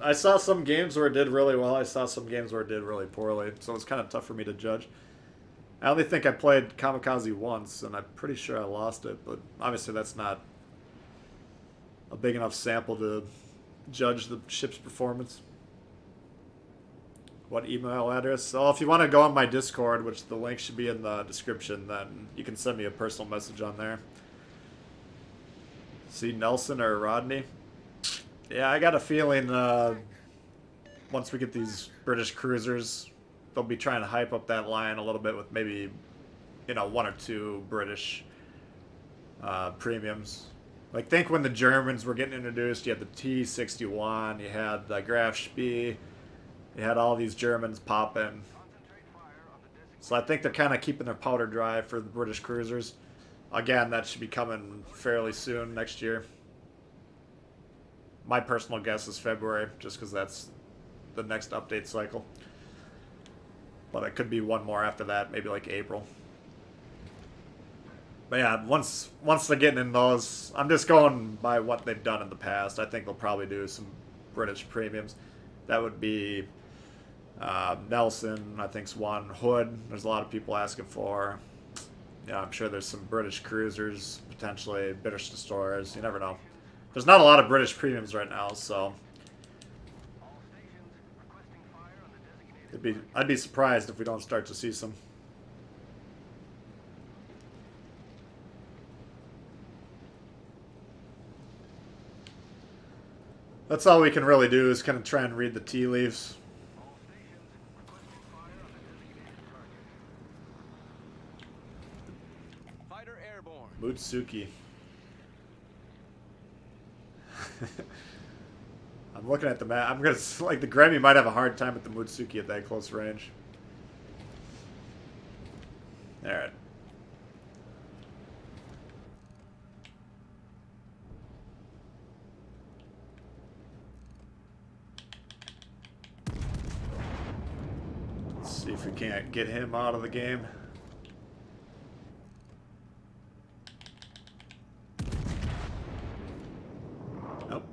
I saw some games where it did really well. I saw some games where it did really poorly. So it's kind of tough for me to judge. I only think I played Kamikaze once, and I'm pretty sure I lost it. But obviously that's not a big enough sample to judge the ship's performance. What email address? So if you want to go on my Discord, which the link should be in the description, then you can send me a personal message on there. See Nelson or Rodney? Yeah, I got a feeling once we get these British cruisers, they'll be trying to hype up that line a little bit with maybe, you know, 1 or 2 British premiums. Like, think when the Germans were getting introduced, you had the T-61, you had the Graf Spee, you had all these Germans popping. So I think they're kind of keeping their powder dry for the British cruisers. Again, that should be coming fairly soon next year. My personal guess is February, just because that's the next update cycle. But it could be one more after that, maybe like April. But yeah, once they're getting in those, I'm just going by what they've done in the past. I think they'll probably do some British premiums. That would be Nelson, I think's one. Hood, there's a lot of people asking for. Yeah, I'm sure there's some British cruisers, potentially British destroyers. You never know. There's not a lot of British premiums right now, so I'd be surprised if we don't start to see some. That's all we can really do is kind of try and read the tea leaves. Fighter airborne. Mutsuki. I'm looking at the map. I'm gonna like the Gremy might have a hard time with the Mutsuki at that close range. All right. Let's see if we can't get him out of the game. Nope.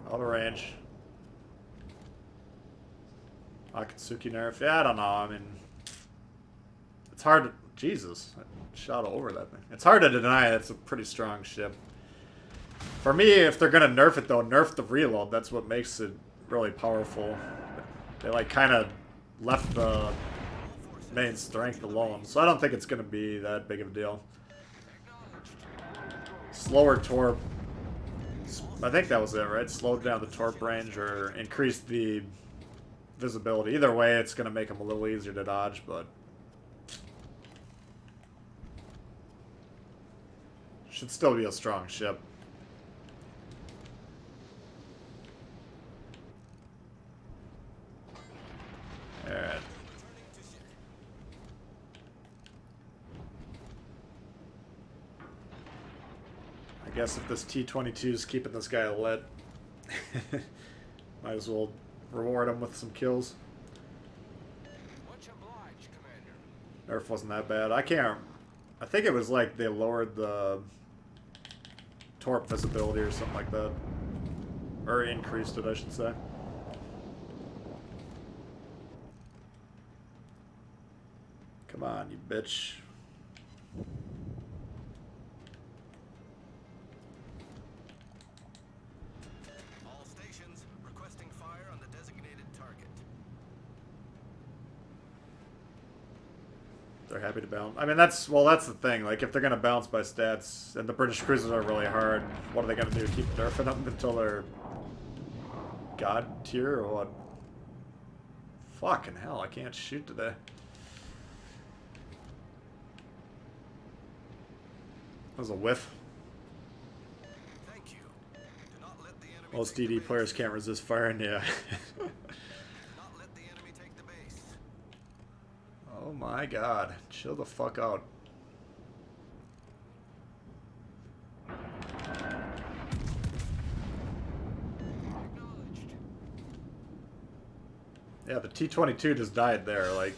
Out of range. Akatsuki nerf. Yeah, I don't know. I mean, it's hard to... Jesus. I shot over that thing. It's hard to deny it's a pretty strong ship. For me, if they're going to nerf it, though, nerf the reload. That's what makes it really powerful. They, like, kind of left the main strength alone. So I don't think it's going to be that big of a deal. Slower torp. I think that was it, right? Slowed down the torp range or increased the visibility. Either way, it's going to make them a little easier to dodge, but should still be a strong ship. Alright. I guess if this T-22 is keeping this guy lit, might as well reward him with some kills. Much obliged, Commander. Nerf wasn't that bad. I can't. I think it was like they lowered the torp visibility or something like that. Or increased it, I should say. Come on, you bitch. All stations requesting fire on the designated target. They're happy to bounce. I mean, that's the thing. Like, if they're gonna bounce by stats, and the British cruisers are really hard, what are they gonna do? Keep nerfing them until they're god tier or what? Fucking hell! I can't shoot today. That was a whiff. Thank you. Do not let the enemy Most take the DD base. players can't resist firing. Yeah. Do not let the enemy take the base. Oh my god. Chill the fuck out. Acknowledged. Yeah, the T-22 just died there, like...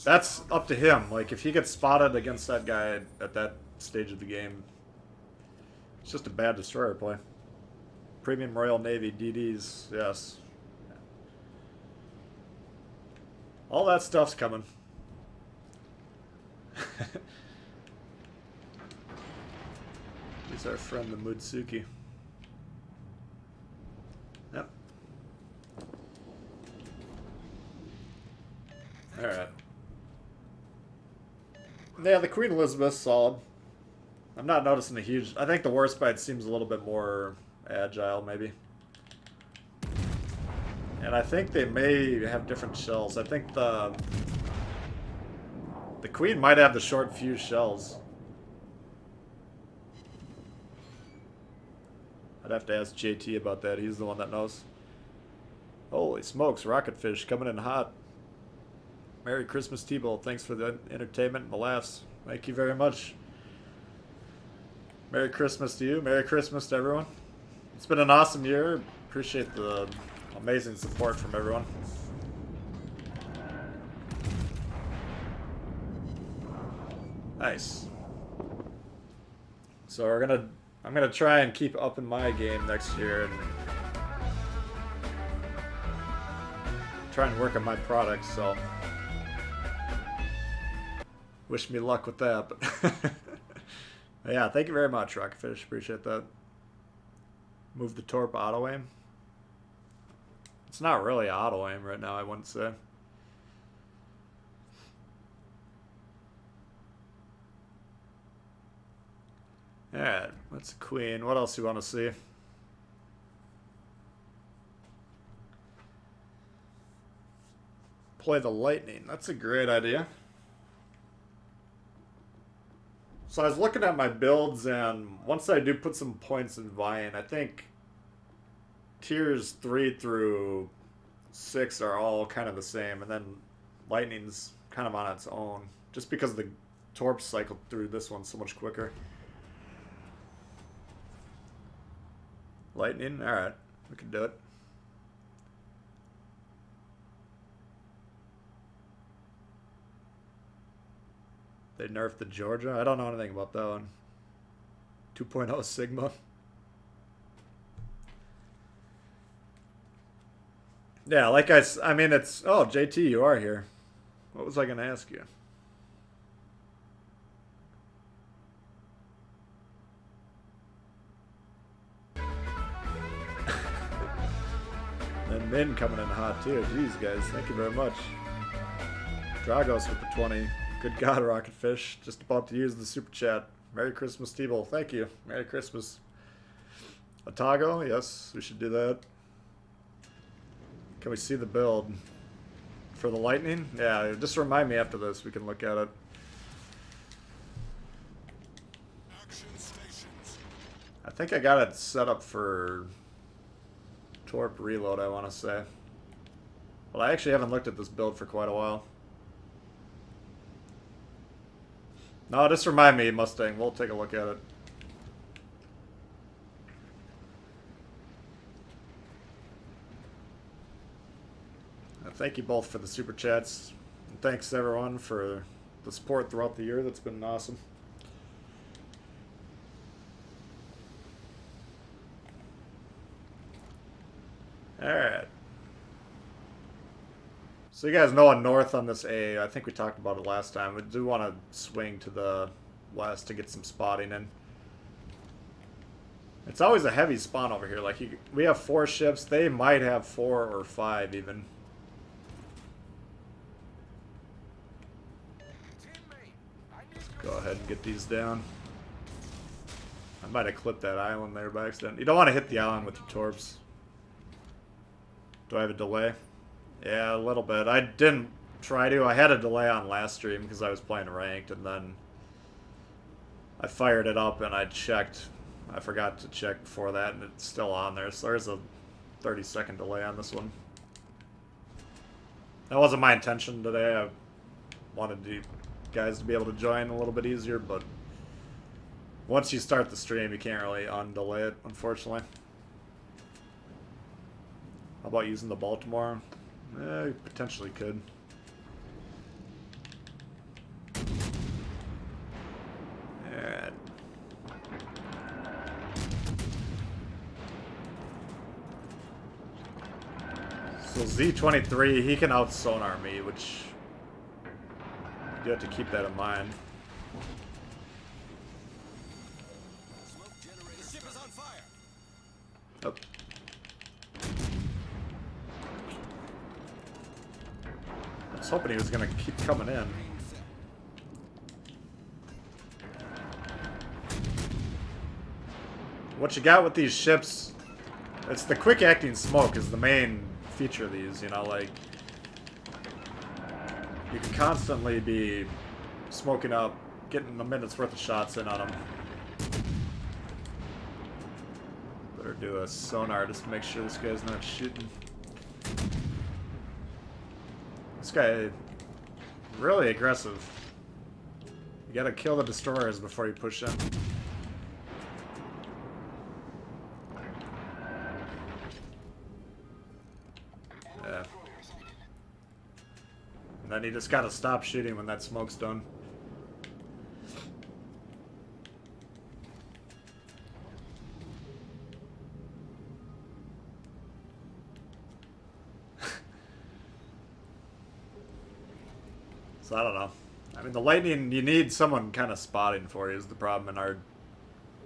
That's up to him. Like, if he gets spotted against that guy at that stage of the game, it's just a bad destroyer play. Premium Royal Navy, DDs, yes. All that stuff's coming. He's our friend, the Mutsuki. Yep. Alright. Yeah, the Queen Elizabeth's solid. I'm not noticing a huge... I think the Warspite seems a little bit more agile, maybe. And I think they may have different shells. I think the Queen might have the short fuse shells. I'd have to ask JT about that. He's the one that knows. Holy smokes, Rocketfish coming in hot. Merry Christmas, T-Bolt. Thanks for the entertainment and the laughs. Thank you very much. Merry Christmas to you. Merry Christmas to everyone. It's been an awesome year. Appreciate the amazing support from everyone. Nice. So I'm gonna try and keep upping my game next year and try and work on my products, so wish me luck with that, but yeah, thank you very much, Rocketfish. Appreciate that. Move the torp auto aim. It's not really auto aim right now, I wouldn't say. Alright, that's a queen. What else do you want to see? Play the lightning. That's a great idea. So I was looking at my builds, and once I do put some points in vying, I think tiers 3 through 6 are all kind of the same, and then lightning's kind of on its own, just because the torps cycled through this one so much quicker. Lightning? Alright, we can do it. They nerfed the Georgia? I don't know anything about that one. 2.0 Sigma. Yeah, like I mean, it's... Oh, JT, you are here. What was I going to ask you? And Min coming in hot, too. Jeez, guys, thank you very much. Dragos with the 20. Good God, Rocketfish. Just about to use the super chat. Merry Christmas, T-Bowl. Thank you. Merry Christmas. Otago? Yes, we should do that. Can we see the build? For the lightning? Yeah, just remind me after this. We can look at it. Action stations. I think I got it set up for torp reload, I want to say. Well, I actually haven't looked at this build for quite a while. No, just remind me, Mustang. We'll take a look at it. thank you both for the super chats. And thanks everyone for the support throughout the year. That's been awesome. Alright. So you guys know north on this A. I think we talked about it last time. We do want to swing to the west to get some spotting in. It's always a heavy spawn over here. Like we have 4 ships. They might have 4 or 5 even. Go ahead and get these down. I might have clipped that island there by accident. You don't want to hit the island with your torps. Do I have a delay? Yeah, a little bit. I didn't try to. I had a delay on last stream because I was playing ranked, and then I fired it up and I checked. I forgot to check before that, and it's still on there. So there's a 30-second delay on this one. That wasn't my intention today. I wanted you guys to be able to join a little bit easier, but once you start the stream, you can't really undelay it, unfortunately. How about using the Baltimore? You potentially could. Alright. So Z-23, he can out-sonar me, which you have to keep that in mind. Smoke generator. The ship is on fire. Oh. I was hoping he was going to keep coming in. What you got with these ships, it's the quick acting smoke is the main feature of these, you know, like you can constantly be smoking up, getting a minute's worth of shots in on them. Better do a sonar just to make sure this guy's not shooting. This guy, really aggressive. You gotta kill the destroyers before you push in. Yeah. And then you just gotta stop shooting when that smoke's done. So I don't know. I mean, the lightning, you need someone kind of spotting for you is the problem, and our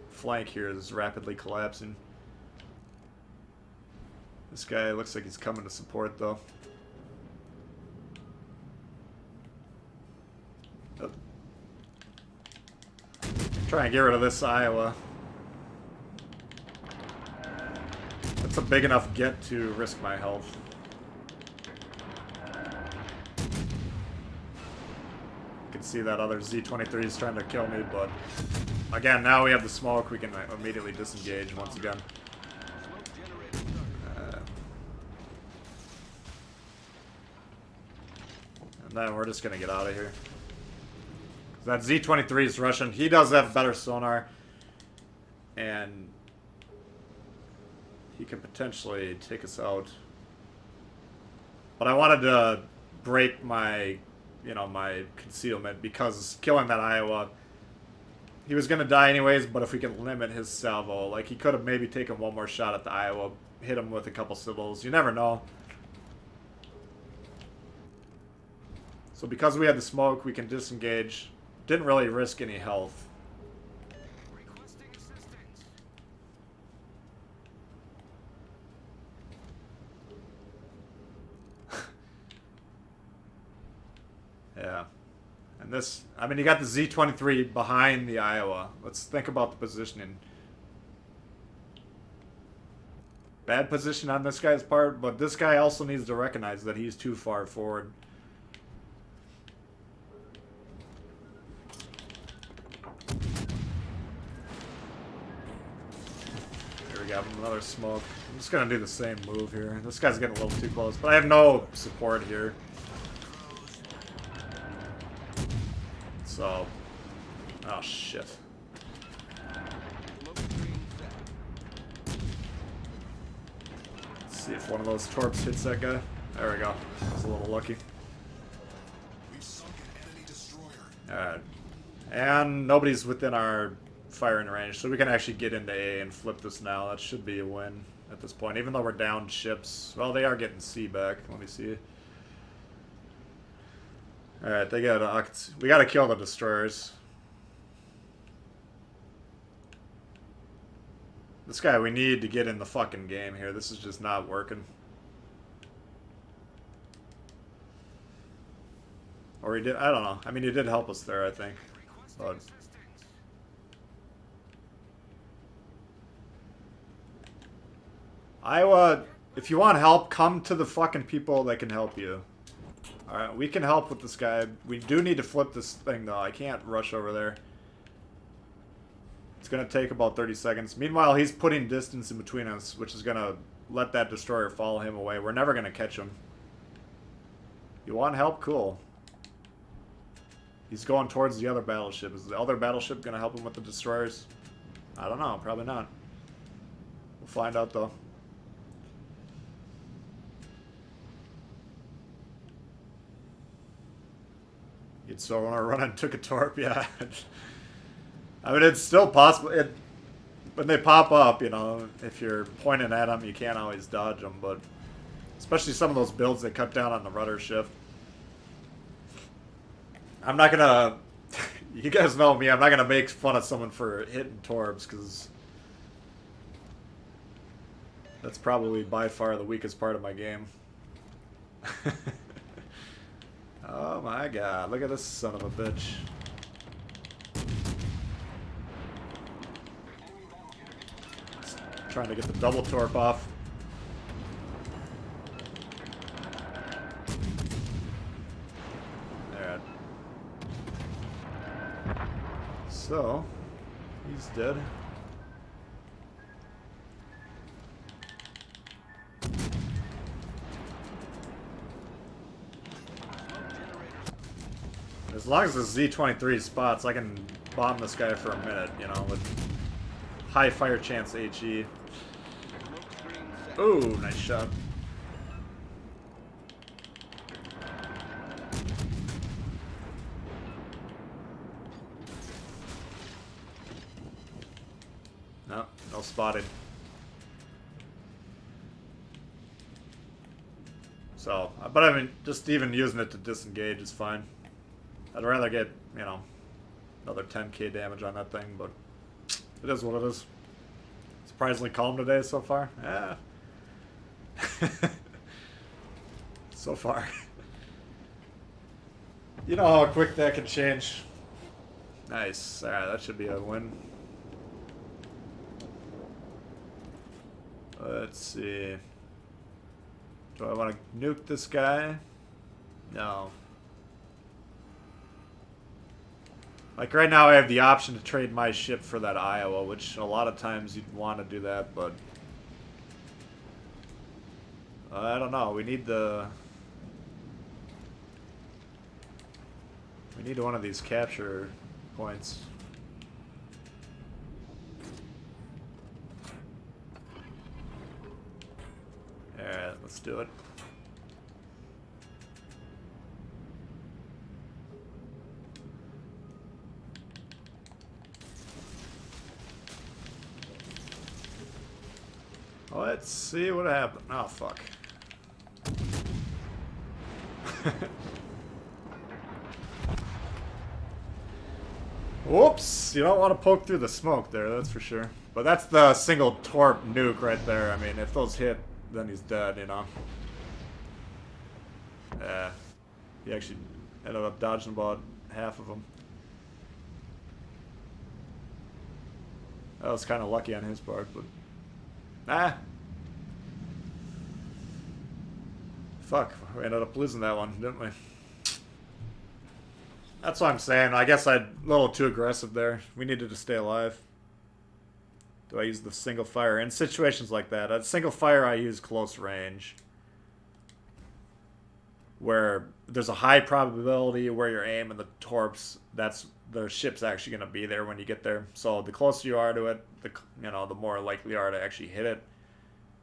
flank here is rapidly collapsing. This guy looks like he's coming to support, though. Oh. Try and get rid of this Iowa. That's a big enough get to risk my health. See that other Z-23 is trying to kill me, but again, now we have the smoke, we can immediately disengage once again. And then we're just gonna get out of here. That Z-23 is Russian. He does have better sonar, and he could potentially take us out. But I wanted to break my my concealment, because killing that Iowa, he was gonna die anyways, but if we can limit his salvo, like he could have maybe taken one more shot at the Iowa, hit him with a couple civils, you never know. So because we had the smoke, we can disengage. Didn't really risk any health. Requesting assistance. Yeah. And this, I mean, you got the Z-23 behind the Iowa. Let's think about the positioning. Bad position on this guy's part, but this guy also needs to recognize that he's too far forward. Here we go, another smoke. I'm just gonna do the same move here. This guy's getting a little too close, but I have no support here. So, oh shit. Let's see if one of those torps hits that guy. There we go. I was a little lucky. We've sunk an enemy destroyer. Alright. And nobody's within our firing range, so we can actually get into A and flip this now. That should be a win at this point, even though we're down ships. Well, they are getting C back. Let me see. Alright, they got we gotta kill the destroyers. This guy, we need to get in the fucking game here. This is just not working. Or he did, I don't know. I mean, he did help us there, I think. But if you want help, come to the fucking people that can help you. Alright, we can help with this guy. We do need to flip this thing, though. I can't rush over there. It's going to take about 30 seconds. Meanwhile, he's putting distance in between us, which is going to let that destroyer follow him away. We're never going to catch him. You want help? Cool. He's going towards the other battleship. Is the other battleship going to help him with the destroyers? I don't know. Probably not. We'll find out, though. You'd still want to run and took a torp, yeah. I mean, it's still possible. When they pop up, you know, if you're pointing at them, you can't always dodge them, but especially some of those builds that cut down on the rudder shift. I'm not gonna, you guys know me, I'm not gonna make fun of someone for hitting torps, because that's probably by far the weakest part of my game. Oh my god, look at this son of a bitch. Trying to get the double torp off. Alright. So, he's dead. As long as the Z-23 spots, I can bomb this guy for a minute, you know, with high fire chance HE. Ooh, nice shot. No, no spotted. So, but I mean, just even using it to disengage is fine. I'd rather get, you know, another 10k damage on that thing, but it is what it is. Surprisingly calm today so far. Yeah. So far. You know how quick that can change. Nice. Alright, that should be a win. Let's see. Do I want to nuke this guy? No. Like right now I have the option to trade my ship for that Iowa, which a lot of times you'd want to do that, but I don't know. We need one of these capture points. Alright, let's do it. Let's see what happened. Oh, fuck. Whoops! You don't want to poke through the smoke there, that's for sure. But that's the single torp nuke right there. I mean, if those hit, then he's dead, you know. Yeah. He actually ended up dodging about half of them. That was kind of lucky on his part, but... Ah! Fuck, we ended up losing that one, didn't we? That's what I'm saying. I guess I'm a little too aggressive there. We needed to stay alive. Do I use the single fire? In situations like that, at single fire I use close range. Where there's a high probability where you're aiming the torps, that's the ship's actually going to be there when you get there. So the closer you are to it, the more likely you are to actually hit it.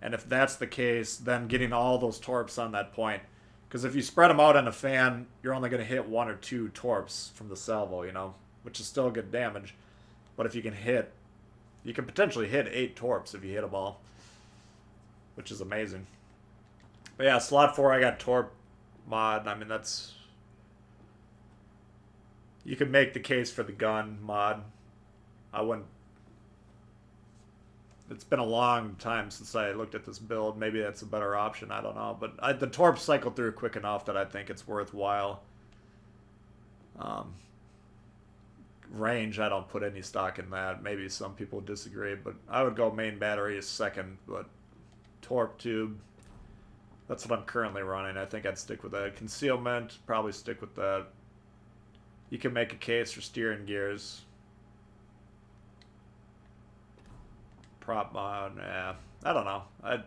And if that's the case, then getting all those torps on that point. Because if you spread them out on a fan, you're only going to hit 1 or 2 torps from the salvo, you know, which is still good damage. But if you can hit, you can potentially hit 8 torps if you hit them all, which is amazing. But yeah, slot 4, I got torp mod. I mean, that's... You can make the case for the gun mod. I wouldn't... It's been a long time since I looked at this build. Maybe that's a better option. I don't know. But the torps cycle through quick enough that I think it's worthwhile. Range, I don't put any stock in that. Maybe some people disagree, but I would go main battery as second. But torp tube, that's what I'm currently running. I think I'd stick with that. Concealment, probably stick with that. You can make a case for steering gears. Prop mod, yeah. I don't know. I'd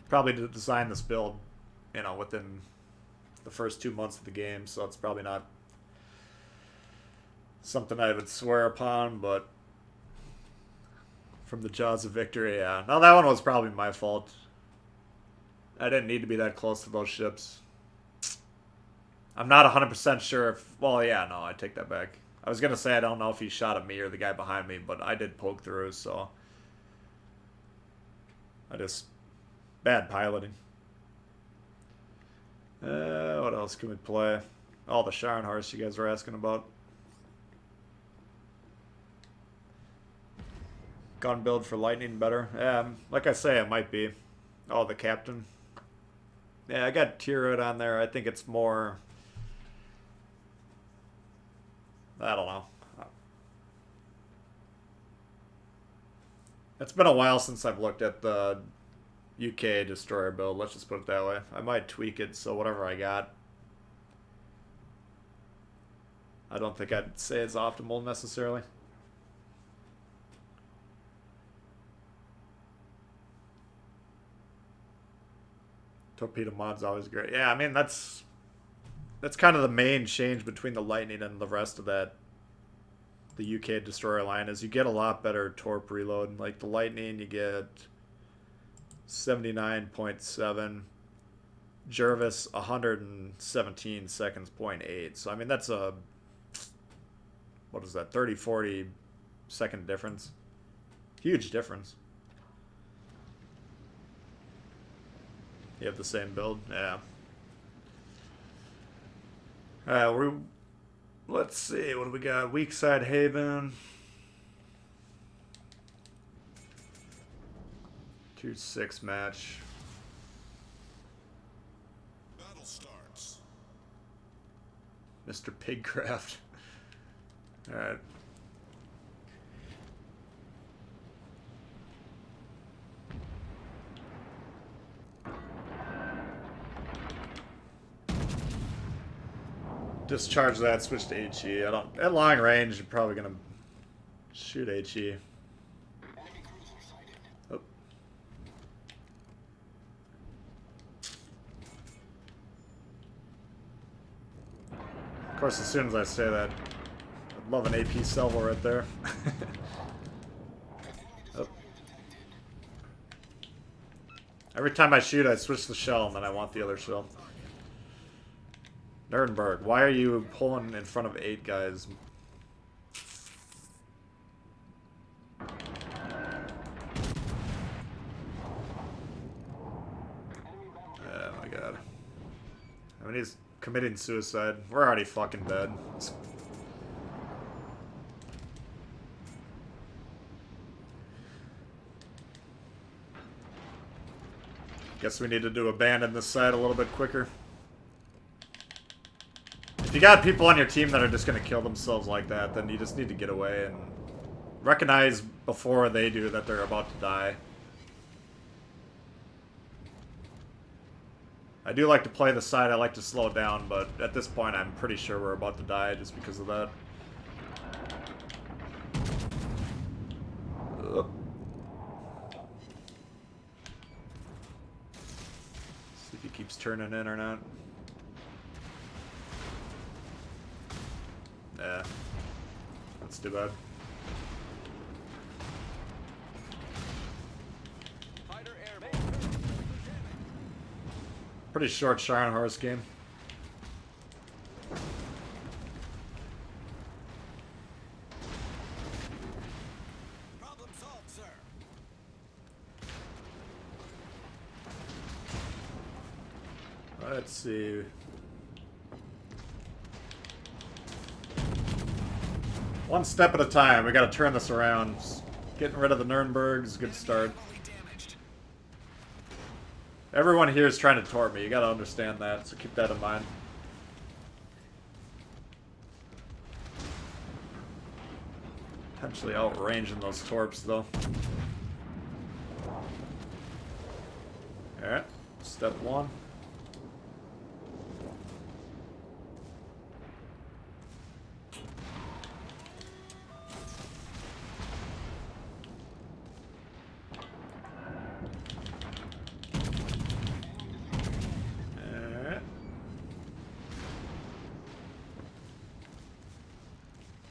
probably design this build, you know, within the first 2 months of the game, so it's probably not something I would swear upon, but from the jaws of victory, yeah. Now that one was probably my fault. I didn't need to be that close to those ships. I'm not 100% sure if... Well, yeah, no, I take that back. I was going to say I don't know if he shot at me or the guy behind me, but I did poke through, so... I just... Bad piloting. What else can we play? Oh, the Scharnhorst you guys were asking about. Gun build for lightning better. Like I say, it might be. Oh, the captain. Yeah, I got Tirud on there. I think it's more... I don't know. It's been a while since I've looked at the UK destroyer build. Let's just put it that way. I might tweak it so whatever I got, I don't think I'd say it's optimal necessarily. Torpedo mod's always great. Yeah, I mean that's kind of the main change between the Lightning and the rest of that, the UK destroyer line, is you get a lot better torp reload. Like the Lightning, you get 79.7, Jervis 117 seconds, 0.8. So I mean that's a, what is that, 30-40 second difference. Huge difference. You have the same build? Yeah. Let's see, what do we got? Weak side Haven. Tier 6 match. Battle starts. Mr. Pigcraft. Alright. Discharge that, switch to HE. I don't... At long range, you're probably gonna shoot HE. Oh. Of course, as soon as I say that, I'd love an AP salvo right there. Oh. Every time I shoot, I switch the shell, and then I want the other shell. Nuremberg, why are you pulling in front of 8 guys? Oh my god. I mean, he's committing suicide. We're already fucking dead. Guess we need to do abandon this side a little bit quicker. If you got people on your team that are just going to kill themselves like that, then you just need to get away and recognize before they do that they're about to die. I do like to play the side I like to slow down, but at this point I'm pretty sure we're about to die just because of that. Ugh. See if he keeps turning in or not. Yeah, that's too bad. Fighter Pretty short Scharnhorst game. Problem solved, sir. Let's see. One step at a time. We gotta turn this around. Getting rid of the Nuremberg is a good start. Everyone here is trying to torp me. You gotta understand that, so keep that in mind. Potentially outranging those torps, though. Alright, step one.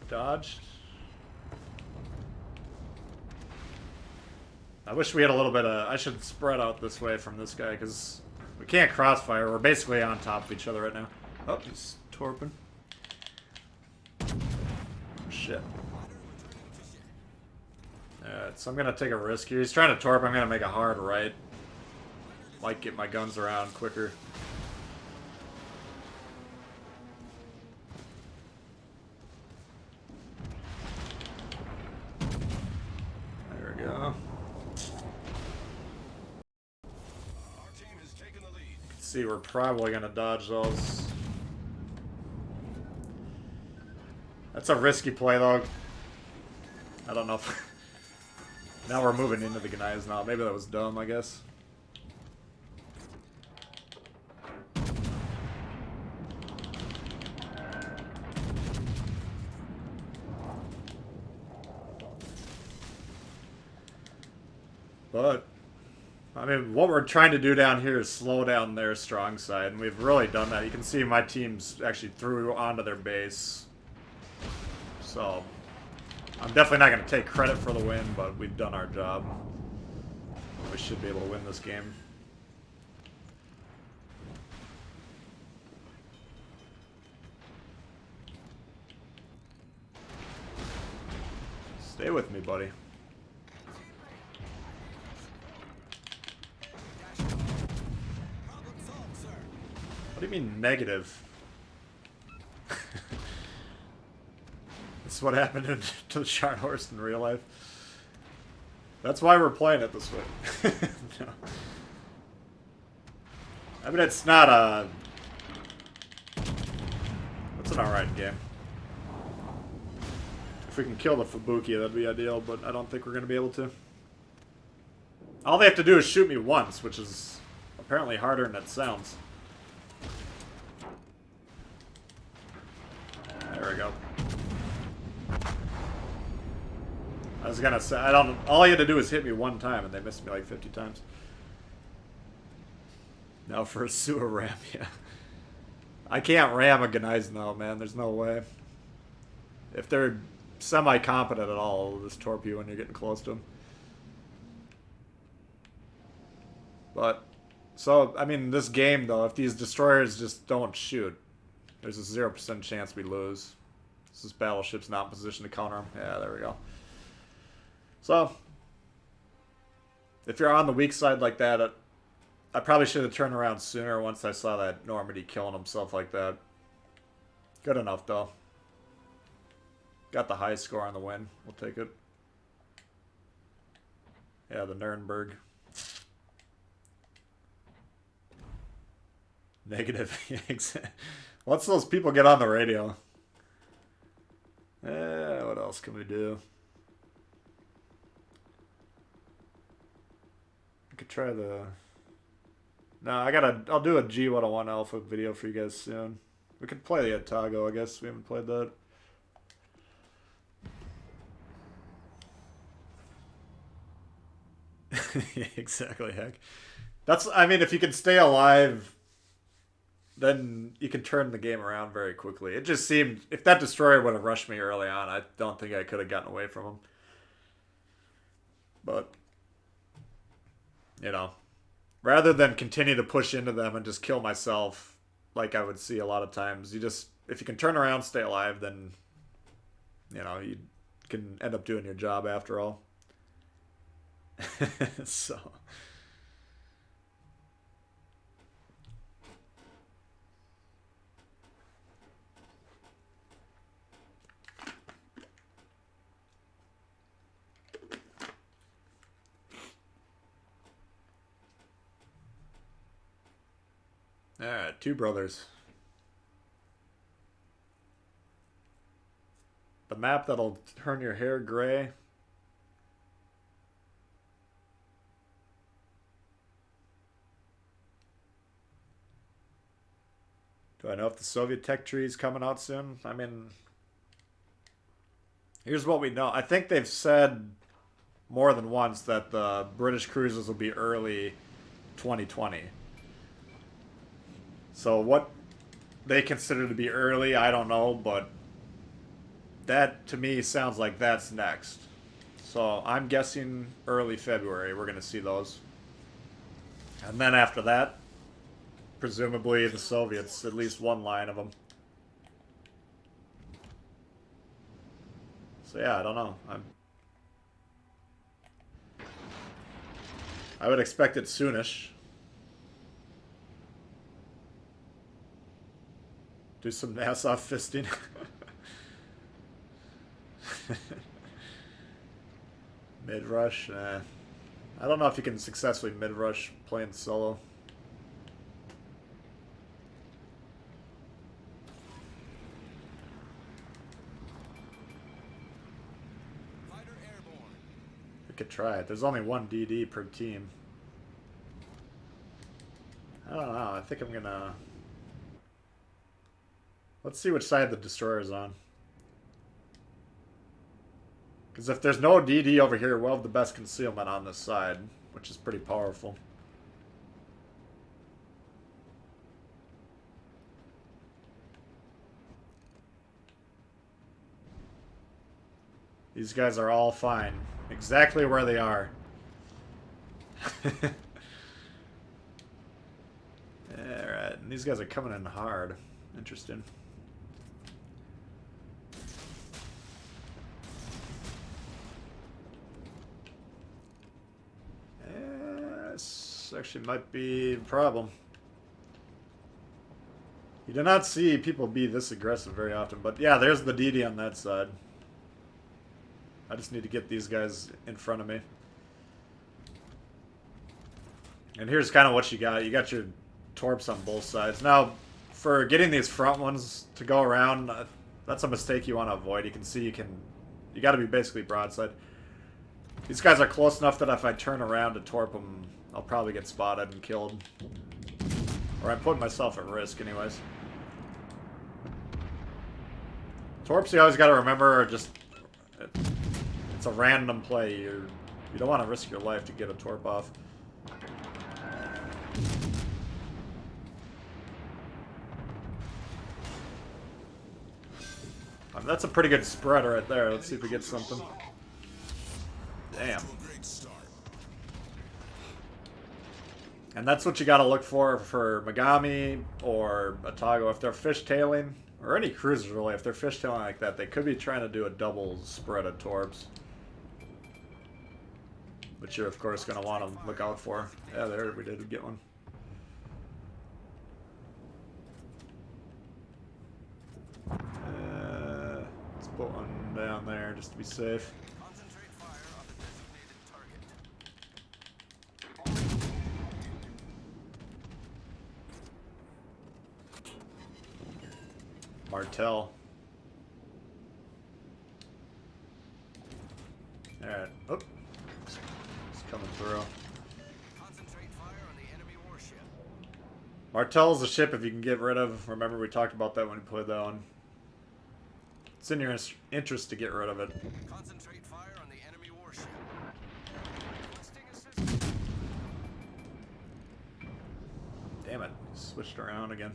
Dodged. I wish we had a little bit of... I should spread out this way from this guy, because we can't crossfire. We're basically on top of each other right now. Oh, he's torping. Shit. Alright, so I'm going to take a risk here. He's trying to torp. I'm going to make a hard right. Might get my guns around quicker. See, we're probably gonna dodge those. That's a risky play, though. I don't know if... Now we're moving into the Gneiss now. Maybe that was dumb, I guess. But... I mean, what we're trying to do down here is slow down their strong side, and we've really done that. You can see my team's actually through onto their base. So, I'm definitely not going to take credit for the win, but we've done our job. We should be able to win this game. Stay with me, buddy. What do you mean negative? This is what happened to the Scharnhorst in real life. That's why we're playing it this way. No. I mean, it's not a... It's an alright game. If we can kill the Fubuki, that'd be ideal, but I don't think we're going to be able to. All they have to do is shoot me once, which is apparently harder than it sounds. There we go. I was gonna say, I don't... All you had to do was hit me one time, and they missed me like 50 times. Now for a sewer ram, yeah. I can't ram a Gneiss now, man. There's no way. If they're semi-competent at all, they'll just torp you when you're getting close to them. But, so, I mean, this game, though, if these destroyers just don't shoot, there's a 0% chance we lose. This is battleships not in position to counter them. Yeah, there we go. So, if you're on the weak side like that, I probably should have turned around sooner once I saw that Normandy killing himself like that. Good enough, though. Got the high score on the win. We'll take it. Yeah, the Nuremberg. Negative. Once those people get on the radio. What else can we do? I could try the... No, I'll do a G101 Alpha video for you guys soon. We could play the Otago, I guess. We haven't played that. Exactly, heck. That's, I mean, if you can stay alive, then you can turn the game around very quickly. It just seemed, if that destroyer would have rushed me early on, I don't think I could have gotten away from him. But, you know, Rather than continue to push into them and just kill myself, like I would see a lot of times, you just, if you can turn around, stay alive, then, you know, you can end up doing your job after all. So. Alright, two brothers. The map that'll turn your hair gray. Do I know if the Soviet tech tree is coming out soon? I mean, here's what we know. I think they've said more than once that the British cruisers will be early 2020. So what they consider to be early, I don't know, but that to me sounds like that's next. So I'm guessing early February we're going to see those. And then after that, presumably the Soviets, at least one line of them. So yeah, I don't know. I would expect it soonish. Do some NASA fisting. Mid-rush? I don't know if you can successfully mid-rush playing solo. Fighter airborne. We could try it. There's only one DD per team. I don't know. I think I'm gonna... Let's see which side the destroyer's on. Because if there's no DD over here, we'll have the best concealment on this side, which is pretty powerful. These guys are all fine. Exactly where they are. Alright, and these guys are coming in hard. Interesting. This actually might be a problem. You do not see people be this aggressive very often, but yeah, there's the DD on that side. I just need to get these guys in front of me. And here's kind of what you got. You got your torps on both sides. Now, for getting these front ones to go around, that's a mistake you want to avoid. You can see you got to be basically broadside. These guys are close enough that if I turn around to torp them, I'll probably get spotted and killed. Or I'm putting myself at risk anyways. Torps, you always got to remember, are just... It's a random play. You don't want to risk your life to get a torp off. That's a pretty good spread right there. Let's see if we get something. Damn. And that's what you gotta look for Megami or Otago. If they're fishtailing, or any cruisers really, if they're fishtailing like that, they could be trying to do a double spread of torps. Which you're of course gonna want to look out for. Yeah, there we did get one. Let's put one down there just to be safe. Concentrate fire on the designated target. Martel. Alright. Oh. It's coming through. Concentrate fire on the enemy warship. Martel's a ship if you can get rid of. Remember we talked about that when we played that one. It's in your interest to get rid of it. Concentrate fire on the enemy warship. Requesting assistance. Damn it. Switched around again.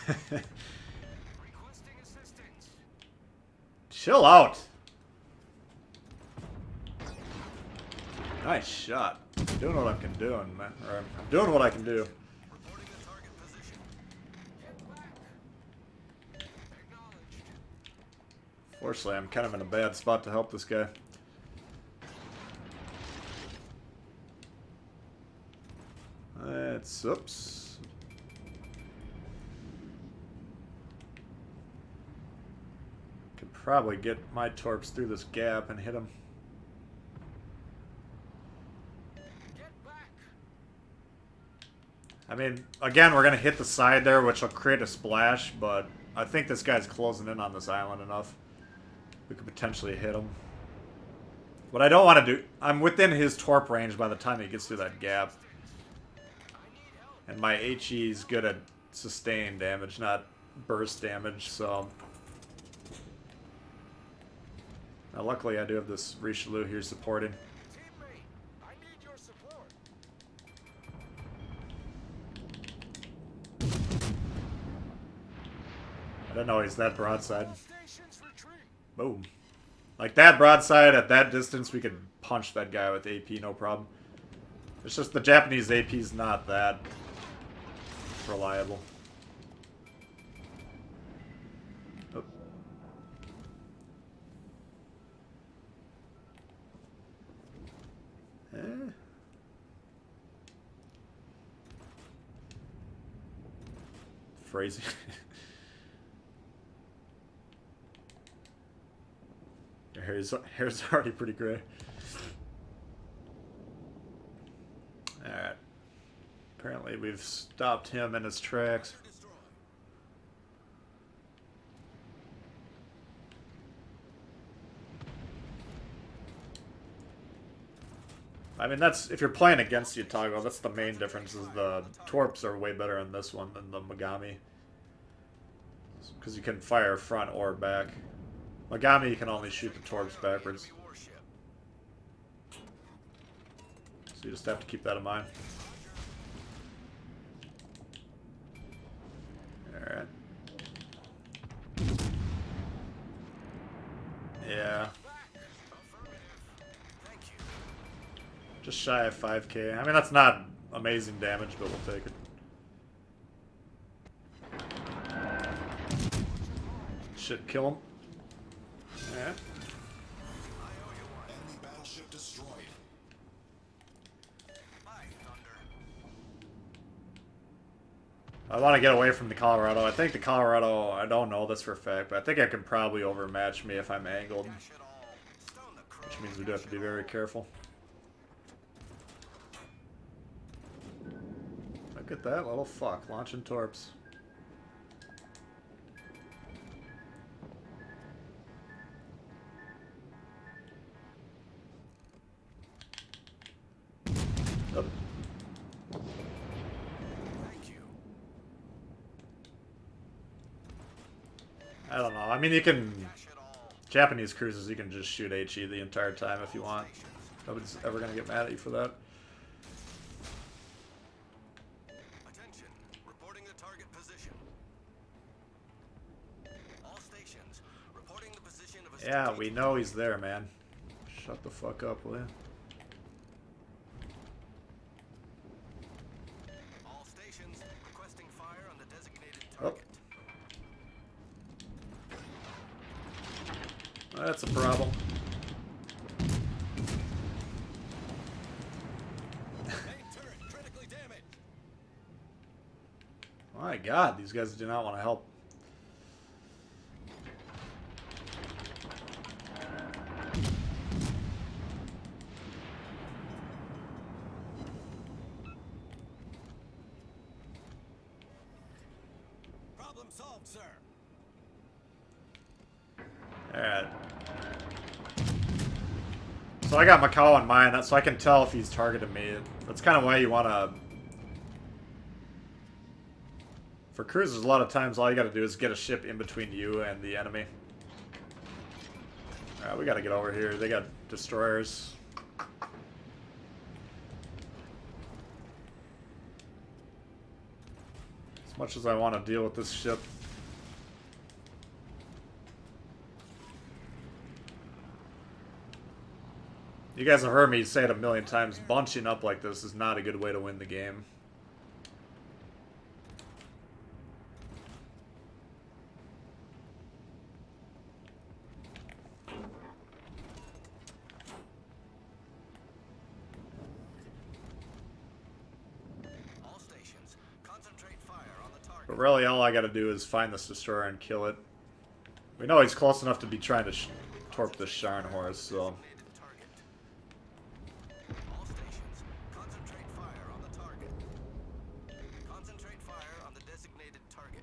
Requesting assistance. Chill out. Nice shot. Doing what I can do, man. Or I'm doing what I can do. Reporting the target position. Get back. Acknowledged. Fortunately, I'm kind of in a bad spot to help this guy. That's oops. Could probably get my torps through this gap and hit him. Get back. I mean, again, we're gonna hit the side there, which will create a splash, but I think this guy's closing in on this island enough. We could potentially hit him. What I don't want to do, I'm within his torp range by the time he gets through that gap. And my HE is good at sustained damage, not burst damage, so... Now, luckily, I do have this Richelieu here supporting. Teammate, I need your support. I didn't know he's that broadside. All stations retreat. Boom. Like that broadside at that distance, we could punch that guy with AP, no problem. It's just the Japanese AP's not that reliable. Oh. Phrasing. Your hair's already pretty gray. Alright. Apparently we've stopped him in his tracks. I mean, that's, if you're playing against the Otago, that's the main difference, is the torps are way better in this one than the Megami. Because you can fire front or back. Megami, you can only shoot the torps backwards. So you just have to keep that in mind. Alright. Yeah. Just shy of 5k. I mean, that's not amazing damage, but we'll take it. Shit, kill him. Yeah. Enemy battleship destroyed. I want to get away from the Colorado. I think the Colorado, I don't know this for a fact, but I think it can probably overmatch me if I'm angled. Which means we do have to be very careful. Look at that little fuck, launching torps. Oh. I don't know. I mean, you can... Japanese cruisers, you can just shoot HE the entire time if you want. Nobody's ever going to get mad at you for that. Attention, reporting the target position. All stations, reporting the position of a Yeah, we know he's there, man. Shut the fuck up, will you? All stations requesting fire on the designated Oh. target. That's a problem. Main turret critically damaged. My god, these guys do not want to help. Problem solved, sir. Alright. So I got Macau in mind, so I can tell if he's targeting me. That's kind of why you want to... For cruisers, a lot of times all you got to do is get a ship in between you and the enemy. Alright, we got to get over here. They got destroyers. As much as I want to deal with this ship. You guys have heard me say it a million times, bunching up like this is not a good way to win the game. All stations, concentrate fire on the target. But really, all I gotta do is find this destroyer and kill it. We know he's close enough to be trying to torp the Scharnhorst, so... All stations, concentrate fire on the target. Concentrate fire on the designated target.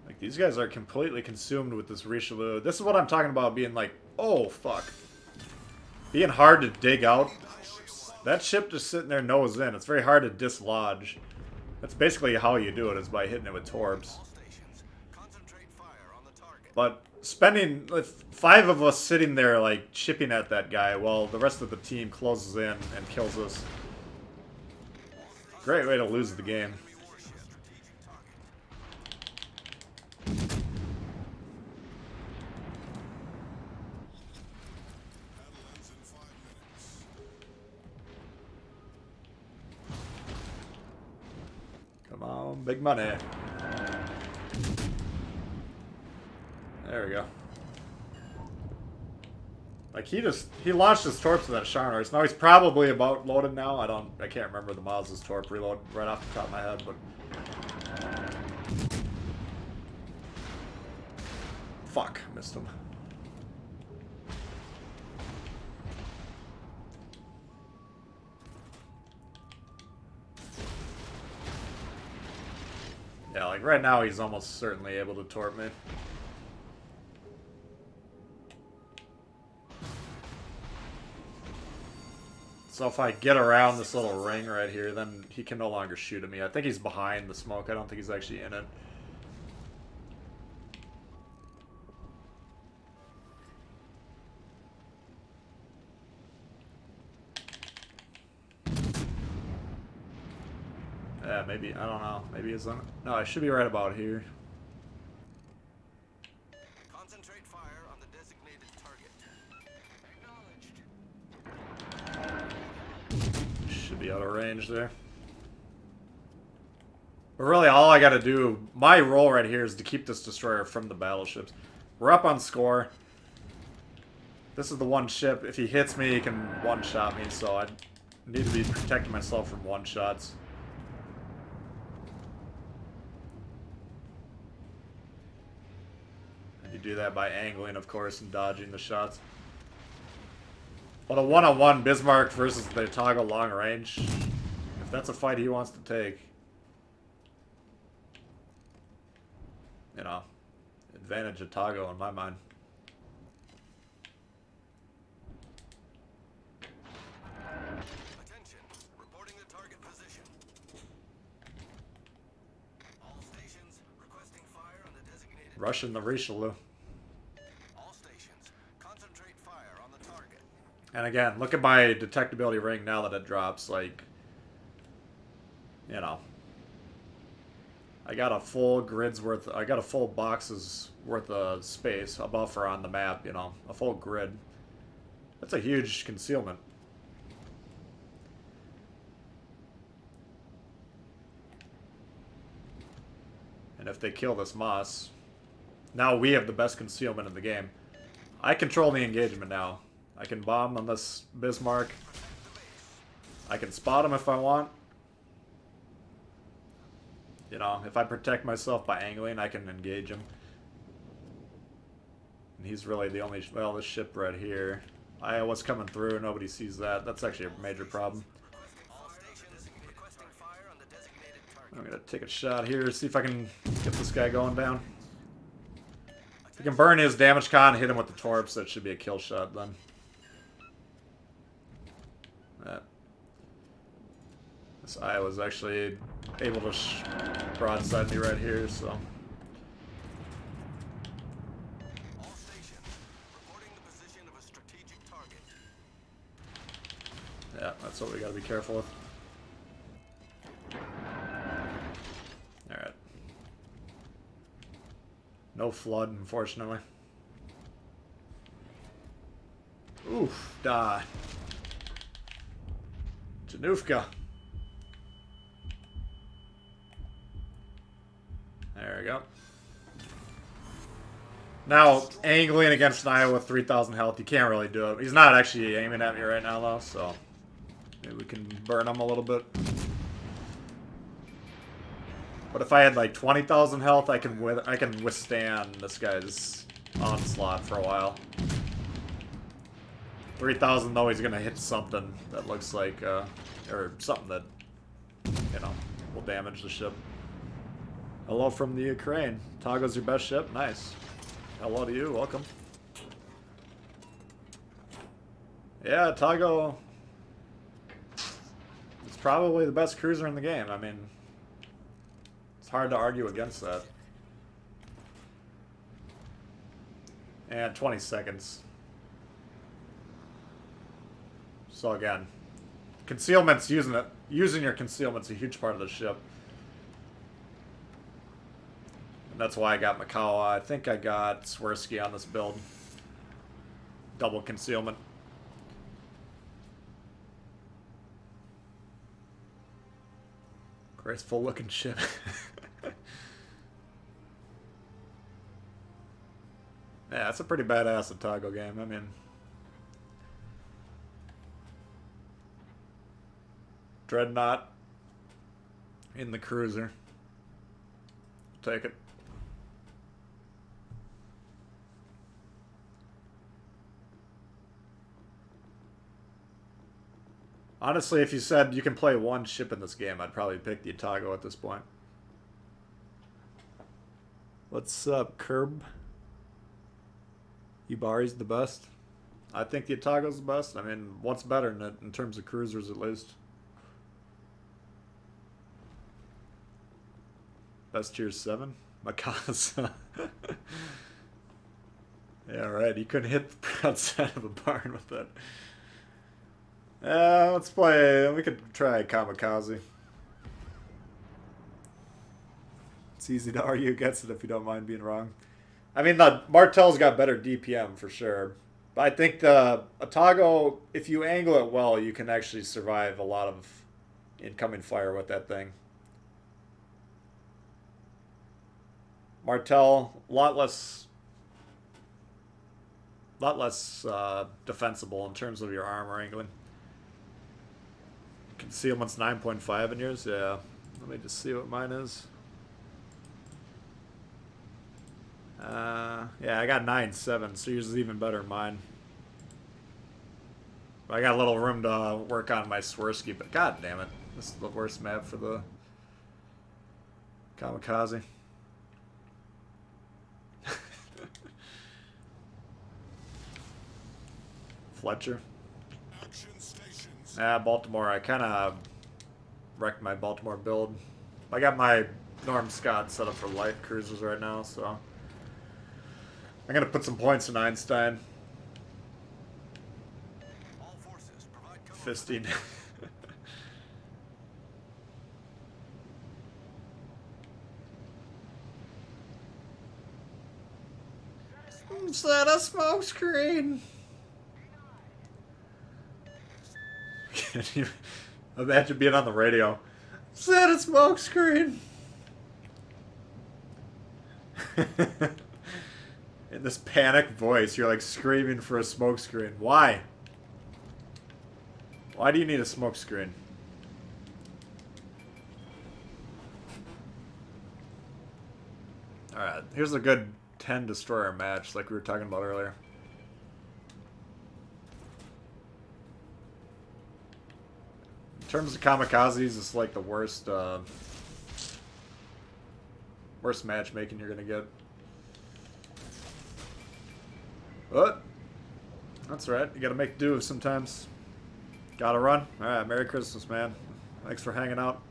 Like, these guys are completely consumed with this Richelieu. This is what I'm talking about being like, oh, fuck. Being hard to dig out. That ship just sitting there nose in. It's very hard to dislodge. That's basically how you do it, is by hitting it with torps. All stations, concentrate fire on the target. But spending 5 of us sitting there, like, chipping at that guy while the rest of the team closes in and kills us. Great way to lose the game. Enemy warship, strategic target. Battle ends in 5 minutes. Come on, big money. There we go. Like, he launched his torps to that Scharnhorst. Now he's probably about loaded now. I can't remember the miles his torp reload right off the top of my head, but fuck, missed him. Yeah, like right now he's almost certainly able to torp me. So if I get around this little ring right here, then he can no longer shoot at me. I think he's behind the smoke. I don't think he's actually in it. Yeah, maybe. I don't know. Maybe he's on it. No, I should be right about here. Concentrate fire on the designated target. Acknowledged. Should be out of range there. But really, all I gotta do, my role right here is to keep this destroyer from the battleships. We're up on score. This is the one ship. If he hits me, he can one-shot me, so I need to be protecting myself from one-shots. And you do that by angling, of course, and dodging the shots. But a one-on-one Bismarck versus the Otago long range, if that's a fight he wants to take, you know, advantage Otago in my mind. Attention, reporting the target position. All stations, requesting fire on the designated. Russian the Richelieu. All stations, concentrate fire on the target. And again, look at my detectability ring now that it drops, like, you know. I got a full grid's worth, I got a full box's worth of space, a buffer on the map, you know, a full grid. That's a huge concealment. And if they kill this Moss, now we have the best concealment in the game. I control the engagement now. I can bomb on this Bismarck. I can spot him if I want. You know, if I protect myself by angling, I can engage him. And he's really the only... Well, this ship right here. Iowa's coming through. Nobody sees that. That's actually a major problem. All stations, requesting fire on the designated target. I'm going to take a shot here, see if I can get this guy going down. If I can burn his damage con, hit him with the torps, that should be a kill shot then. That. This Iowa's actually able to broadside me right here, so. All stations, reporting the position of a strategic target. Yeah, that's what we gotta be careful with. Alright. No No flood, unfortunately. Oof, da. Janufka. There we go. Now, angling against an Iowa with 3,000 health, you can't really do it. He's not actually aiming at me right now, though, so maybe we can burn him a little bit. But if I had like 20,000 health, I can withstand this guy's onslaught for a while. 3,000 though, he's gonna hit something that looks like, or something that, you know, will damage the ship. Hello from the Ukraine. Otago's your best ship? Nice. Hello to you, welcome. Yeah, Otago is probably the best cruiser in the game. I mean, it's hard to argue against that. And 20 seconds. So again, concealment's using your concealment's a huge part of the ship. And that's why I got Makawa. I think I got Swirsky on this build. Double concealment. Graceful looking ship. Yeah, it's a pretty badass Otago game. I mean, Dreadnought in the cruiser. Take it. Honestly, if you said you can play one ship in this game, I'd probably pick the Otago at this point. What's up, Curb? Yubari's the best. I think the Otago's the best. I mean, what's better in terms of cruisers, at least? Best tier 7? Kamikaze. Yeah, right. You couldn't hit the outside of a barn with that. Let's play. We could try Kamikaze. It's easy to argue against it if you don't mind being wrong. I mean, the Martel's got better DPM for sure. But I think the Otago, if you angle it well, you can actually survive a lot of incoming fire with that thing. Martel, a lot less defensible in terms of your armor angling. Concealment's 9.5 in yours? Yeah. Let me just see what mine is. Yeah, I got 9.7, so yours is even better than mine. I got a little room to work on my Swirsky, but god damn it. This is the worst map for the Kamikaze. Fletcher. Baltimore. I kind of wrecked my Baltimore build. I got my Norm Scott set up for light cruisers right now, so I'm gonna put some points in Einstein. All forces provide cover. Fisting. Set a smoke screen. Can you imagine being on the radio? Set a smoke screen. In this panicked voice, you're like screaming for a smoke screen. Why? Why do you need a smoke screen? Alright, here's a good 10 destroyer match like we were talking about earlier. In terms of kamikazes, it's like the worst worst matchmaking you're gonna get. But that's right, you gotta make do sometimes. Gotta run. Alright, Merry Christmas, man. Thanks for hanging out.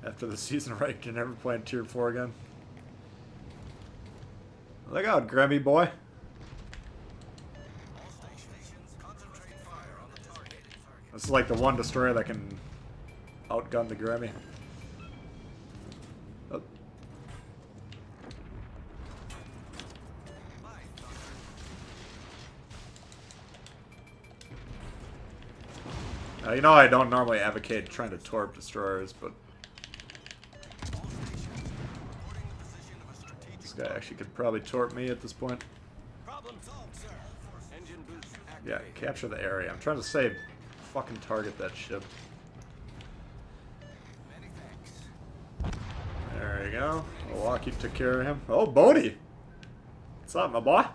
After the season right, you're never playing Tier 4 again. Look out, Gremy boy. This is like the one destroyer that can outgun the Gremy. You know I don't normally advocate trying to torp destroyers, but this guy actually could probably torp me at this point. Problem solved, sir. Engine boost Yeah, activated. capture the area. I'm trying to say fucking target that ship. Many thanks. There you go. Owaki took care of him. Oh, Bodhi! What's up, my boy?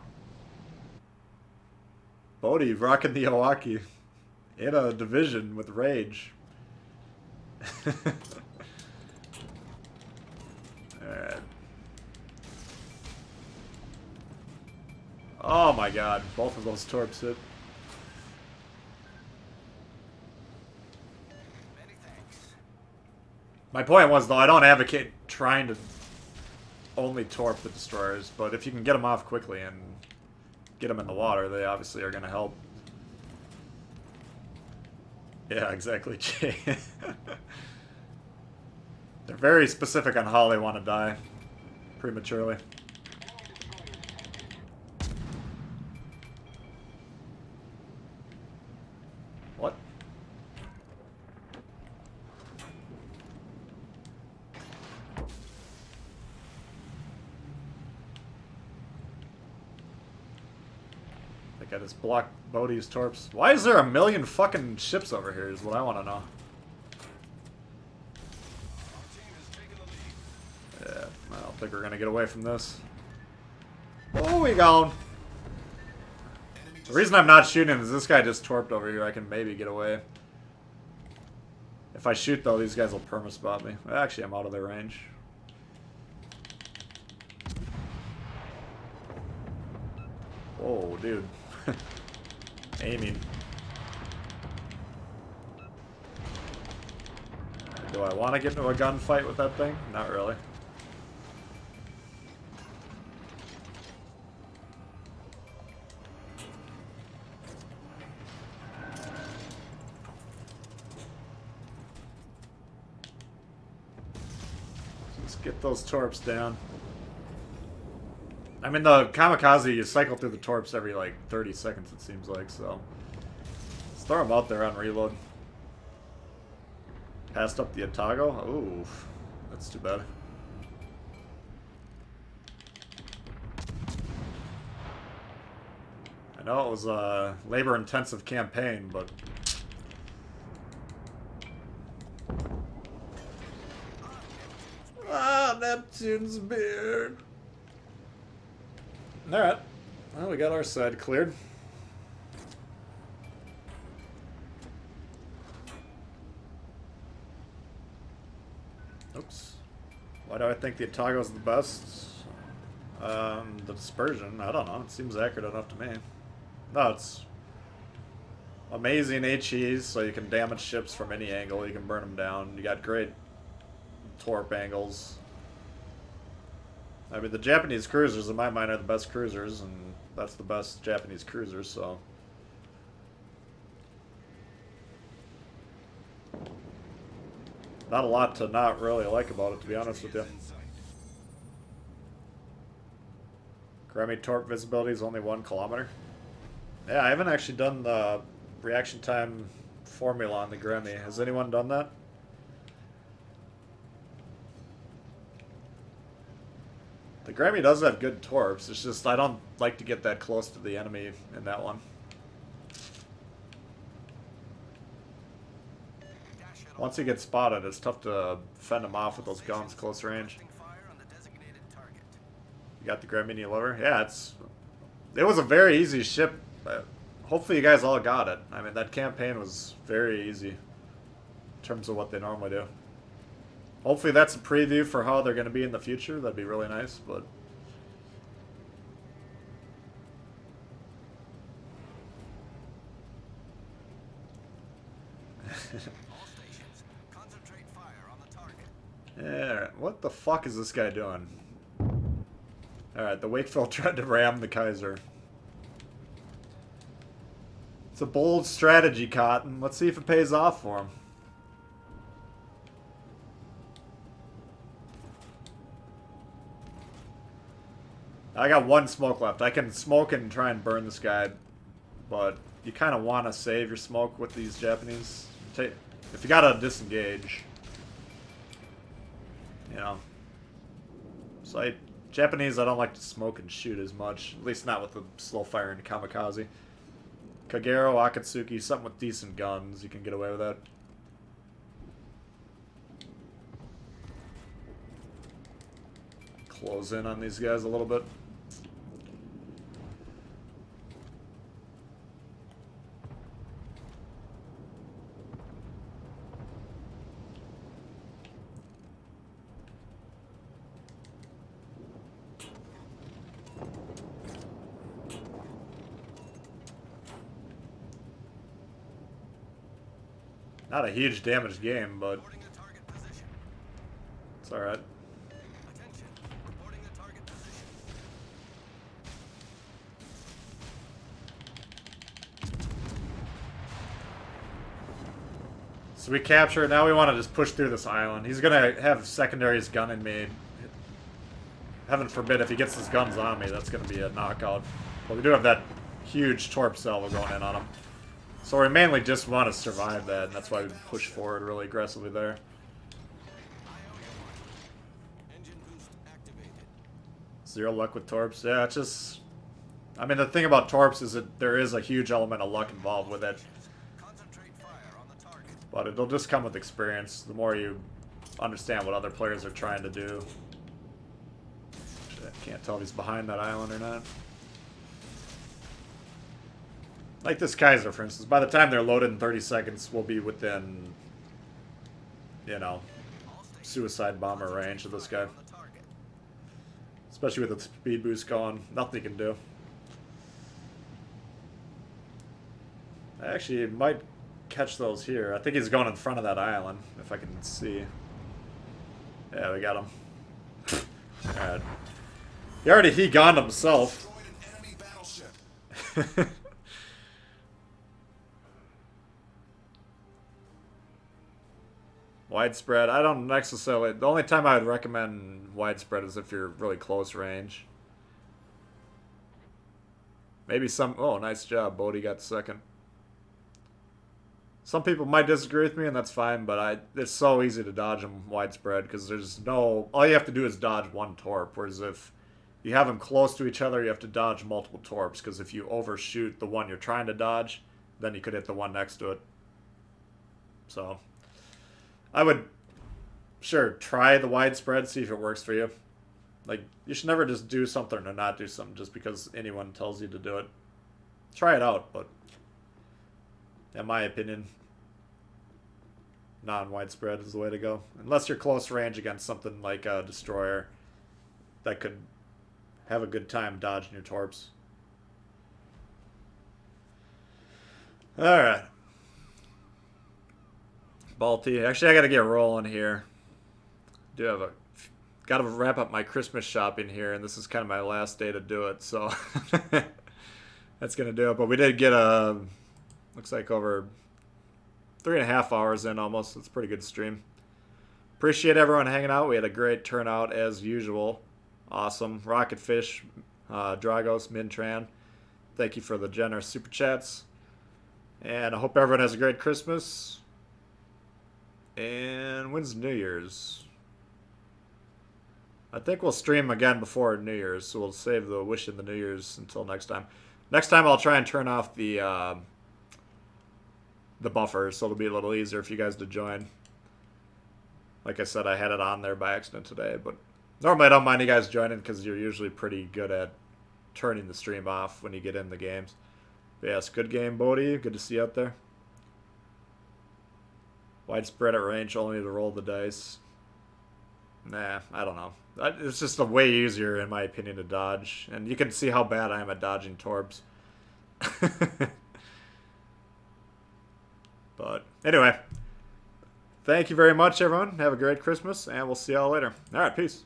Bodhi rocking the Owaki in a division with rage. Alright. Oh my god, both of those torps hit. Many thanks. My point was, though, I don't advocate trying to only torp the destroyers, but if you can get them off quickly and get them in the water, they obviously are going to help. Yeah, exactly, Jay. They're very specific on how they want to die prematurely. What? I think I just blocked Bodhi's torps. Why is there a million fucking ships over here is what I want to know. Our team has taken the lead. Yeah, I don't think we're going to get away from this. Oh, we gone. The reason I'm not shooting is this guy just torped over here. I can maybe get away. If I shoot, though, these guys will perma-spot me. Actually, I'm out of their range. Whoa, dude. Aiming. Do I want to get into a gunfight with that thing? Not really. Let's get those torps down. I mean, the Kamikaze, you cycle through the torps every, like, 30 seconds, it seems like, so... Let's throw them out there on reload. Passed up the Otago? Ooh, that's too bad. I know it was a labor-intensive campaign, but... Ah, Neptune's beard! Alright. Well, we got our side cleared. Oops. Why do I think the Otago's the best? The dispersion, I don't know. It seems accurate enough to me. No, it's amazing HEs, so you can damage ships from any angle. You can burn them down. You got great torp angles. I mean, the Japanese cruisers, in my mind, are the best cruisers, and that's the best Japanese cruisers, so... Not a lot to not really like about it, to be honest with you. Gremy torp visibility is only 1 kilometer. Yeah, I haven't actually done the reaction time formula on the Gremy. Has anyone done that? The Gremy does have good torps, it's just I don't like to get that close to the enemy in that one. Once he gets spotted, it's tough to fend him off with those guns close range. Fire on the designated target. You got the Gremy lover? Yeah, it was a very easy ship. Hopefully you guys all got it. I mean, that campaign was very easy in terms of what they normally do. Hopefully that's a preview for how they're going to be in the future. That'd be really nice, but... All stations, concentrate fire on the target. Yeah, what the fuck is this guy doing? Alright, the Wakefield tried to ram the Kaiser. It's a bold strategy, Cotton. Let's see if it pays off for him. I got 1 smoke left. I can smoke and try and burn this guy, but you kind of want to save your smoke with these Japanese if you gotta disengage, you know. So Japanese, I don't like to smoke and shoot as much, at least not with the slow firing Kamikaze. Kagero, Akatsuki, something with decent guns, you can get away with that. Close in on these guys a little bit. Not a huge damage game, but Reporting the target position. it's alright. Attention. Reporting the target position. So we capture it. Now we want to just push through this island. He's going to have secondaries gunning me. Heaven forbid if he gets his guns on me, that's going to be a knockout. But we do have that huge torp salvo going in on him. So we mainly just want to survive that, and that's why we push forward really aggressively there. Engine boost activated. 0 luck with torps. Yeah, it's just... I mean, the thing about torps is that there is a huge element of luck involved with it. Concentrate fire on the target. But it'll just come with experience. The more you understand what other players are trying to do. Actually, I can't tell if he's behind that island or not. Like this Kaiser, for instance. By the time they're loaded in 30 seconds, we'll be within, you know, suicide bomber range of this guy. On the target. Especially with the speed boost going. Nothing he can do. I actually might catch those here. I think he's going in front of that island, if I can see. Yeah, we got him. Alright. He gunned himself. Destroyed an enemy battleship. Widespread, I don't necessarily... The only time I would recommend widespread is if you're really close range. Maybe some... Oh, nice job. Bodhi got second. Some people might disagree with me, and that's fine, but it's so easy to dodge them widespread, because there's no... All you have to do is dodge one torp, whereas if you have them close to each other, you have to dodge multiple torps, because if you overshoot the one you're trying to dodge, then you could hit the one next to it. So... I would, sure, try the widespread, see if it works for you. Like, you should never just do something or not do something just because anyone tells you to do it. Try it out, but in my opinion, non-widespread is the way to go. Unless you're close range against something like a destroyer that could have a good time dodging your torps. Alright. Balti. Actually, I gotta get rolling here. Gotta wrap up my Christmas shopping here, and this is kind of my last day to do it, so that's gonna do it. But we did get looks like over 3.5 hours in almost. It's a pretty good stream. Appreciate everyone hanging out. We had a great turnout as usual. Awesome. Rocketfish, Dragos, Mintran. Thank you for the generous super chats. And I hope everyone has a great Christmas. And when's New Year's? I think we'll stream again before New Year's, so we'll save the wishing the New Year's until next time. Next time I'll try and turn off the buffer, so it'll be a little easier for you guys to join. Like I said, I had it on there by accident today, but normally I don't mind you guys joining because you're usually pretty good at turning the stream off when you get in the games. But yes, good game, Bodhi. Good to see you out there. Widespread at range, only to roll the dice. Nah, I don't know. It's just a way easier, in my opinion, to dodge. And you can see how bad I am at dodging torps. But anyway, thank you very much, everyone. Have a great Christmas, and we'll see y'all later. All right, peace.